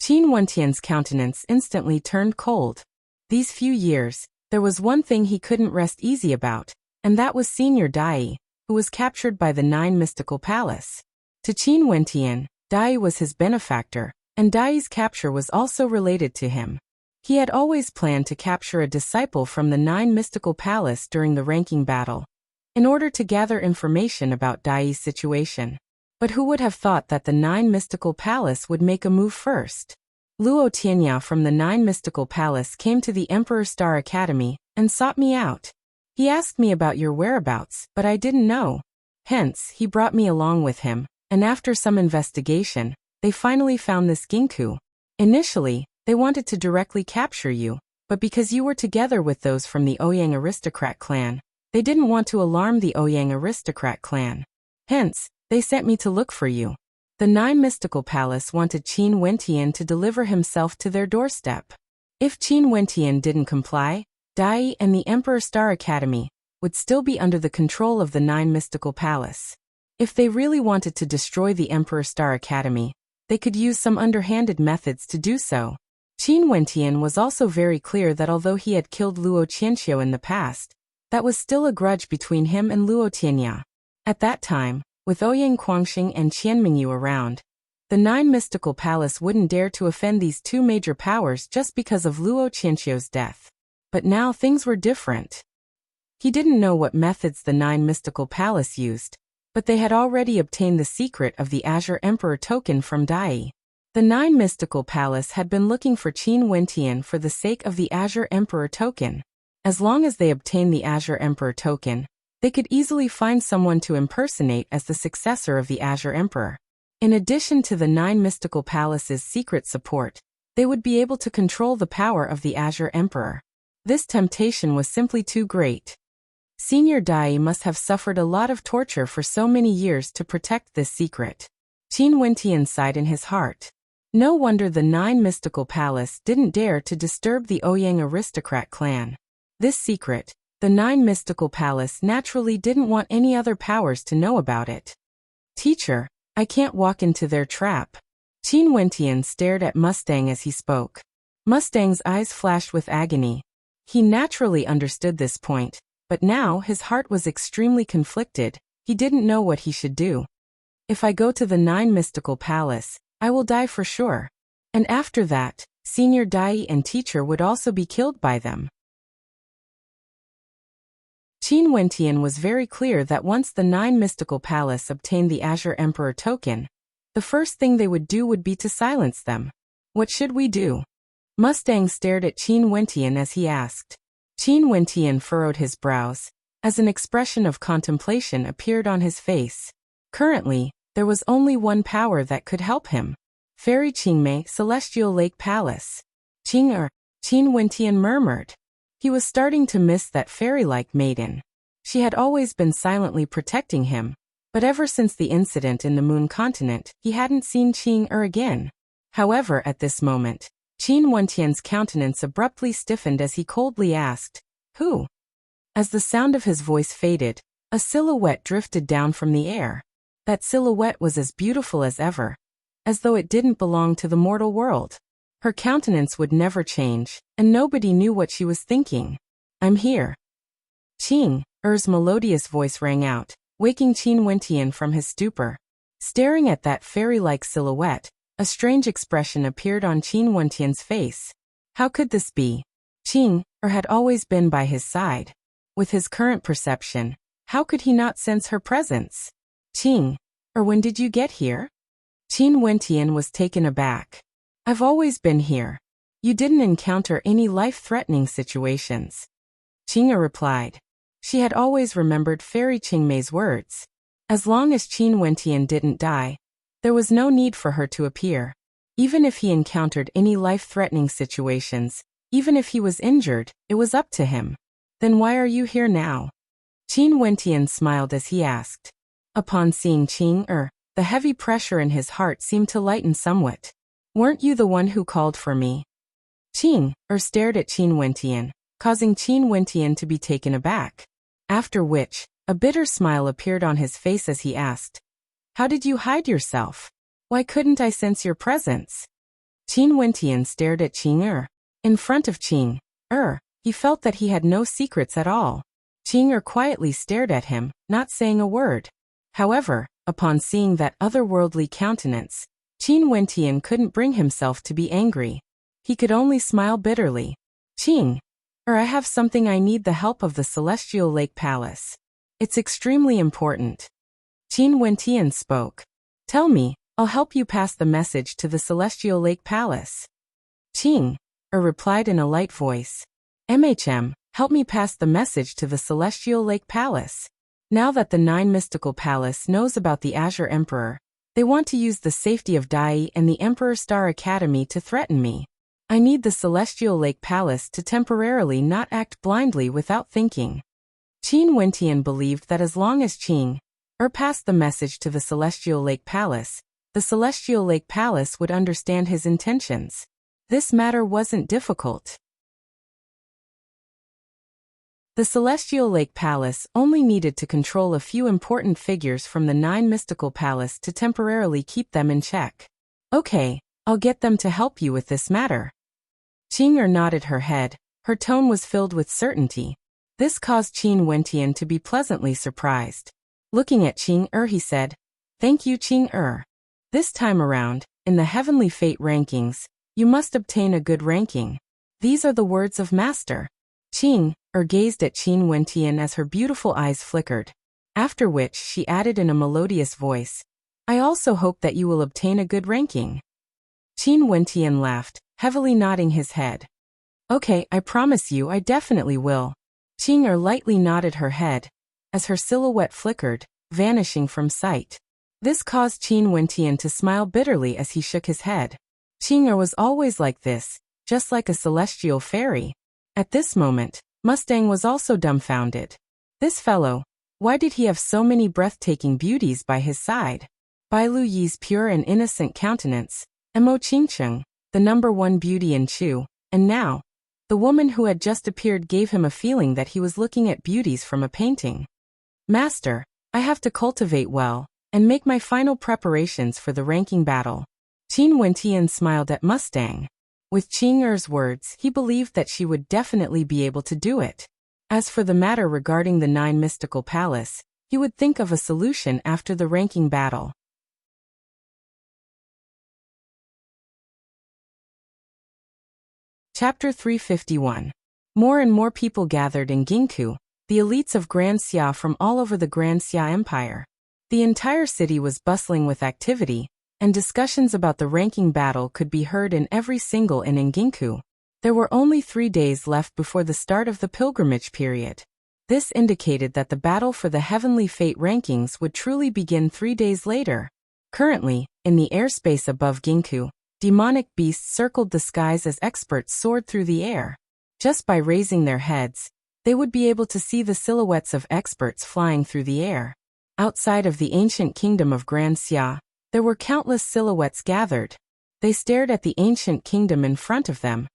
Qin Wentian's countenance instantly turned cold. These few years, there was one thing he couldn't rest easy about, and that was Senior Dai, who was captured by the 9 Mystical Palace. To Qin Wentian, Dai was his benefactor, and Dai's capture was also related to him. He had always planned to capture a disciple from the 9 Mystical Palace during the ranking battle, in order to gather information about Dai's situation. But who would have thought that the 9 Mystical Palace would make a move first? Luo Tianya from the 9 Mystical Palace came to the Emperor Star Academy and sought me out. He asked me about your whereabouts, but I didn't know. Hence, he brought me along with him, and after some investigation, they finally found this Ginkgo. Initially, they wanted to directly capture you, but because you were together with those from the Ouyang aristocrat clan, they didn't want to alarm the Ouyang aristocrat clan. Hence, they sent me to look for you. The 9 Mystical Palace wanted Qin Wentian to deliver himself to their doorstep. If Qin Wentian didn't comply, Dai and the Emperor Star Academy would still be under the control of the 9 Mystical Palace. If they really wanted to destroy the Emperor Star Academy, they could use some underhanded methods to do so. Qin Wentian was also very clear that although he had killed Luo Qianxiu in the past, that was still a grudge between him and Luo Tianya. At that time, with Ouyang Quangxing and Qianmingyu around, the 9 Mystical Palace wouldn't dare to offend these two major powers just because of Luo Qianxiu's death. But now things were different. He didn't know what methods the 9 Mystical Palace used, but they had already obtained the secret of the Azure Emperor token from Dai. The 9 Mystical Palace had been looking for Qin Wentian for the sake of the Azure Emperor token. As long as they obtained the Azure Emperor token, they could easily find someone to impersonate as the successor of the Azure Emperor. In addition to the 9 Mystical Palace's secret support, they would be able to control the power of the Azure Emperor. This temptation was simply too great. Senior Dai must have suffered a lot of torture for so many years to protect this secret. Qin Wentian sighed in his heart. No wonder the 9 Mystical Palace didn't dare to disturb the Ouyang aristocrat clan. This secret, the 9 Mystical Palace naturally didn't want any other powers to know about it. Teacher, I can't walk into their trap. Qin Wentian stared at Mustang as he spoke. Mustang's eyes flashed with agony. He naturally understood this point, but now his heart was extremely conflicted. He didn't know what he should do. If I go to the 9 Mystical Palace, I will die for sure. And after that, Senior Dai and teacher would also be killed by them. Qin Wentian was very clear that once the 9 Mystical Palace obtained the Azure Emperor token, the first thing they would do would be to silence them. What should we do? Mustang stared at Qin Wentian as he asked. Qin Wentian furrowed his brows, as an expression of contemplation appeared on his face. Currently, there was only one power that could help him. Fairy Qingmei, Celestial Lake Palace. Qin Wentian murmured. He was starting to miss that fairy-like maiden. She had always been silently protecting him, but ever since the incident in the Moon Continent, he hadn't seen Qing again. However, at this moment, Qin Wentian's countenance abruptly stiffened as he coldly asked, "Who?" As the sound of his voice faded, a silhouette drifted down from the air. That silhouette was as beautiful as ever, as though it didn't belong to the mortal world. Her countenance would never change, and nobody knew what she was thinking. "I'm here." Qing's melodious voice rang out, waking Qin Wentian from his stupor. Staring at that fairy-like silhouette, a strange expression appeared on Qin Wentian's face. How could this be? Qing had always been by his side. With his current perception, how could he not sense her presence? "Qing, when did you get here?" Qin Wentian was taken aback. "I've always been here. You didn't encounter any life-threatening situations." Qing replied. She had always remembered Fairy Qingmei's words. As long as Qin Wentian didn't die, there was no need for her to appear. Even if he encountered any life-threatening situations, even if he was injured, it was up to him. "Then why are you here now?" Qin Wentian smiled as he asked. Upon seeing Qing, the heavy pressure in his heart seemed to lighten somewhat. "Weren't you the one who called for me?" Qing stared at Qin Wentian, causing Qin Wentian to be taken aback. After which, a bitter smile appeared on his face as he asked, "How did you hide yourself? Why couldn't I sense your presence?" Qin Wentian stared at Qing. In front of Qing, he felt that he had no secrets at all. Qing quietly stared at him, not saying a word. However, upon seeing that otherworldly countenance, Qin Wentian couldn't bring himself to be angry. He could only smile bitterly. "Qing, I have something I need the help of the Celestial Lake Palace. It's extremely important." Qin Wentian spoke. "Tell me, I'll help you pass the message to the Celestial Lake Palace." Qing replied in a light voice. Help me pass the message to the Celestial Lake Palace. Now that the Nine Mystical Palace knows about the Azure Emperor, they want to use the safety of Dai and the Emperor Star Academy to threaten me. I need the Celestial Lake Palace to temporarily not act blindly without thinking." Qin Wentian believed that as long as Qing passed the message to the Celestial Lake Palace, the Celestial Lake Palace would understand his intentions. This matter wasn't difficult. The Celestial Lake Palace only needed to control a few important figures from the Nine Mystical Palace to temporarily keep them in check. "Okay, I'll get them to help you with this matter." Qing nodded her head. Her tone was filled with certainty. This caused Qin Wentian to be pleasantly surprised. Looking at Qing he said, "Thank you, Qing. This time around, in the Heavenly Fate rankings, you must obtain a good ranking. These are the words of Master." Qing gazed at Qin Wentian as her beautiful eyes flickered. After which she added in a melodious voice, "I also hope that you will obtain a good ranking." Qin Wentian laughed, heavily nodding his head. "Okay, I promise you I definitely will." Qing lightly nodded her head, as her silhouette flickered, vanishing from sight. This caused Qin Wentian to smile bitterly as he shook his head. Qing was always like this, just like a celestial fairy. At this moment, Mustang was also dumbfounded. This fellow, why did he have so many breathtaking beauties by his side? Bai Lu Yi's pure and innocent countenance, Mo Qingcheng, the #1 beauty in Chu, and now, the woman who had just appeared gave him a feeling that he was looking at beauties from a painting. "Master, I have to cultivate well, and make my final preparations for the ranking battle." Qin Wentian smiled at Mustang. With Qing's words, he believed that she would definitely be able to do it. As for the matter regarding the Nine Mystical Palace, he would think of a solution after the ranking battle. Chapter 351. More and more people gathered in Ginkgo, the elites of Grand Xia from all over the Grand Xia Empire. The entire city was bustling with activity, and discussions about the ranking battle could be heard in every single inn in Ginkgo. There were only 3 days left before the start of the pilgrimage period. This indicated that the battle for the heavenly fate rankings would truly begin 3 days later. Currently, in the airspace above Ginkgo, demonic beasts circled the skies as experts soared through the air. Just by raising their heads, they would be able to see the silhouettes of experts flying through the air. Outside of the ancient kingdom of Grand Xia, there were countless silhouettes gathered. They stared at the ancient kingdom in front of them,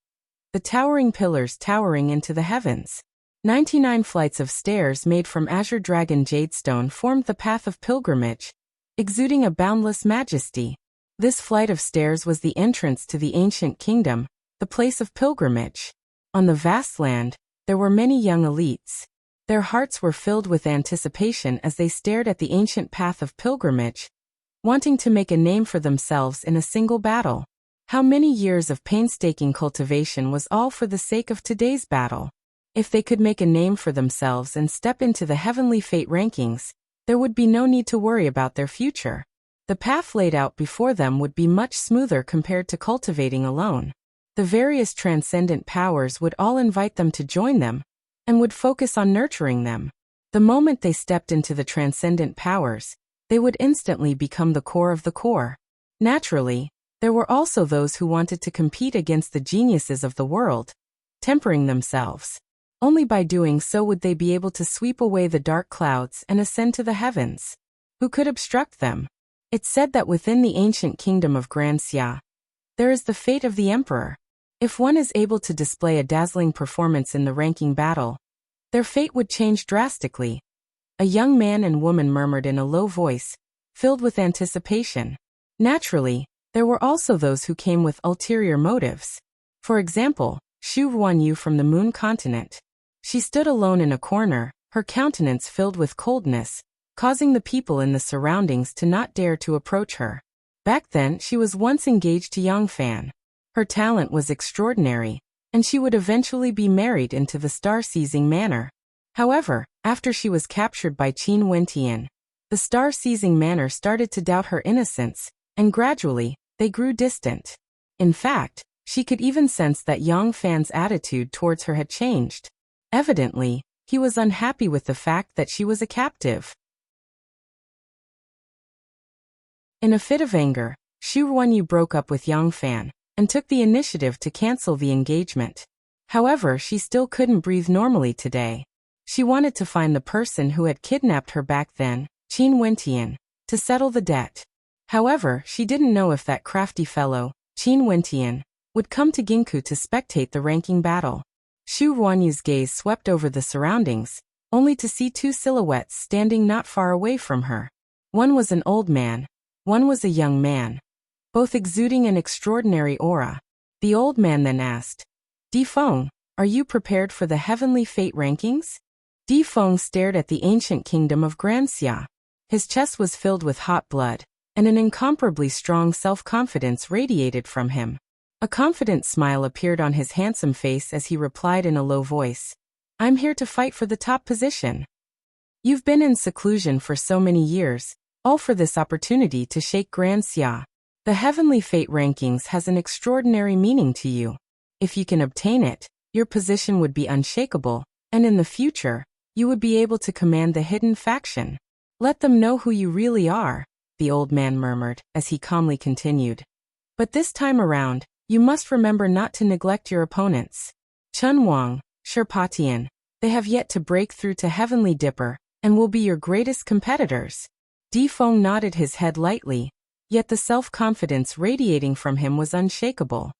the towering pillars towering into the heavens. 99 flights of stairs made from azure dragon jadestone formed the path of pilgrimage, exuding a boundless majesty. This flight of stairs was the entrance to the ancient kingdom, the place of pilgrimage. On the vast land, there were many young elites. Their hearts were filled with anticipation as they stared at the ancient path of pilgrimage, wanting to make a name for themselves in a single battle. How many years of painstaking cultivation was all for the sake of today's battle? If they could make a name for themselves and step into the heavenly fate rankings, there would be no need to worry about their future. The path laid out before them would be much smoother compared to cultivating alone. The various transcendent powers would all invite them to join them, and would focus on nurturing them. The moment they stepped into the transcendent powers, they would instantly become the core of the core. Naturally, there were also those who wanted to compete against the geniuses of the world, tempering themselves. Only by doing so would they be able to sweep away the dark clouds and ascend to the heavens. Who could obstruct them? It's said that within the ancient kingdom of Grand Xia, there is the fate of the emperor. If one is able to display a dazzling performance in the ranking battle, their fate would change drastically. A young man and woman murmured in a low voice, filled with anticipation. Naturally, there were also those who came with ulterior motives. For example, Xu Ruanyu from the Moon continent. She stood alone in a corner, her countenance filled with coldness, causing the people in the surroundings to not dare to approach her. Back then, she was once engaged to Yangfan. Her talent was extraordinary, and she would eventually be married into the star-seizing manor. However, after she was captured by Qin Wentian, the star-seizing manor started to doubt her innocence, and gradually, they grew distant. In fact, she could even sense that Yangfan's attitude towards her had changed. Evidently, he was unhappy with the fact that she was a captive. In a fit of anger, Xu Ruanyu broke up with Yangfan, and took the initiative to cancel the engagement. However, she still couldn't breathe normally today. She wanted to find the person who had kidnapped her back then, Qin Wentian, to settle the debt. However, she didn't know if that crafty fellow, Qin Wentian, would come to Ginkgo to spectate the ranking battle. Xu Ruanyu's gaze swept over the surroundings, only to see 2 silhouettes standing not far away from her. One was an old man, one was a young man, both exuding an extraordinary aura. The old man then asked, Di Feng, are you prepared for the heavenly fate rankings? Di Feng stared at the ancient kingdom of Grand Xia. His chest was filled with hot blood, and an incomparably strong self-confidence radiated from him. A confident smile appeared on his handsome face as he replied in a low voice, I'm here to fight for the top position. You've been in seclusion for so many years, all for this opportunity to shake Grand Xia. The heavenly fate rankings has an extraordinary meaning to you. If you can obtain it, your position would be unshakable, and in the future, you would be able to command the hidden faction. Let them know who you really are, the old man murmured, as he calmly continued. But this time around, you must remember not to neglect your opponents. Chun Wang, Sherpatian, they have yet to break through to Heavenly Dipper, and will be your greatest competitors. Di Feng nodded his head lightly, yet the self-confidence radiating from him was unshakable.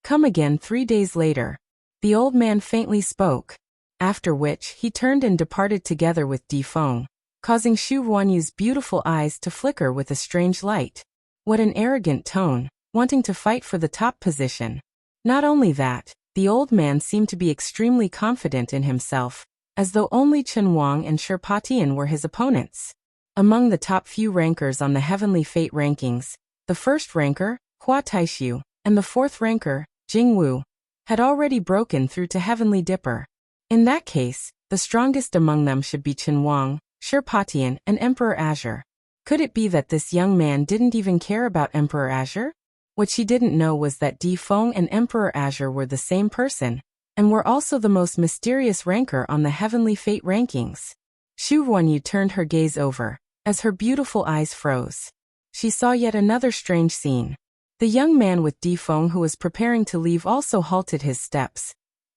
Come again 3 days later. The old man faintly spoke, after which he turned and departed together with Di Feng, causing Xu Ruanyu's beautiful eyes to flicker with a strange light. What an arrogant tone, wanting to fight for the top position. Not only that, the old man seemed to be extremely confident in himself, as though only Chen Wang and Sherpatian were his opponents. Among the top few rankers on the Heavenly Fate rankings, the first ranker, Hua Taishu, and the fourth ranker, Jing Wu, had already broken through to Heavenly Dipper. In that case, the strongest among them should be Chen Wang, Sherpatian, and Emperor Azure. Could it be that this young man didn't even care about Emperor Azure? What she didn't know was that Di Feng and Emperor Azure were the same person, and were also the most mysterious ranker on the heavenly fate rankings. Xu Ruanyu turned her gaze over, as her beautiful eyes froze. She saw yet another strange scene. The young man with Di Feng who was preparing to leave also halted his steps,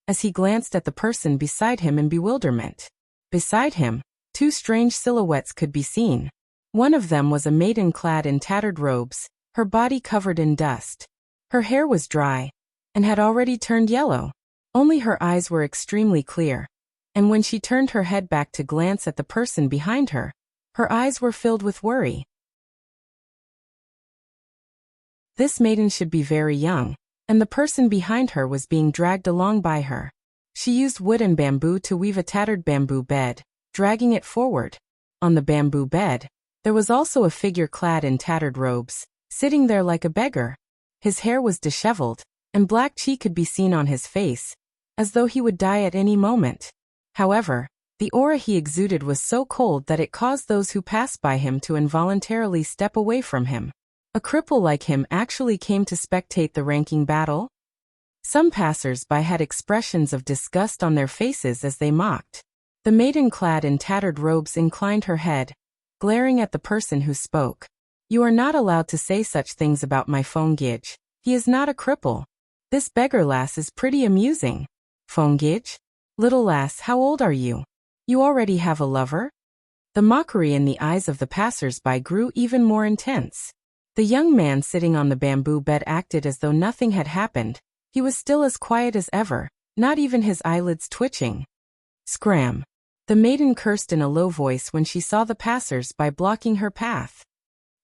as he glanced at the person beside him in bewilderment. Beside him, two strange silhouettes could be seen. One of them was a maiden clad in tattered robes, her body covered in dust. Her hair was dry, and had already turned yellow. Only her eyes were extremely clear, and when she turned her head back to glance at the person behind her, her eyes were filled with worry. This maiden should be very young, and the person behind her was being dragged along by her. She used wood and bamboo to weave a tattered bamboo bed, dragging it forward. On the bamboo bed, there was also a figure clad in tattered robes, sitting there like a beggar. His hair was disheveled, and black chi could be seen on his face, as though he would die at any moment. However, the aura he exuded was so cold that it caused those who passed by him to involuntarily step away from him. A cripple like him actually came to spectate the ranking battle? Some passers-by had expressions of disgust on their faces as they mocked. The maiden clad in tattered robes inclined her head, glaring at the person who spoke. "You are not allowed to say such things about my Fengij. He is not a cripple. This beggar lass is pretty amusing." "Fengij? Little lass, how old are you? You already have a lover?" The mockery in the eyes of the passers-by grew even more intense. The young man sitting on the bamboo bed acted as though nothing had happened. He was still as quiet as ever, not even his eyelids twitching. Scram! The maiden cursed in a low voice when she saw the passers-by blocking her path.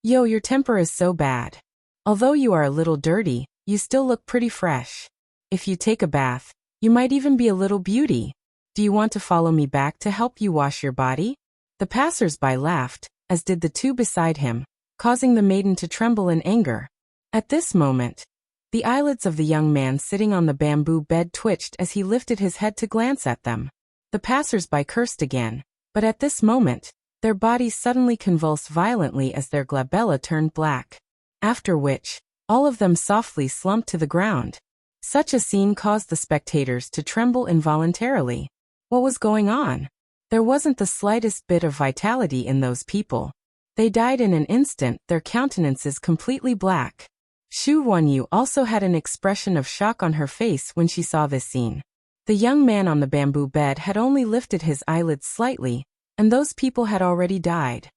"Yo, your temper is so bad. Although you are a little dirty, you still look pretty fresh. If you take a bath, you might even be a little beauty. Do you want to follow me back to help you wash your body?" The passers-by laughed, as did the two beside him, causing the maiden to tremble in anger. At this moment, the eyelids of the young man sitting on the bamboo bed twitched as he lifted his head to glance at them. The passers-by cursed again, but at this moment, their bodies suddenly convulsed violently as their glabella turned black. After which, all of them softly slumped to the ground. Such a scene caused the spectators to tremble involuntarily. What was going on? There wasn't the slightest bit of vitality in those people. They died in an instant, their countenances completely black. Xu Ruanyu also had an expression of shock on her face when she saw this scene. The young man on the bamboo bed had only lifted his eyelids slightly, and those people had already died.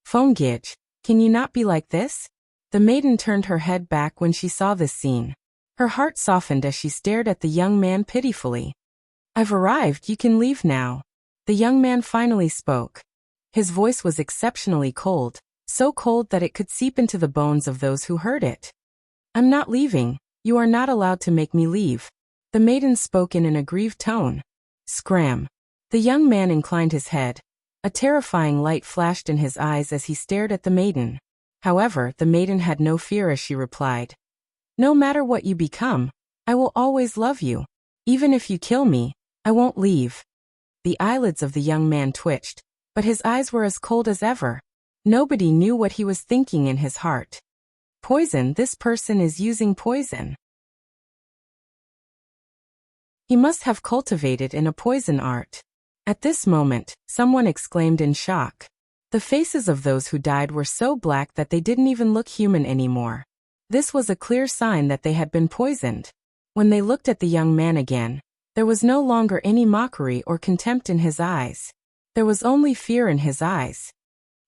"Fengij, can you not be like this?" The maiden turned her head back when she saw this scene. Her heart softened as she stared at the young man pitifully. "I've arrived, you can leave now." The young man finally spoke. His voice was exceptionally cold, so cold that it could seep into the bones of those who heard it. "I'm not leaving, you are not allowed to make me leave." The maiden spoke in an aggrieved tone. Scram! The young man inclined his head. A terrifying light flashed in his eyes as he stared at the maiden. However, the maiden had no fear as she replied, "No matter what you become, I will always love you. Even if you kill me, I won't leave." The eyelids of the young man twitched, but his eyes were as cold as ever. Nobody knew what he was thinking in his heart. Poison, this person is using poison. He must have cultivated in a poison art. At this moment, someone exclaimed in shock. The faces of those who died were so black that they didn't even look human anymore. This was a clear sign that they had been poisoned. When they looked at the young man again, there was no longer any mockery or contempt in his eyes. There was only fear in his eyes.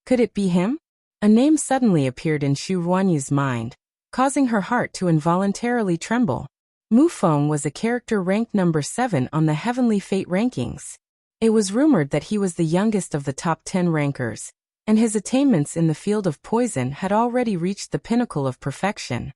Could it be him? A name suddenly appeared in Xu Ruanyu's mind, causing her heart to involuntarily tremble. Mu Feng was a character ranked number 7 on the Heavenly Fate rankings. It was rumored that he was the youngest of the top 10 rankers, and his attainments in the field of poison had already reached the pinnacle of perfection.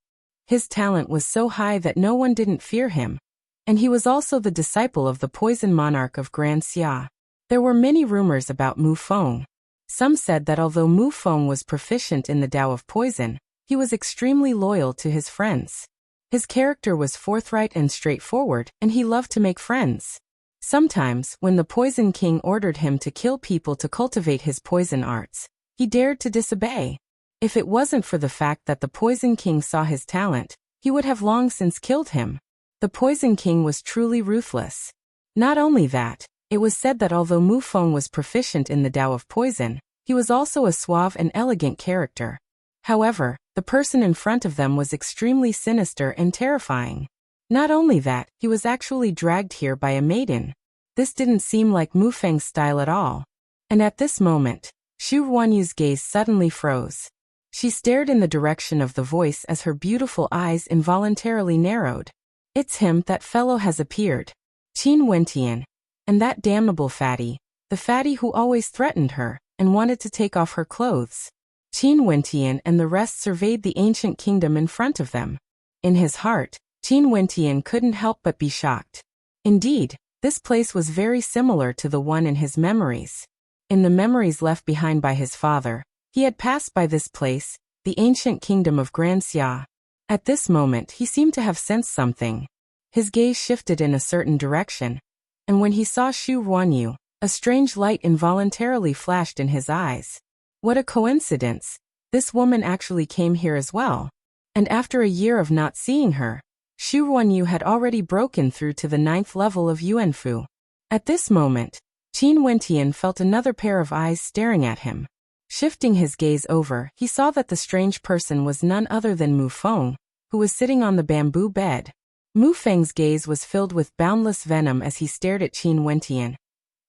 His talent was so high that no one didn't fear him, and he was also the disciple of the poison monarch of Grand Xia. There were many rumors about Mu Feng. Some said that although Mu Feng was proficient in the Tao of poison, he was extremely loyal to his friends. His character was forthright and straightforward, and he loved to make friends. Sometimes, when the Poison King ordered him to kill people to cultivate his poison arts, he dared to disobey. If it wasn't for the fact that the Poison King saw his talent, he would have long since killed him. The Poison King was truly ruthless. Not only that, it was said that although Mu Feng was proficient in the Tao of poison, he was also a suave and elegant character. However, the person in front of them was extremely sinister and terrifying. Not only that, he was actually dragged here by a maiden. This didn't seem like Mu Feng's style at all. And at this moment, Xu Ruanyu's gaze suddenly froze. She stared in the direction of the voice as her beautiful eyes involuntarily narrowed. It's him, that fellow has appeared. Qin Wentian. And that damnable fatty. The fatty who always threatened her, and wanted to take off her clothes. Qin Wentian and the rest surveyed the ancient kingdom in front of them. In his heart, Qin Wentian couldn't help but be shocked. Indeed, this place was very similar to the one in his memories. In the memories left behind by his father, he had passed by this place, the ancient kingdom of Granxia. At this moment he seemed to have sensed something. His gaze shifted in a certain direction, and when he saw Xu Ruanyu, a strange light involuntarily flashed in his eyes. What a coincidence! This woman actually came here as well. And after a year of not seeing her, Xu Ruanyu had already broken through to the 9th level of Yuanfu. At this moment, Qin Wentian felt another pair of eyes staring at him. Shifting his gaze over, he saw that the strange person was none other than Mu Feng, who was sitting on the bamboo bed. Mu Feng's gaze was filled with boundless venom as he stared at Qin Wentian,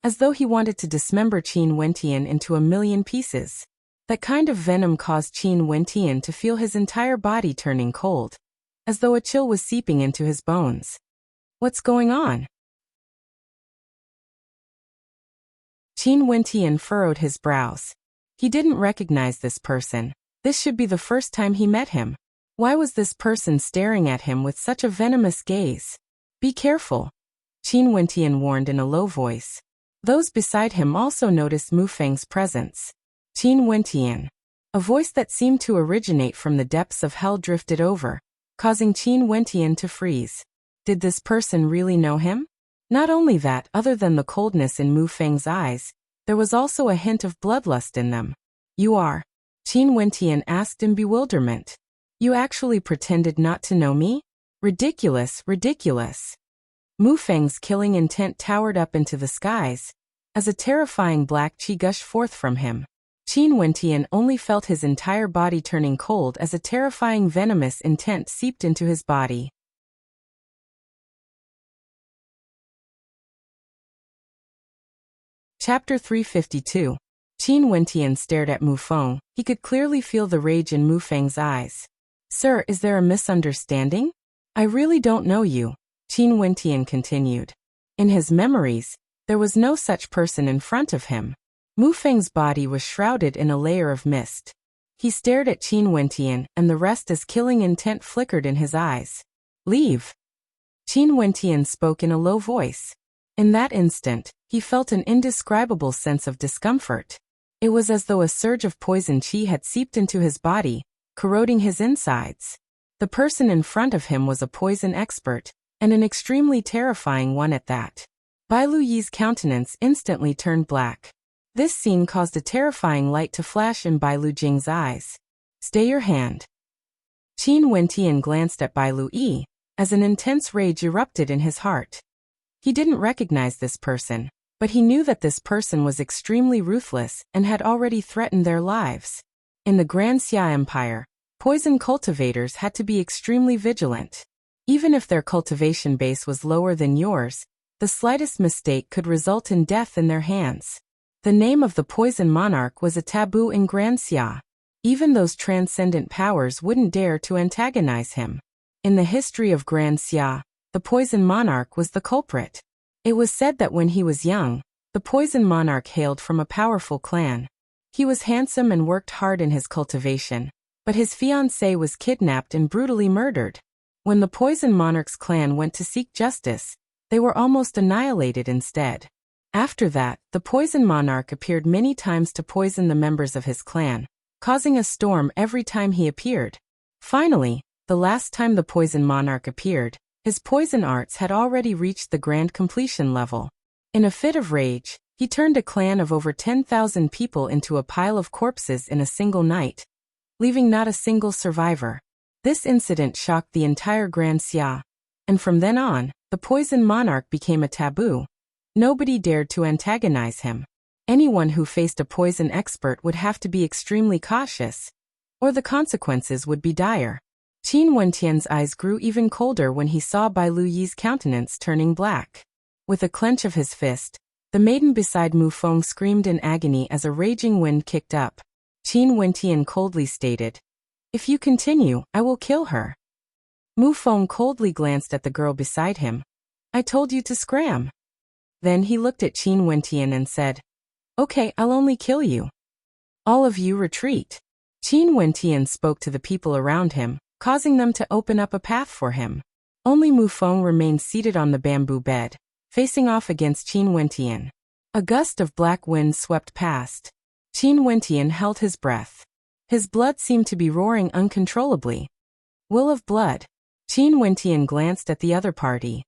as though he wanted to dismember Qin Wentian into a million pieces. That kind of venom caused Qin Wentian to feel his entire body turning cold, as though a chill was seeping into his bones. What's going on? Qin Wentian furrowed his brows. He didn't recognize this person. This should be the first time he met him. Why was this person staring at him with such a venomous gaze? Be careful, Qin Wentian warned in a low voice. Those beside him also noticed Mu Feng's presence. Qin Wentian. A voice that seemed to originate from the depths of hell drifted over, causing Qin Wentian to freeze. Did this person really know him? Not only that, other than the coldness in Mu Feng's eyes, there was also a hint of bloodlust in them. You are? Qin Wentian asked in bewilderment. You actually pretended not to know me? Ridiculous, ridiculous. Mu Feng's killing intent towered up into the skies, as a terrifying black qi gushed forth from him. Qin Wentian only felt his entire body turning cold as a terrifying venomous intent seeped into his body. Chapter 352. Qin Wentian stared at Mu Feng. He could clearly feel the rage in Mu Feng's eyes. Sir, is there a misunderstanding? I really don't know you, Qin Wentian continued. In his memories, there was no such person in front of him. Mu Feng's body was shrouded in a layer of mist. He stared at Qin Wentian and the rest as killing intent flickered in his eyes. Leave. Qin Wentian spoke in a low voice. In that instant, he felt an indescribable sense of discomfort. It was as though a surge of poison qi had seeped into his body, corroding his insides. The person in front of him was a poison expert, and an extremely terrifying one at that. Bai Lu Yi's countenance instantly turned black. This scene caused a terrifying light to flash in Bai Lu Jing's eyes. Stay your hand. Qin Wentian glanced at Bai Lu Yi, as an intense rage erupted in his heart. He didn't recognize this person, but he knew that this person was extremely ruthless and had already threatened their lives. In the Granxia Empire, poison cultivators had to be extremely vigilant. Even if their cultivation base was lower than yours, the slightest mistake could result in death in their hands. The name of the poison monarch was a taboo in Granxia. Even those transcendent powers wouldn't dare to antagonize him. In the history of Granxia, the poison monarch was the culprit. It was said that when he was young, the poison monarch hailed from a powerful clan. He was handsome and worked hard in his cultivation, but his fiancée was kidnapped and brutally murdered. When the poison monarch's clan went to seek justice, they were almost annihilated instead. After that, the poison monarch appeared many times to poison the members of his clan, causing a storm every time he appeared. Finally, the last time the poison monarch appeared, his poison arts had already reached the grand completion level. In a fit of rage, he turned a clan of over 10,000 people into a pile of corpses in a single night, leaving not a single survivor. This incident shocked the entire Grand Xia, and from then on, the poison monarch became a taboo. Nobody dared to antagonize him. Anyone who faced a poison expert would have to be extremely cautious, or the consequences would be dire. Qin Wentian's eyes grew even colder when he saw Bai Lu Yi's countenance turning black. With a clench of his fist, the maiden beside Mu Feng screamed in agony as a raging wind kicked up. Qin Wentian coldly stated, "If you continue, I will kill her." Mu Feng coldly glanced at the girl beside him. "I told you to scram." Then he looked at Qin Wentian and said, "Okay, I'll only kill you. All of you retreat." Qin Wentian spoke to the people around him, causing them to open up a path for him. Only Mu Feng remained seated on the bamboo bed, facing off against Qin Wentian. A gust of black wind swept past. Qin Wentian held his breath. His blood seemed to be roaring uncontrollably. Will of blood. Qin Wentian glanced at the other party.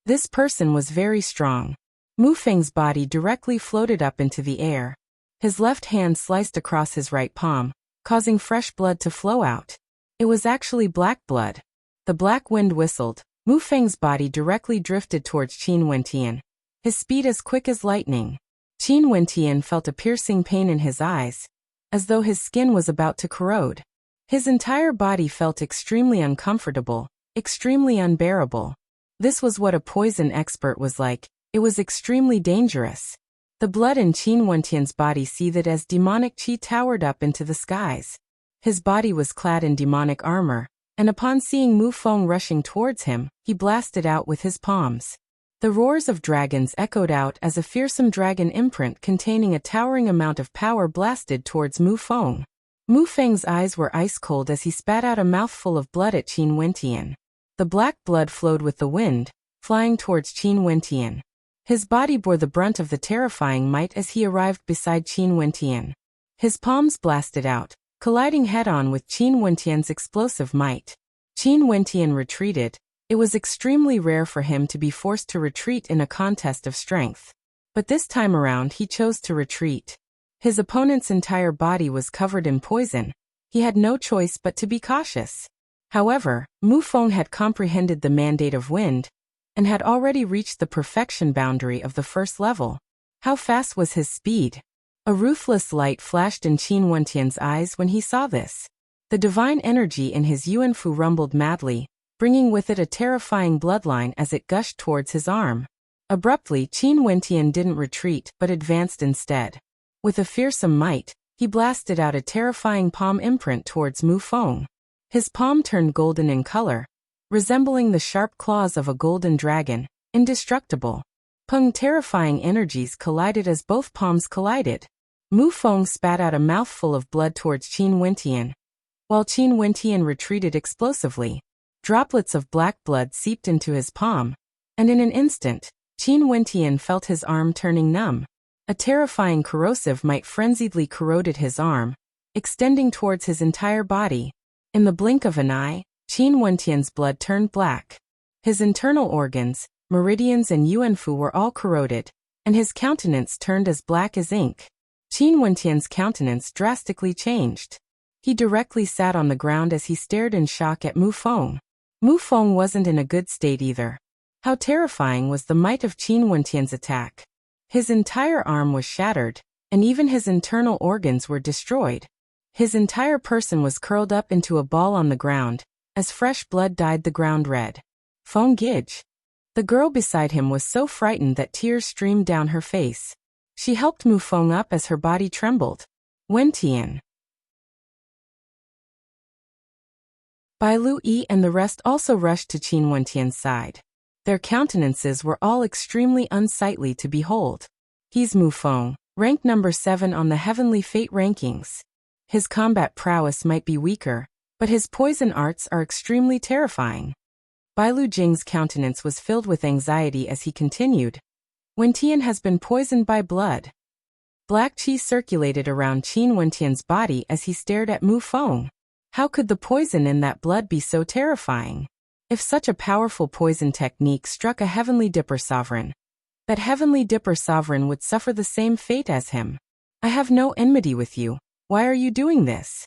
This person was very strong. Mu Feng's body directly floated up into the air. His left hand sliced across his right palm, causing fresh blood to flow out. It was actually black blood. The black wind whistled. Mu Feng's body directly drifted towards Qin Wentian, his speed as quick as lightning. Qin Wentian felt a piercing pain in his eyes, as though his skin was about to corrode. His entire body felt extremely uncomfortable, extremely unbearable. This was what a poison expert was like. It was extremely dangerous. The blood in Qin Wentian's body seethed as demonic qi towered up into the skies. His body was clad in demonic armor, and upon seeing Mu Feng rushing towards him, he blasted out with his palms. The roars of dragons echoed out as a fearsome dragon imprint containing a towering amount of power blasted towards Mu Feng. Mu Feng's eyes were ice cold as he spat out a mouthful of blood at Qin Wentian. The black blood flowed with the wind, flying towards Qin Wentian. His body bore the brunt of the terrifying might as he arrived beside Qin Wentian. His palms blasted out, colliding head-on with Qin Wentian's explosive might. Qin Wentian retreated. It was extremely rare for him to be forced to retreat in a contest of strength. But this time around he chose to retreat. His opponent's entire body was covered in poison. He had no choice but to be cautious. However, Mu Feng had comprehended the mandate of wind, and had already reached the perfection boundary of the first level. How fast was his speed? A ruthless light flashed in Qin Wentian's eyes when he saw this. The divine energy in his Yuanfu rumbled madly, bringing with it a terrifying bloodline as it gushed towards his arm. Abruptly, Qin Wentian didn't retreat but advanced instead. With a fearsome might, he blasted out a terrifying palm imprint towards Mu Feng. His palm turned golden in color, resembling the sharp claws of a golden dragon, indestructible. Peng terrifying energies collided as both palms collided. Mu Feng spat out a mouthful of blood towards Qin Wentian, while Qin Wentian retreated explosively. Droplets of black blood seeped into his palm, and in an instant, Qin Wentian felt his arm turning numb. A terrifying corrosive might frenziedly corroded his arm, extending towards his entire body. In the blink of an eye, Qin Wentian's blood turned black. His internal organs, meridians and Yuanfu were all corroded, and his countenance turned as black as ink. Qin Wentian's countenance drastically changed. He directly sat on the ground as he stared in shock at Mu Feng. Mu Feng wasn't in a good state either. How terrifying was the might of Qin Wentian's attack. His entire arm was shattered, and even his internal organs were destroyed. His entire person was curled up into a ball on the ground, as fresh blood dyed the ground red. Feng Gij. The girl beside him was so frightened that tears streamed down her face. She helped Mu Feng up as her body trembled. Wentian. Bai Lu Yi and the rest also rushed to Qin Wentian's side. Their countenances were all extremely unsightly to behold. He's Mu Feng, ranked number 7 on the Heavenly Fate rankings. His combat prowess might be weaker, but his poison arts are extremely terrifying. Bai Lu Jing's countenance was filled with anxiety as he continued. Wentian has been poisoned by blood. Black qi circulated around Qin Wentian's body as he stared at Mu Feng. How could the poison in that blood be so terrifying? If such a powerful poison technique struck a Heavenly Dipper sovereign, that Heavenly Dipper sovereign would suffer the same fate as him. I have no enmity with you. Why are you doing this?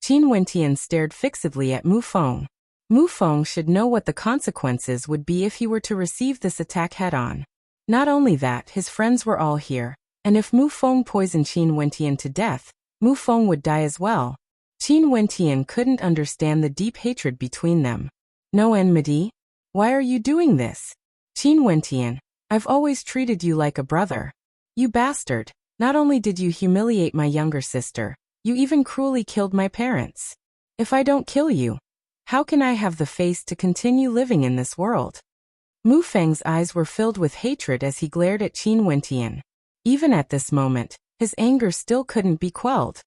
Qin Wentian stared fixedly at Mu Feng. Mu Feng should know what the consequences would be if he were to receive this attack head-on. Not only that, his friends were all here, and if Mu Feng poisoned Qin Wentian to death, Mu Feng would die as well. Qin Wentian couldn't understand the deep hatred between them. No enmity? Why are you doing this? Qin Wentian, I've always treated you like a brother. You bastard, not only did you humiliate my younger sister, you even cruelly killed my parents. If I don't kill you, how can I have the face to continue living in this world? Mu Feng's eyes were filled with hatred as he glared at Qin Wentian. Even at this moment, his anger still couldn't be quelled.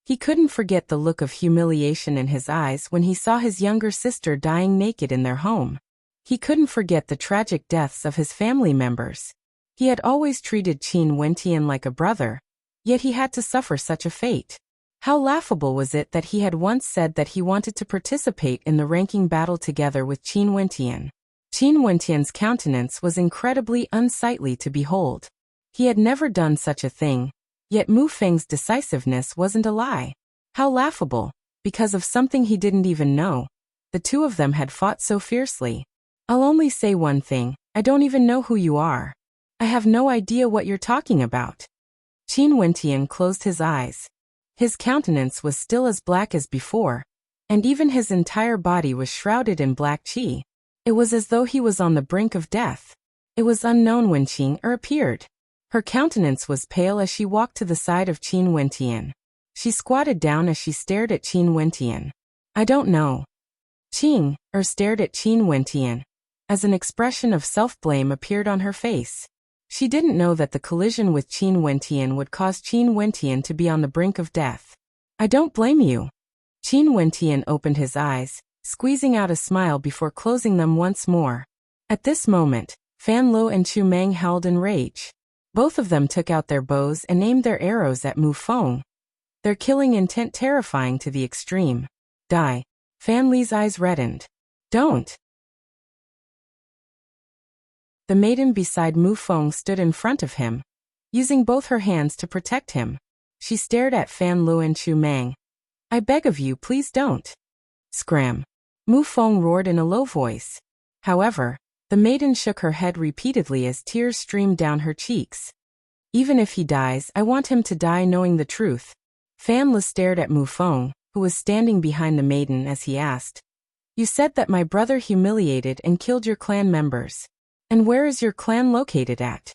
He couldn't forget the look of humiliation in his eyes when he saw his younger sister dying naked in their home. He couldn't forget the tragic deaths of his family members. He had always treated Qin Wentian like a brother, yet he had to suffer such a fate. How laughable was it that he had once said that he wanted to participate in the ranking battle together with Qin Wentian. Qin Wentian's countenance was incredibly unsightly to behold. He had never done such a thing, yet Mu Feng's decisiveness wasn't a lie. How laughable, because of something he didn't even know. The two of them had fought so fiercely. I'll only say one thing, I don't even know who you are. I have no idea what you're talking about. Qin Wentian closed his eyes. His countenance was still as black as before, and even his entire body was shrouded in black qi. It was as though he was on the brink of death. It was unknown when Qing appeared. Her countenance was pale as she walked to the side of Qin Wentian. She squatted down as she stared at Qin Wentian. I don't know. Qing stared at Qin Wentian, as an expression of self-blame appeared on her face. She didn't know that the collision with Qin Wentian would cause Qin Wentian to be on the brink of death. I don't blame you. Qin Wentian opened his eyes, squeezing out a smile before closing them once more. At this moment, Fan Lo and Chu Meng howled in rage. Both of them took out their bows and aimed their arrows at Mu Feng. Their killing intent terrifying to the extreme. Die. Fan Li's eyes reddened. Don't. The maiden beside Mu Feng stood in front of him, using both her hands to protect him. She stared at Fan Lu and Chu Meng. I beg of you, please don't. Scram. Mu Feng roared in a low voice. However, the maiden shook her head repeatedly as tears streamed down her cheeks. Even if he dies, I want him to die knowing the truth. Fan Lu stared at Mu Feng, who was standing behind the maiden, as he asked. You said that my brother humiliated and killed your clan members. And where is your clan located at?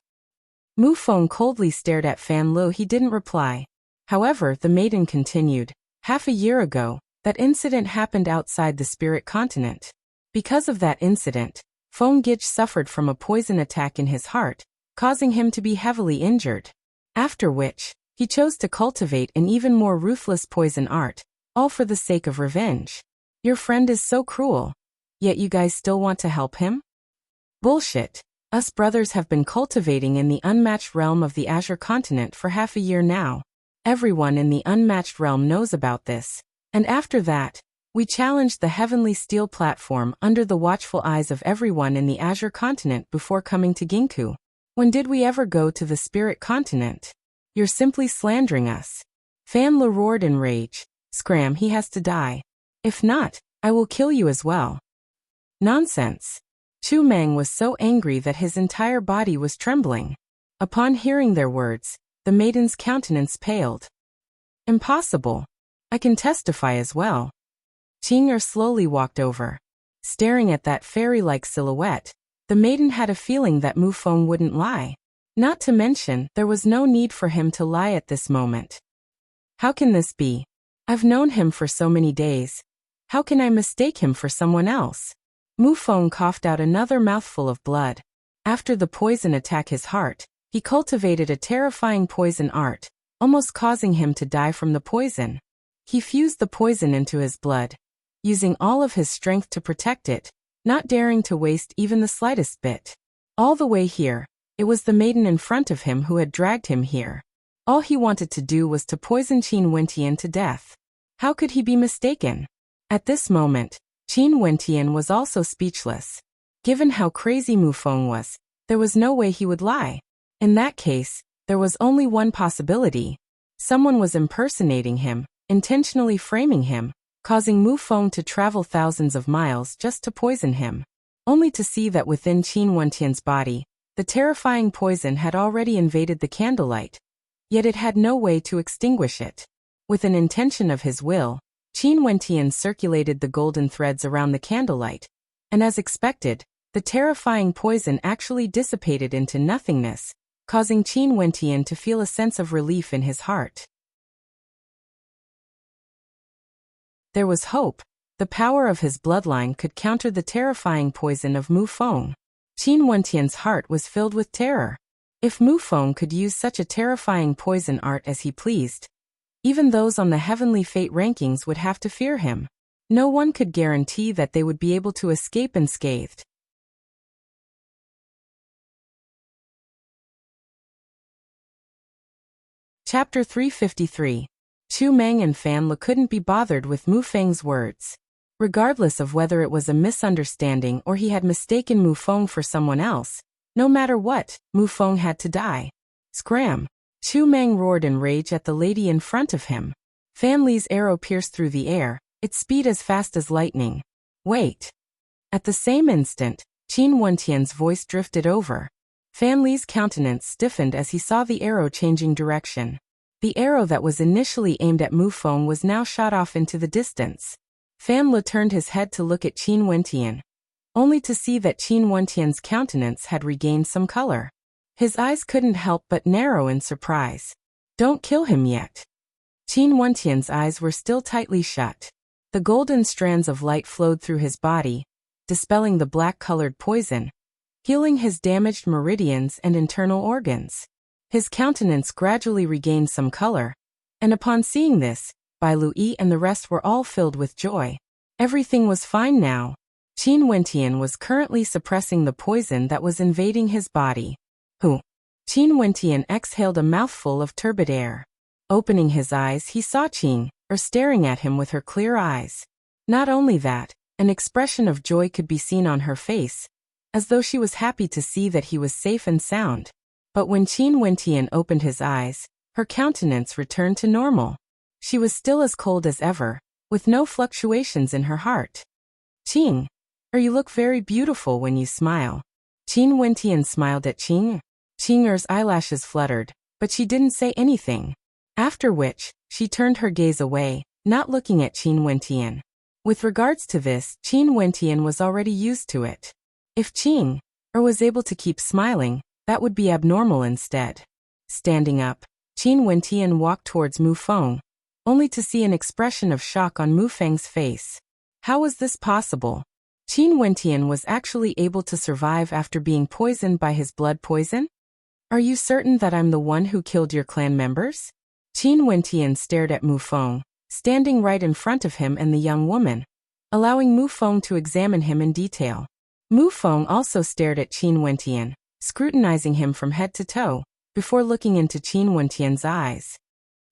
Mu Feng coldly stared at Fan Lu. He didn't reply. However, the maiden continued. Half a year ago, that incident happened outside the spirit continent. Because of that incident, Feng Gich suffered from a poison attack in his heart, causing him to be heavily injured. After which, he chose to cultivate an even more ruthless poison art, all for the sake of revenge. Your friend is so cruel. Yet you guys still want to help him? Bullshit. Us brothers have been cultivating in the unmatched realm of the Azure continent for half a year now. Everyone in the unmatched realm knows about this. And after that, we challenged the heavenly steel platform under the watchful eyes of everyone in the Azure continent before coming to Ginkgo. When did we ever go to the spirit continent? You're simply slandering us. Fan Lu roared in rage. Scram, he has to die. If not, I will kill you as well. Nonsense. Chu Meng was so angry that his entire body was trembling. Upon hearing their words, the maiden's countenance paled. Impossible. I can testify as well. Qing slowly walked over. Staring at that fairy-like silhouette, the maiden had a feeling that Mu Feng wouldn't lie. Not to mention, there was no need for him to lie at this moment. How can this be? I've known him for so many days. How can I mistake him for someone else? Mu Feng coughed out another mouthful of blood. After the poison attack his heart, he cultivated a terrifying poison art, almost causing him to die from the poison. He fused the poison into his blood, using all of his strength to protect it, not daring to waste even the slightest bit. All the way here, it was the maiden in front of him who had dragged him here. All he wanted to do was to poison Qin Wentian to death. How could he be mistaken? At this moment, Qin Wentian was also speechless. Given how crazy Mu Feng was, there was no way he would lie. In that case, There was only one possibility. Someone was impersonating him, intentionally framing him, causing Mu Feng to travel thousands of miles just to poison him. Only to see that within Qin Wentian's body, the terrifying poison had already invaded the candlelight. Yet it had no way to extinguish it. With an intention of his will, Qin Wentian circulated the golden threads around the candlelight, and as expected, the terrifying poison actually dissipated into nothingness, causing Qin Wentian to feel a sense of relief in his heart. There was hope. The power of his bloodline could counter the terrifying poison of Mu Feng. Qin Wentian's heart was filled with terror. If Mu Feng could use such a terrifying poison art as he pleased, even those on the heavenly fate rankings would have to fear him. No one could guarantee that they would be able to escape unscathed. Chapter 353. Chu Meng and Fan Le couldn't be bothered with Mu Feng's words. Regardless of whether it was a misunderstanding or he had mistaken Mu Feng for someone else, no matter what, Mu Feng had to die. Scram! Chu Meng roared in rage at the lady in front of him. Fan Li's arrow pierced through the air, its speed as fast as lightning. Wait! At the same instant, Qin Wentian's voice drifted over. Fan Li's countenance stiffened as he saw the arrow changing direction. The arrow that was initially aimed at Mu Feng was now shot off into the distance. Fan Le turned his head to look at Qin Wentian, only to see that Qin Wentian's countenance had regained some color. His eyes couldn't help but narrow in surprise. Don't kill him yet. Qin Wentian's eyes were still tightly shut. The golden strands of light flowed through his body, dispelling the black-colored poison, healing his damaged meridians and internal organs. His countenance gradually regained some color, and upon seeing this, Bai Lui and the rest were all filled with joy. Everything was fine now. Qin Wentian was currently suppressing the poison that was invading his body. Qin Wentian exhaled a mouthful of turbid air. Opening his eyes, he saw Qin, staring at him with her clear eyes. Not only that, an expression of joy could be seen on her face, as though she was happy to see that he was safe and sound. But when Qin Wentian opened his eyes, her countenance returned to normal. She was still as cold as ever, with no fluctuations in her heart. Qin, you look very beautiful when you smile. Qin Wentian smiled at Qin. Qin's eyelashes fluttered, but she didn't say anything. After which, she turned her gaze away, not looking at Qin Wentian. With regards to this, Qin Wentian was already used to it. If Qin was able to keep smiling, that would be abnormal instead. Standing up, Qin Wentian walked towards Mu Feng, only to see an expression of shock on Mu Feng's face. How was this possible? Qin Wentian was actually able to survive after being poisoned by his blood poison? Are you certain that I'm the one who killed your clan members? Qin Wentian stared at Mu Feng, standing right in front of him and the young woman, allowing Mu Feng to examine him in detail. Mu Feng also stared at Qin Wentian, scrutinizing him from head to toe, before looking into Qin Wentian's eyes.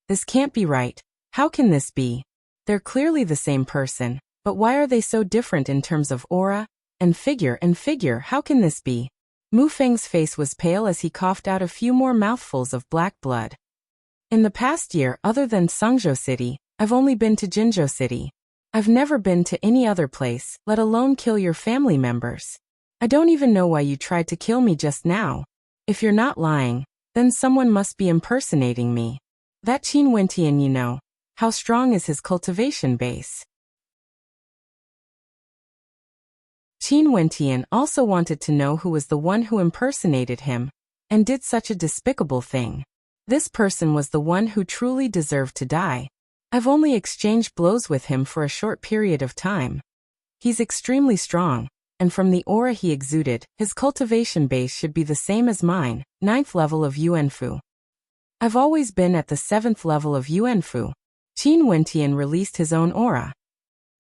This can't be right. How can this be? They're clearly the same person, but why are they so different in terms of aura and figure? How can this be? Mu Feng's face was pale as he coughed out a few more mouthfuls of black blood. In the past year, other than Songzhou City, I've only been to Jinzhou City. I've never been to any other place, let alone kill your family members. I don't even know why you tried to kill me just now. If you're not lying, then someone must be impersonating me. That Qin Wentian, you know, how strong is his cultivation base? Qin Wentian also wanted to know who was the one who impersonated him, and did such a despicable thing. This person was the one who truly deserved to die. I've only exchanged blows with him for a short period of time. He's extremely strong, and from the aura he exuded, his cultivation base should be the same as mine, 9th level of Yuanfu. I've always been at the 7th level of Yuanfu. Qin Wentian released his own aura.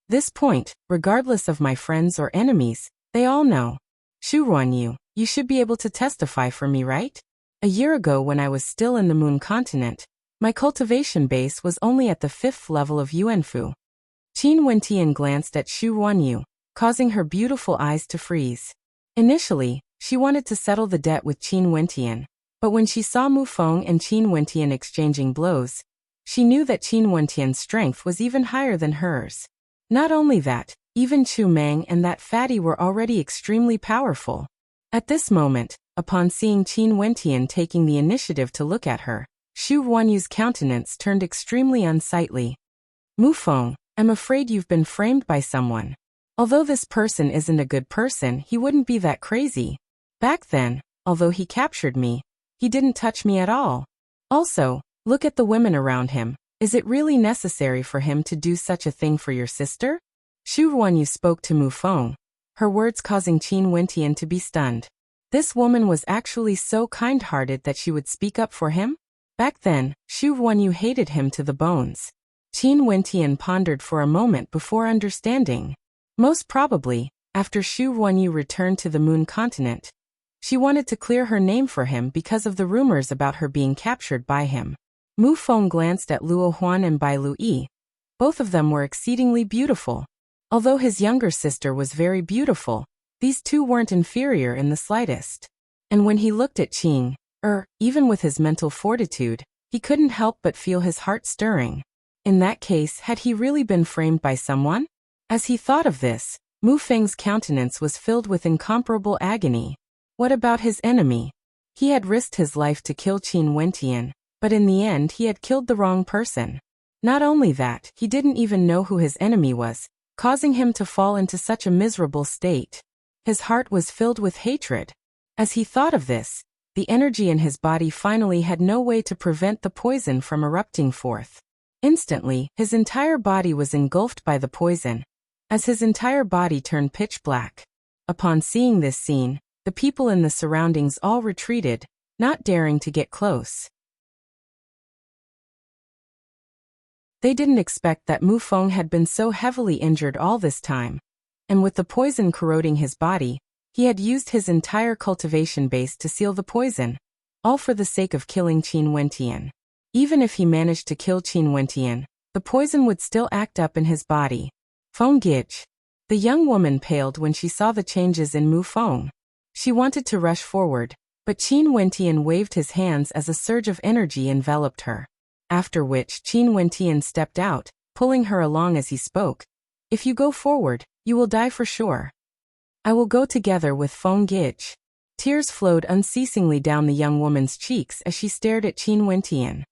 This point, regardless of my friends or enemies, they all know. Shu Ruanyu, you should be able to testify for me, right? A year ago when I was still in the Moon Continent, my cultivation base was only at the 5th level of Yuanfu. Qin Wentian glanced at Shu Ruanyu, causing her beautiful eyes to freeze. Initially, she wanted to settle the debt with Qin Wentian, But when she saw Mu Feng and Qin Wentian exchanging blows, she knew that Qin Wentian's strength was even higher than hers. Not only that, even Chu Mang and that fatty were already extremely powerful. At this moment, upon seeing Qin Wentian taking the initiative to look at her, Xu Huanyu's countenance turned extremely unsightly. Mu Feng, I'm afraid you've been framed by someone. Although this person isn't a good person, he wouldn't be that crazy. Back then, although he captured me, he didn't touch me at all. Also, look at the women around him. Is it really necessary for him to do such a thing for your sister? Xu Huanyu spoke to Mu Feng, her words causing Qin Wentian to be stunned. This woman was actually so kind-hearted that she would speak up for him? Back then, Xu Huanyu hated him to the bones. Qin Wentian pondered for a moment before understanding. Most probably, after Xu Huanyu returned to the Moon continent, she wanted to clear her name for him because of the rumors about her being captured by him. Mu Feng glanced at Luo Huan and Bai Luyi. Both of them were exceedingly beautiful. Although his younger sister was very beautiful, these two weren't inferior in the slightest. And when he looked at Qing, even with his mental fortitude, he couldn't help but feel his heart stirring. In that case, had he really been framed by someone? As he thought of this, Mu Feng's countenance was filled with incomparable agony. What about his enemy? He had risked his life to kill Qin Wentian, but in the end he had killed the wrong person. Not only that, he didn't even know who his enemy was, causing him to fall into such a miserable state. His heart was filled with hatred. As he thought of this, the energy in his body finally had no way to prevent the poison from erupting forth. Instantly, his entire body was engulfed by the poison, as his entire body turned pitch black. Upon seeing this scene, the people in the surroundings all retreated, not daring to get close. They didn't expect that Mu Feng had been so heavily injured all this time, and with the poison corroding his body, he had used his entire cultivation base to seal the poison, all for the sake of killing Qin Wentian. Even if he managed to kill Qin Wentian, the poison would still act up in his body. Feng Gij. The young woman paled when she saw the changes in Mu Feng. She wanted to rush forward, but Qin Wentian waved his hands as a surge of energy enveloped her. After which Qin Wentian stepped out, pulling her along as he spoke. If you go forward, you will die for sure. I will go together with Feng Gij. Tears flowed unceasingly down the young woman's cheeks as she stared at Qin Wentian.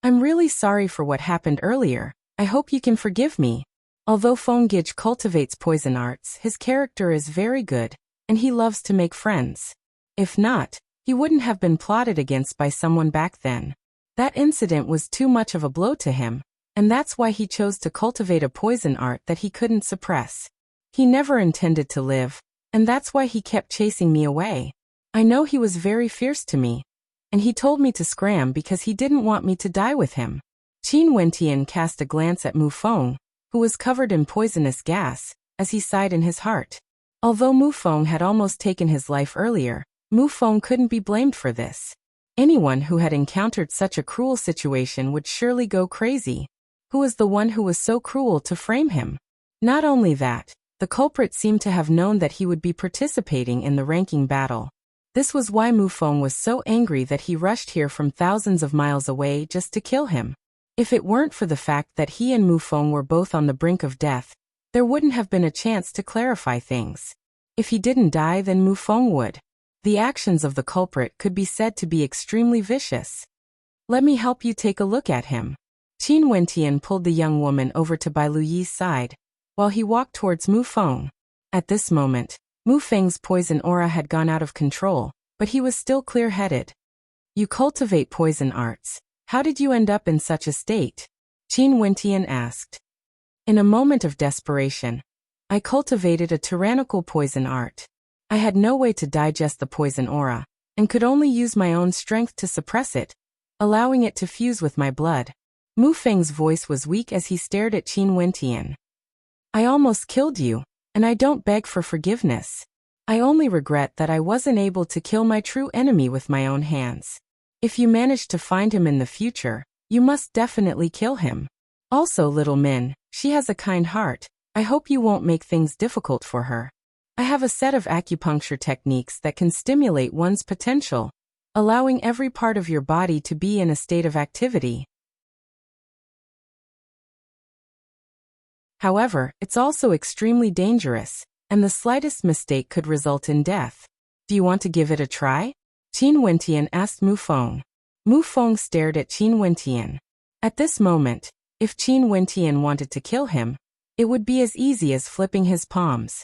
I'm really sorry for what happened earlier. I hope you can forgive me. Although Feng Gij cultivates poison arts, his character is very good, and he loves to make friends. If not, he wouldn't have been plotted against by someone back then. That incident was too much of a blow to him, and that's why he chose to cultivate a poison art that he couldn't suppress. He never intended to live, and that's why he kept chasing me away. I know he was very fierce to me, and he told me to scram because he didn't want me to die with him. Qin Wentian cast a glance at Mu Feng, who was covered in poisonous gas, as he sighed in his heart. Although Mu Feng had almost taken his life earlier, Mu Feng couldn't be blamed for this. Anyone who had encountered such a cruel situation would surely go crazy. Who was the one who was so cruel to frame him? Not only that, the culprit seemed to have known that he would be participating in the ranking battle. This was why Mu Feng was so angry that he rushed here from thousands of miles away just to kill him. If it weren't for the fact that he and Mu Feng were both on the brink of death, there wouldn't have been a chance to clarify things. If he didn't die, then Mu Feng would. The actions of the culprit could be said to be extremely vicious. Let me help you take a look at him. Qin Wentian pulled the young woman over to Bai Luyi's side, while he walked towards Mu Feng. At this moment, Mu Feng's poison aura had gone out of control, but he was still clear-headed. You cultivate poison arts. How did you end up in such a state? Qin Wentian asked. In a moment of desperation, I cultivated a tyrannical poison art. I had no way to digest the poison aura, and could only use my own strength to suppress it, allowing it to fuse with my blood. Mu Feng's voice was weak as he stared at Qin Wentian. I almost killed you, and I don't beg for forgiveness. I only regret that I wasn't able to kill my true enemy with my own hands. If you manage to find him in the future, you must definitely kill him. Also, little Min, she has a kind heart. I hope you won't make things difficult for her. I have a set of acupuncture techniques that can stimulate one's potential. allowing every part of your body to be in a state of activity. However, it's also extremely dangerous, and the slightest mistake could result in death. Do you want to give it a try? Qin Wentian asked Mu Feng. Mu Feng stared at Qin Wentian. At this moment, if Qin Wentian wanted to kill him, it would be as easy as flipping his palms.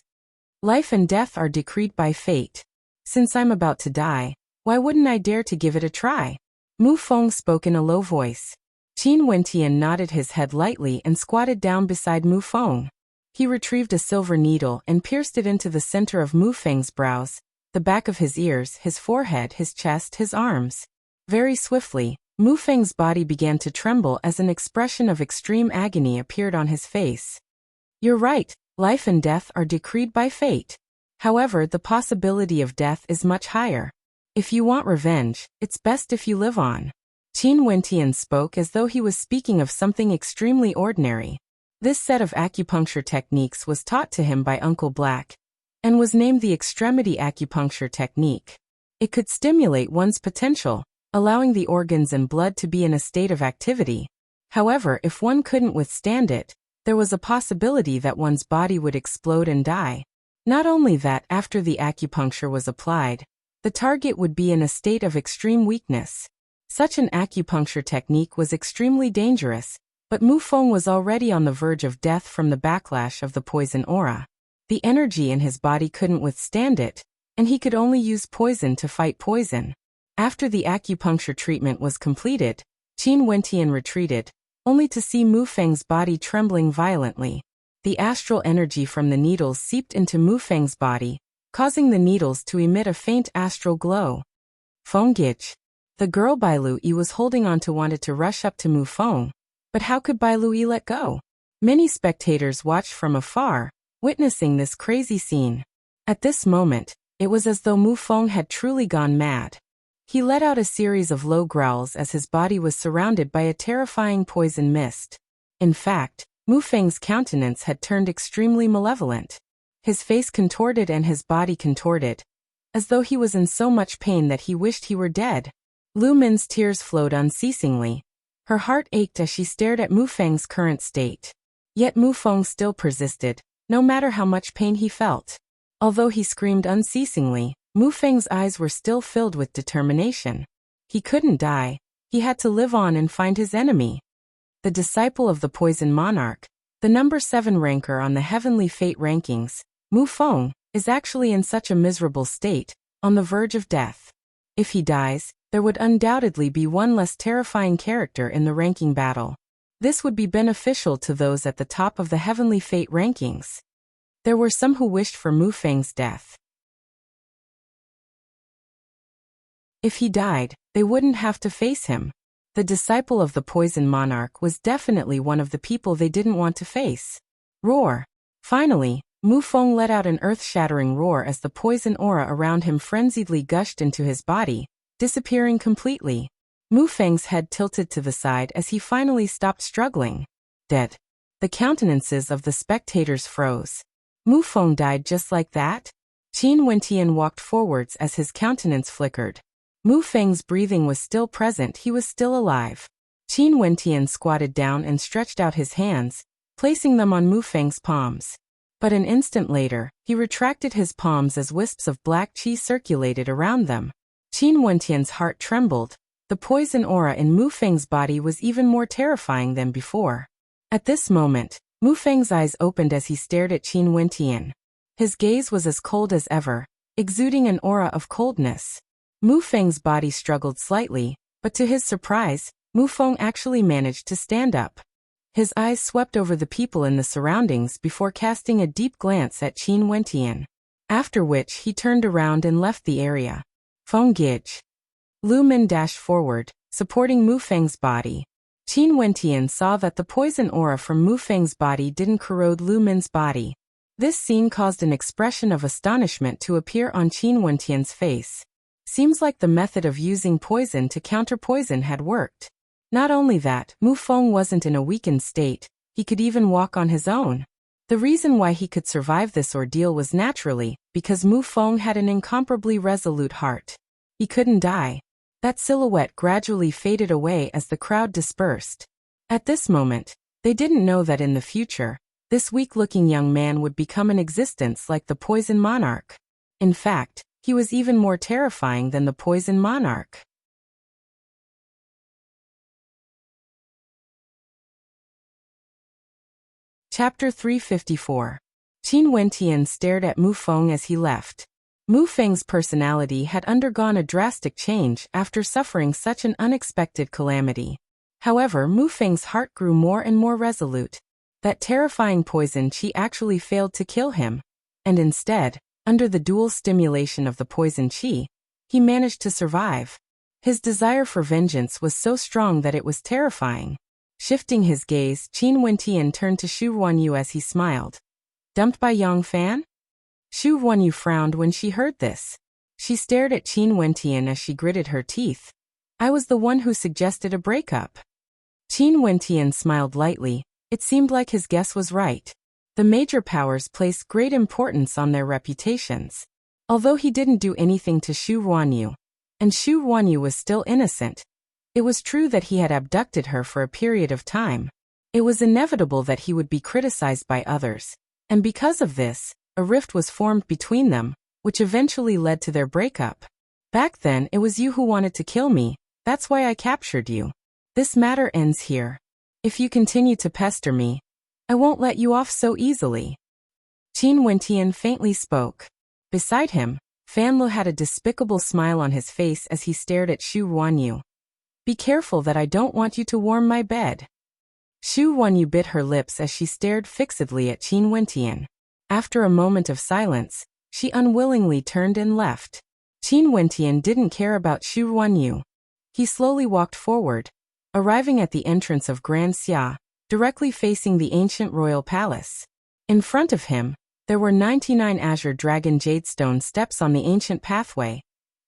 Life and death are decreed by fate. Since I'm about to die, why wouldn't I dare to give it a try? Mu Feng spoke in a low voice. Qin Wentian nodded his head lightly and squatted down beside Mu Feng. He retrieved a silver needle and pierced it into the center of Mu Feng's brows, the back of his ears, his forehead, his chest, his arms. Very swiftly, Mu Feng's body began to tremble as an expression of extreme agony appeared on his face. You're right, life and death are decreed by fate. However, the possibility of death is much higher. If you want revenge, it's best if you live on. Qin Wentian spoke as though he was speaking of something extremely ordinary. This set of acupuncture techniques was taught to him by Uncle Black, and was named the extremity acupuncture technique. It could stimulate one's potential, allowing the organs and blood to be in a state of activity. However, if one couldn't withstand it, there was a possibility that one's body would explode and die. Not only that, after the acupuncture was applied, the target would be in a state of extreme weakness. Such an acupuncture technique was extremely dangerous, but Mu Feng was already on the verge of death from the backlash of the poison aura. The energy in his body couldn't withstand it, and he could only use poison to fight poison. After the acupuncture treatment was completed, Qin Wentian retreated, only to see Mu Feng's body trembling violently. The astral energy from the needles seeped into Mu Feng's body, causing the needles to emit a faint astral glow. Feng Gich. The girl Bai Lui was holding on to wanted to rush up to Mu Feng, but how could Bai Lui let go? Many spectators watched from afar, witnessing this crazy scene. At this moment, it was as though Mu Feng had truly gone mad. He let out a series of low growls as his body was surrounded by a terrifying poison mist. In fact, Mu Feng's countenance had turned extremely malevolent. His face contorted and his body contorted, as though he was in so much pain that he wished he were dead. Lu Min's tears flowed unceasingly. Her heart ached as she stared at Mu Feng's current state. Yet Mu Feng still persisted, no matter how much pain he felt. Although he screamed unceasingly, Mu Feng's eyes were still filled with determination. He couldn't die. He had to live on and find his enemy. The disciple of the Poison Monarch, the number 7 ranker on the Heavenly Fate rankings, Mu Feng, is actually in such a miserable state, on the verge of death. If he dies, there would undoubtedly be one less terrifying character in the ranking battle. This would be beneficial to those at the top of the Heavenly Fate rankings. There were some who wished for Mu Feng's death. If he died, they wouldn't have to face him. The disciple of the Poison Monarch was definitely one of the people they didn't want to face. Roar! Finally, Mu Feng let out an earth-shattering roar as the poison aura around him frenziedly gushed into his body, disappearing completely. Mu Feng's head tilted to the side as he finally stopped struggling. Dead. The countenances of the spectators froze. Mu Feng died just like that? Qin Wentian walked forwards as his countenance flickered. Mu Feng's breathing was still present, he was still alive. Qin Wentian squatted down and stretched out his hands, placing them on Mu Feng's palms. But an instant later, he retracted his palms as wisps of black qi circulated around them. Qin Wentian's heart trembled. The poison aura in Mu Feng's body was even more terrifying than before. At this moment, Mu Feng's eyes opened as he stared at Qin Wentian. His gaze was as cold as ever, exuding an aura of coldness. Mu Feng's body struggled slightly, but to his surprise, Mu Feng actually managed to stand up. His eyes swept over the people in the surroundings before casting a deep glance at Qin Wentian. After which he turned around and left the area. Feng Gij. Lu Min dashed forward, supporting Mu Feng's body. Qin Wentian saw that the poison aura from Mu Feng's body didn't corrode Lu Min's body. This scene caused an expression of astonishment to appear on Qin Wentian's face. Seems like the method of using poison to counter poison had worked. Not only that, Mu Feng wasn't in a weakened state, he could even walk on his own. The reason why he could survive this ordeal was naturally because Mu Feng had an incomparably resolute heart. He couldn't die. That silhouette gradually faded away as the crowd dispersed. At this moment, they didn't know that in the future, this weak-looking young man would become an existence like the Poison Monarch. In fact, he was even more terrifying than the Poison Monarch. Chapter 354. Qin Wentian stared at Mu Feng as he left. Mu Feng's personality had undergone a drastic change after suffering such an unexpected calamity. However, Mu Feng's heart grew more and more resolute. That terrifying poison qi actually failed to kill him, and instead, under the dual stimulation of the poison qi, he managed to survive. His desire for vengeance was so strong that it was terrifying. Shifting his gaze, Qin Wentian turned to Xu Huanyu as he smiled. Dumped by Yang Fan? Xu Huanyu frowned when she heard this. She stared at Qin Wentian as she gritted her teeth. I was the one who suggested a breakup. Qin Wentian smiled lightly. It seemed like his guess was right. The major powers place great importance on their reputations. Although he didn't do anything to Xu Huanyu, and Xu Huanyu was still innocent, it was true that he had abducted her for a period of time. It was inevitable that he would be criticized by others, and because of this, a rift was formed between them, which eventually led to their breakup. Back then, it was you who wanted to kill me, that's why I captured you. This matter ends here. If you continue to pester me, I won't let you off so easily. Qin Wentian faintly spoke. Beside him, Fan Lu had a despicable smile on his face as he stared at Xu Huanyu. Be careful that I don't want you to warm my bed. Xu Huanyu bit her lips as she stared fixedly at Qin Wentian. After a moment of silence, she unwillingly turned and left. Qin Wentian didn't care about Xu Huanyu. He slowly walked forward, arriving at the entrance of Grand Xia, directly facing the ancient royal palace. In front of him, there were 99 azure dragon jadestone steps on the ancient pathway,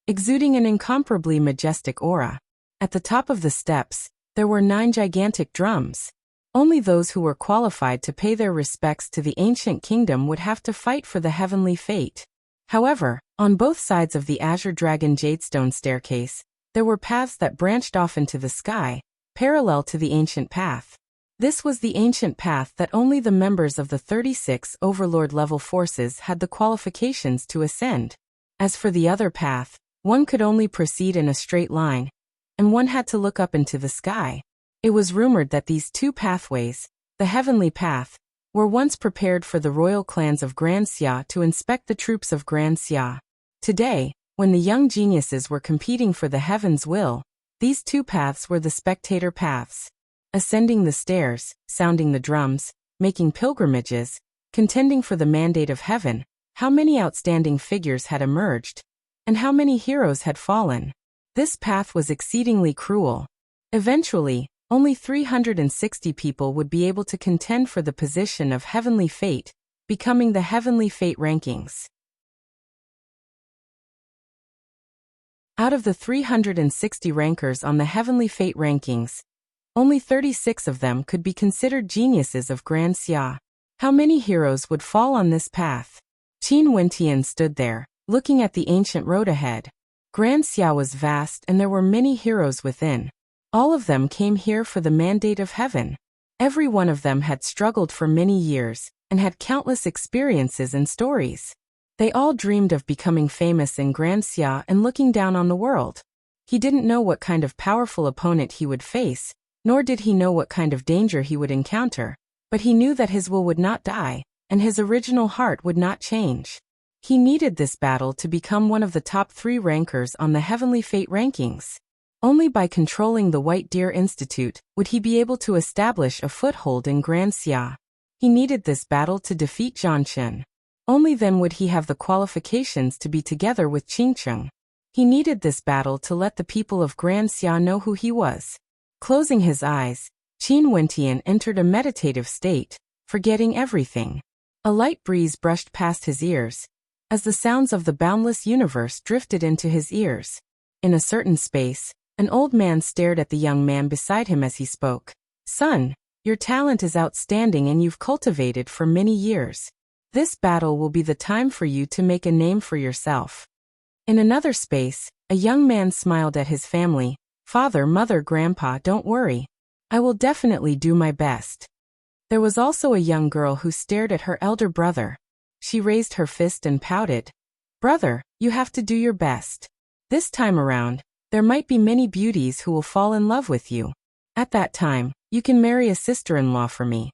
exuding an incomparably majestic aura. At the top of the steps, there were 9 gigantic drums. Only those who were qualified to pay their respects to the ancient kingdom would have to fight for the heavenly fate. However, on both sides of the azure dragon jadestone staircase, there were paths that branched off into the sky, parallel to the ancient path. This was the ancient path that only the members of the 36 Overlord-level forces had the qualifications to ascend. As for the other path, one could only proceed in a straight line, and one had to look up into the sky. It was rumored that these two pathways, the heavenly path, were once prepared for the royal clans of Grand Xia to inspect the troops of Grand Xia. Today, when the young geniuses were competing for the heaven's will, these two paths were the spectator paths. Ascending the stairs, sounding the drums, making pilgrimages, contending for the mandate of heaven, how many outstanding figures had emerged, and how many heroes had fallen. This path was exceedingly cruel. Eventually, only 360 people would be able to contend for the position of heavenly fate, becoming the heavenly fate rankings. Out of the 360 rankers on the heavenly fate rankings, only 36 of them could be considered geniuses of Grand Xia. How many heroes would fall on this path? Qin Wentian stood there, looking at the ancient road ahead. Grand Xia was vast and there were many heroes within. All of them came here for the mandate of heaven. Every one of them had struggled for many years, and had countless experiences and stories. They all dreamed of becoming famous in Grand Xia and looking down on the world. He didn't know what kind of powerful opponent he would face, nor did he know what kind of danger he would encounter, but he knew that his will would not die, and his original heart would not change. He needed this battle to become one of the top 3 rankers on the Heavenly Fate rankings. Only by controlling the White Deer Institute would he be able to establish a foothold in Grand Xia. He needed this battle to defeat Zhang Chen. Only then would he have the qualifications to be together with Qingcheng. He needed this battle to let the people of Grand Xia know who he was. Closing his eyes, Qin Wentian entered a meditative state, forgetting everything. A light breeze brushed past his ears, as the sounds of the boundless universe drifted into his ears. In a certain space, an old man stared at the young man beside him as he spoke. Son, your talent is outstanding and you've cultivated for many years. This battle will be the time for you to make a name for yourself. In another space, A young man smiled at his family. Father, mother, grandpa, don't worry. I will definitely do my best. There was also a young girl who stared at her elder brother. She raised her fist and pouted. Brother, you have to do your best. This time around, there might be many beauties who will fall in love with you. At that time, you can marry a sister-in-law for me.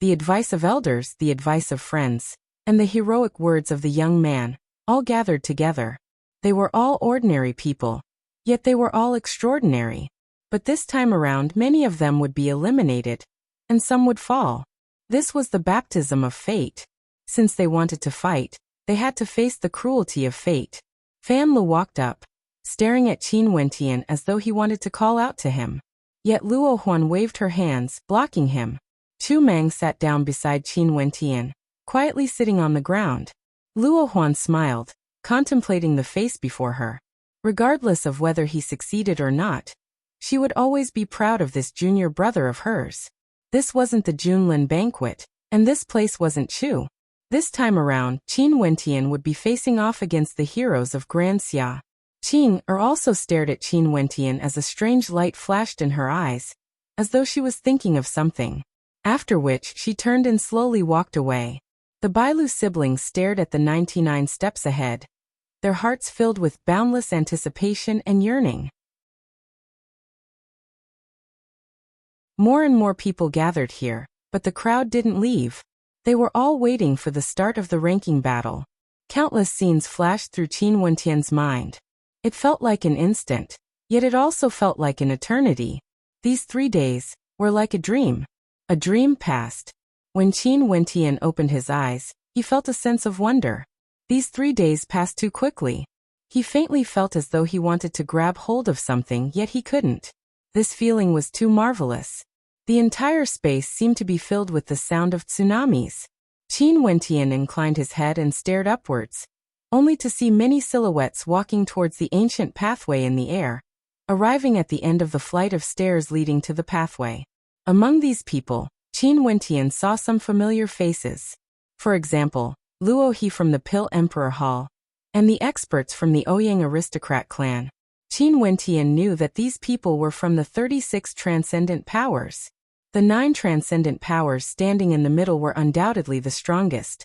The advice of elders, the advice of friends, and the heroic words of the young man, all gathered together. They were all ordinary people, yet they were all extraordinary. But this time around many of them would be eliminated, and some would fall. This was the baptism of fate. Since they wanted to fight, they had to face the cruelty of fate. Fan Lu walked up, staring at Qin Wentian as though he wanted to call out to him. Yet Luo Huan waved her hands, blocking him. Chu Mang sat down beside Qin Wentian, quietly sitting on the ground. Luo Huan smiled, contemplating the face before her. Regardless of whether he succeeded or not, she would always be proud of this junior brother of hers. This wasn't the Junlin banquet, and this place wasn't Chu. This time around, Qin Wentian would be facing off against the heroes of Grand Xia. Qin also stared at Qin Wentian as a strange light flashed in her eyes, as though she was thinking of something. After which she turned and slowly walked away. The Bailu siblings stared at the 99 steps ahead, their hearts filled with boundless anticipation and yearning. More and more people gathered here, but the crowd didn't leave. They were all waiting for the start of the ranking battle. Countless scenes flashed through Qin Wentian's mind. It felt like an instant, yet it also felt like an eternity. These 3 days were like a dream. A dream passed. When Qin Wentian opened his eyes, he felt a sense of wonder. These 3 days passed too quickly. He faintly felt as though he wanted to grab hold of something, yet he couldn't. This feeling was too marvelous. The entire space seemed to be filled with the sound of tsunamis. Qin Wentian inclined his head and stared upwards, only to see many silhouettes walking towards the ancient pathway in the air, arriving at the end of the flight of stairs leading to the pathway. Among these people, Qin Wentian saw some familiar faces. For example, Luo He from the Pill Emperor Hall, and the experts from the Ouyang aristocrat clan. Qin Wentian knew that these people were from the 36 transcendent powers. The 9 transcendent powers standing in the middle were undoubtedly the strongest.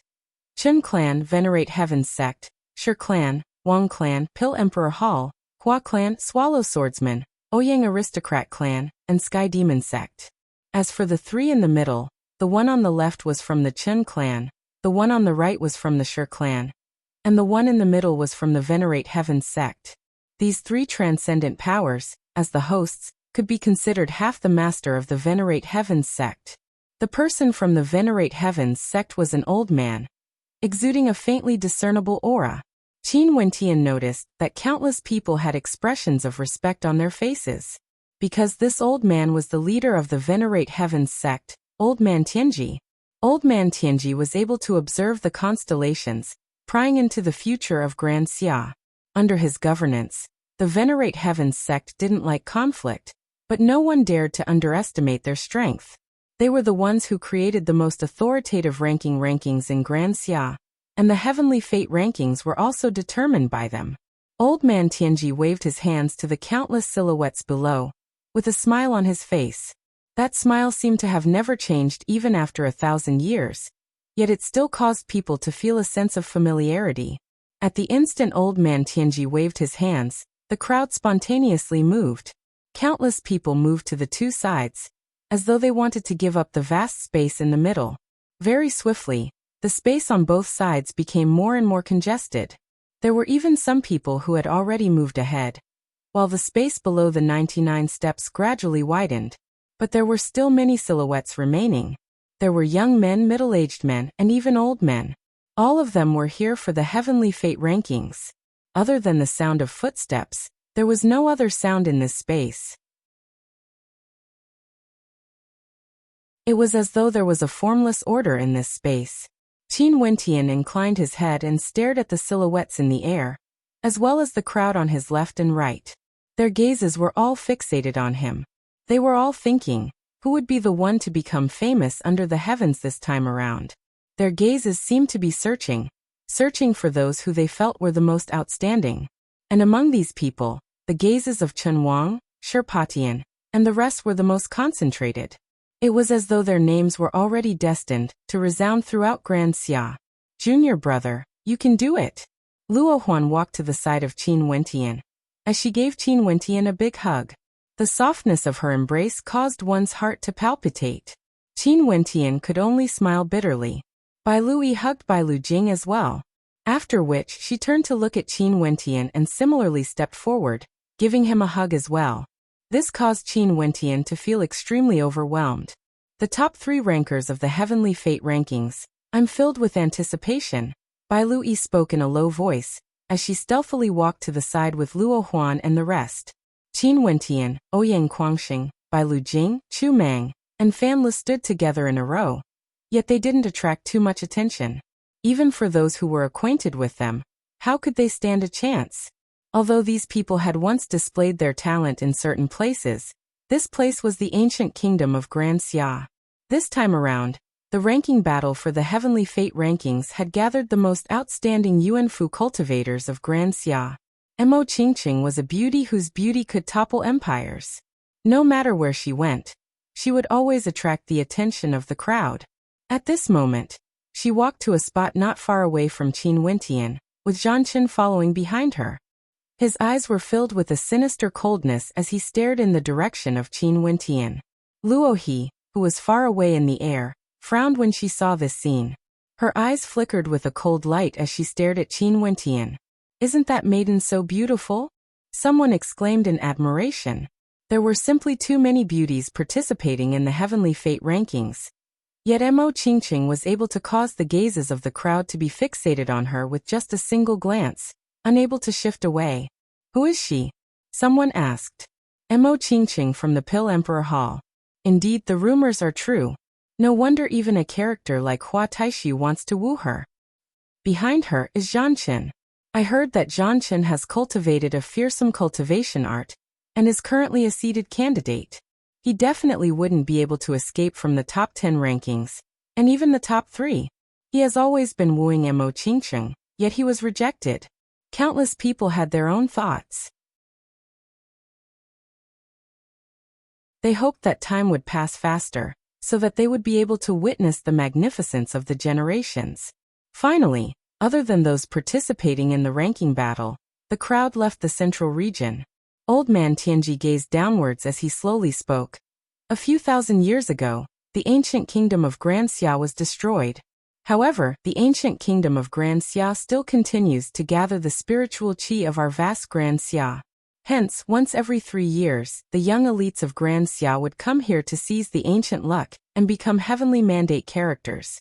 Chen clan, Venerate Heaven's sect; Shi clan, Wang clan, Pill Emperor Hall; Hua clan, Swallow Swordsman; Ouyang aristocrat clan, and Sky Demon sect. As for the 3 in the middle, the one on the left was from the Chen clan, the one on the right was from the Shi clan, and the one in the middle was from the Venerate Heaven's sect. These 3 transcendent powers, as the hosts, could be considered half the master of the Venerate Heaven's sect. The person from the Venerate Heaven's sect was an old man, exuding a faintly discernible aura. Qin Wentian noticed that countless people had expressions of respect on their faces. Because this old man was the leader of the Venerate Heaven's sect, Old Man Tianji. Old Man Tianji was able to observe the constellations, prying into the future of Grand Xia. Under his governance, the Venerate Heaven's sect didn't like conflict, but no one dared to underestimate their strength. They were the ones who created the most authoritative rankings in Grand Xia, and the heavenly fate rankings were also determined by them. Old Man Tianji waved his hands to the countless silhouettes below, with a smile on his face. That smile seemed to have never changed even after 1,000 years, yet it still caused people to feel a sense of familiarity. At the instant Old Man Tianji waved his hands, the crowd spontaneously moved. Countless people moved to the 2 sides, as though they wanted to give up the vast space in the middle. Very swiftly, the space on both sides became more and more congested. There were even some people who had already moved ahead, while the space below the 99 steps gradually widened. But there were still many silhouettes remaining. There were young men, middle-aged men, and even old men. All of them were here for the heavenly fate rankings. Other than the sound of footsteps, there was no other sound in this space. It was as though there was a formless order in this space. Qin Wentian inclined his head and stared at the silhouettes in the air, as well as the crowd on his left and right. Their gazes were all fixated on him. They were all thinking, who would be the one to become famous under the heavens this time around? Their gazes seemed to be searching for those who they felt were the most outstanding. And among these people, the gazes of Chen Wang, Sherpatian, and the rest were the most concentrated. It was as though their names were already destined to resound throughout Grand Xia. Junior brother, you can do it. Luo Huan walked to the side of Qin Wentian. As she gave Qin Wentian a big hug, the softness of her embrace caused one's heart to palpitate. Qin Wentian could only smile bitterly. Bai Lui hugged Bai Lu Jing as well. After which she turned to look at Qin Wentian and similarly stepped forward, giving him a hug as well. This caused Qin Wentian to feel extremely overwhelmed. The top 3 rankers of the Heavenly Fate rankings. I'm filled with anticipation. Bai Lui spoke in a low voice, as she stealthily walked to the side with Luo Huan and the rest. Qin Wentian, Ouyang Guangxing, Bai Lu Jing, Chu Mang, and Fan Le stood together in a row. Yet they didn't attract too much attention. Even for those who were acquainted with them, how could they stand a chance? Although these people had once displayed their talent in certain places, this place was the ancient kingdom of Grand Xia. This time around, the ranking battle for the Heavenly Fate rankings had gathered the most outstanding Yuanfu cultivators of Grand Xia. Mo Qingqing was a beauty whose beauty could topple empires. No matter where she went, she would always attract the attention of the crowd. At this moment, she walked to a spot not far away from Qin Wentian, with Zhang following behind her. His eyes were filled with a sinister coldness as he stared in the direction of Qin Wentian. Luo He, who was far away in the air, frowned when she saw this scene. Her eyes flickered with a cold light as she stared at Qin Wentian. Isn't that maiden so beautiful? Someone exclaimed in admiration. There were simply too many beauties participating in the Heavenly Fate rankings. Yet Mo Qingqing was able to cause the gazes of the crowd to be fixated on her with just a single glance, unable to shift away. Who is she? Someone asked. Mo Qingqing from the Pill Emperor Hall. Indeed, the rumors are true. No wonder even a character like Hua Taishi wants to woo her. Behind her is Zhang. I heard that Zhang has cultivated a fearsome cultivation art, and is currently a seeded candidate. He definitely wouldn't be able to escape from the top 10 rankings, and even the top 3. He has always been wooing Mo Qingqing, yet he was rejected. Countless people had their own thoughts. They hoped that time would pass faster, so that they would be able to witness the magnificence of the generations. Finally, other than those participating in the ranking battle, the crowd left the central region. Old man Tianji gazed downwards as he slowly spoke. A few thousand years ago, the ancient kingdom of Grand Xia was destroyed. However, the ancient kingdom of Grand Xia still continues to gather the spiritual qi of our vast Grand Xia. Hence, once every 3 years, the young elites of Grand Xia would come here to seize the ancient luck and become heavenly mandate characters.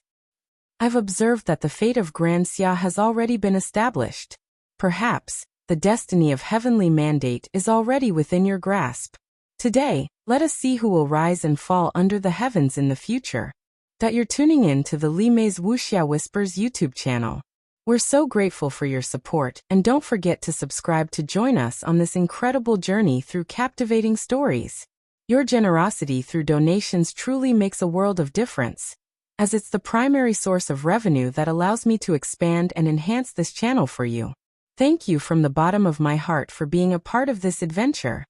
I've observed that the fate of Grand Xia has already been established. Perhaps, the destiny of heavenly mandate is already within your grasp. Today, let us see who will rise and fall under the heavens in the future. That you're tuning in to the Li Mei's Wuxia Whispers YouTube channel. We're so grateful for your support, and don't forget to subscribe to join us on this incredible journey through captivating stories. Your generosity through donations truly makes a world of difference, as it's the primary source of revenue that allows me to expand and enhance this channel for you. Thank you from the bottom of my heart for being a part of this adventure.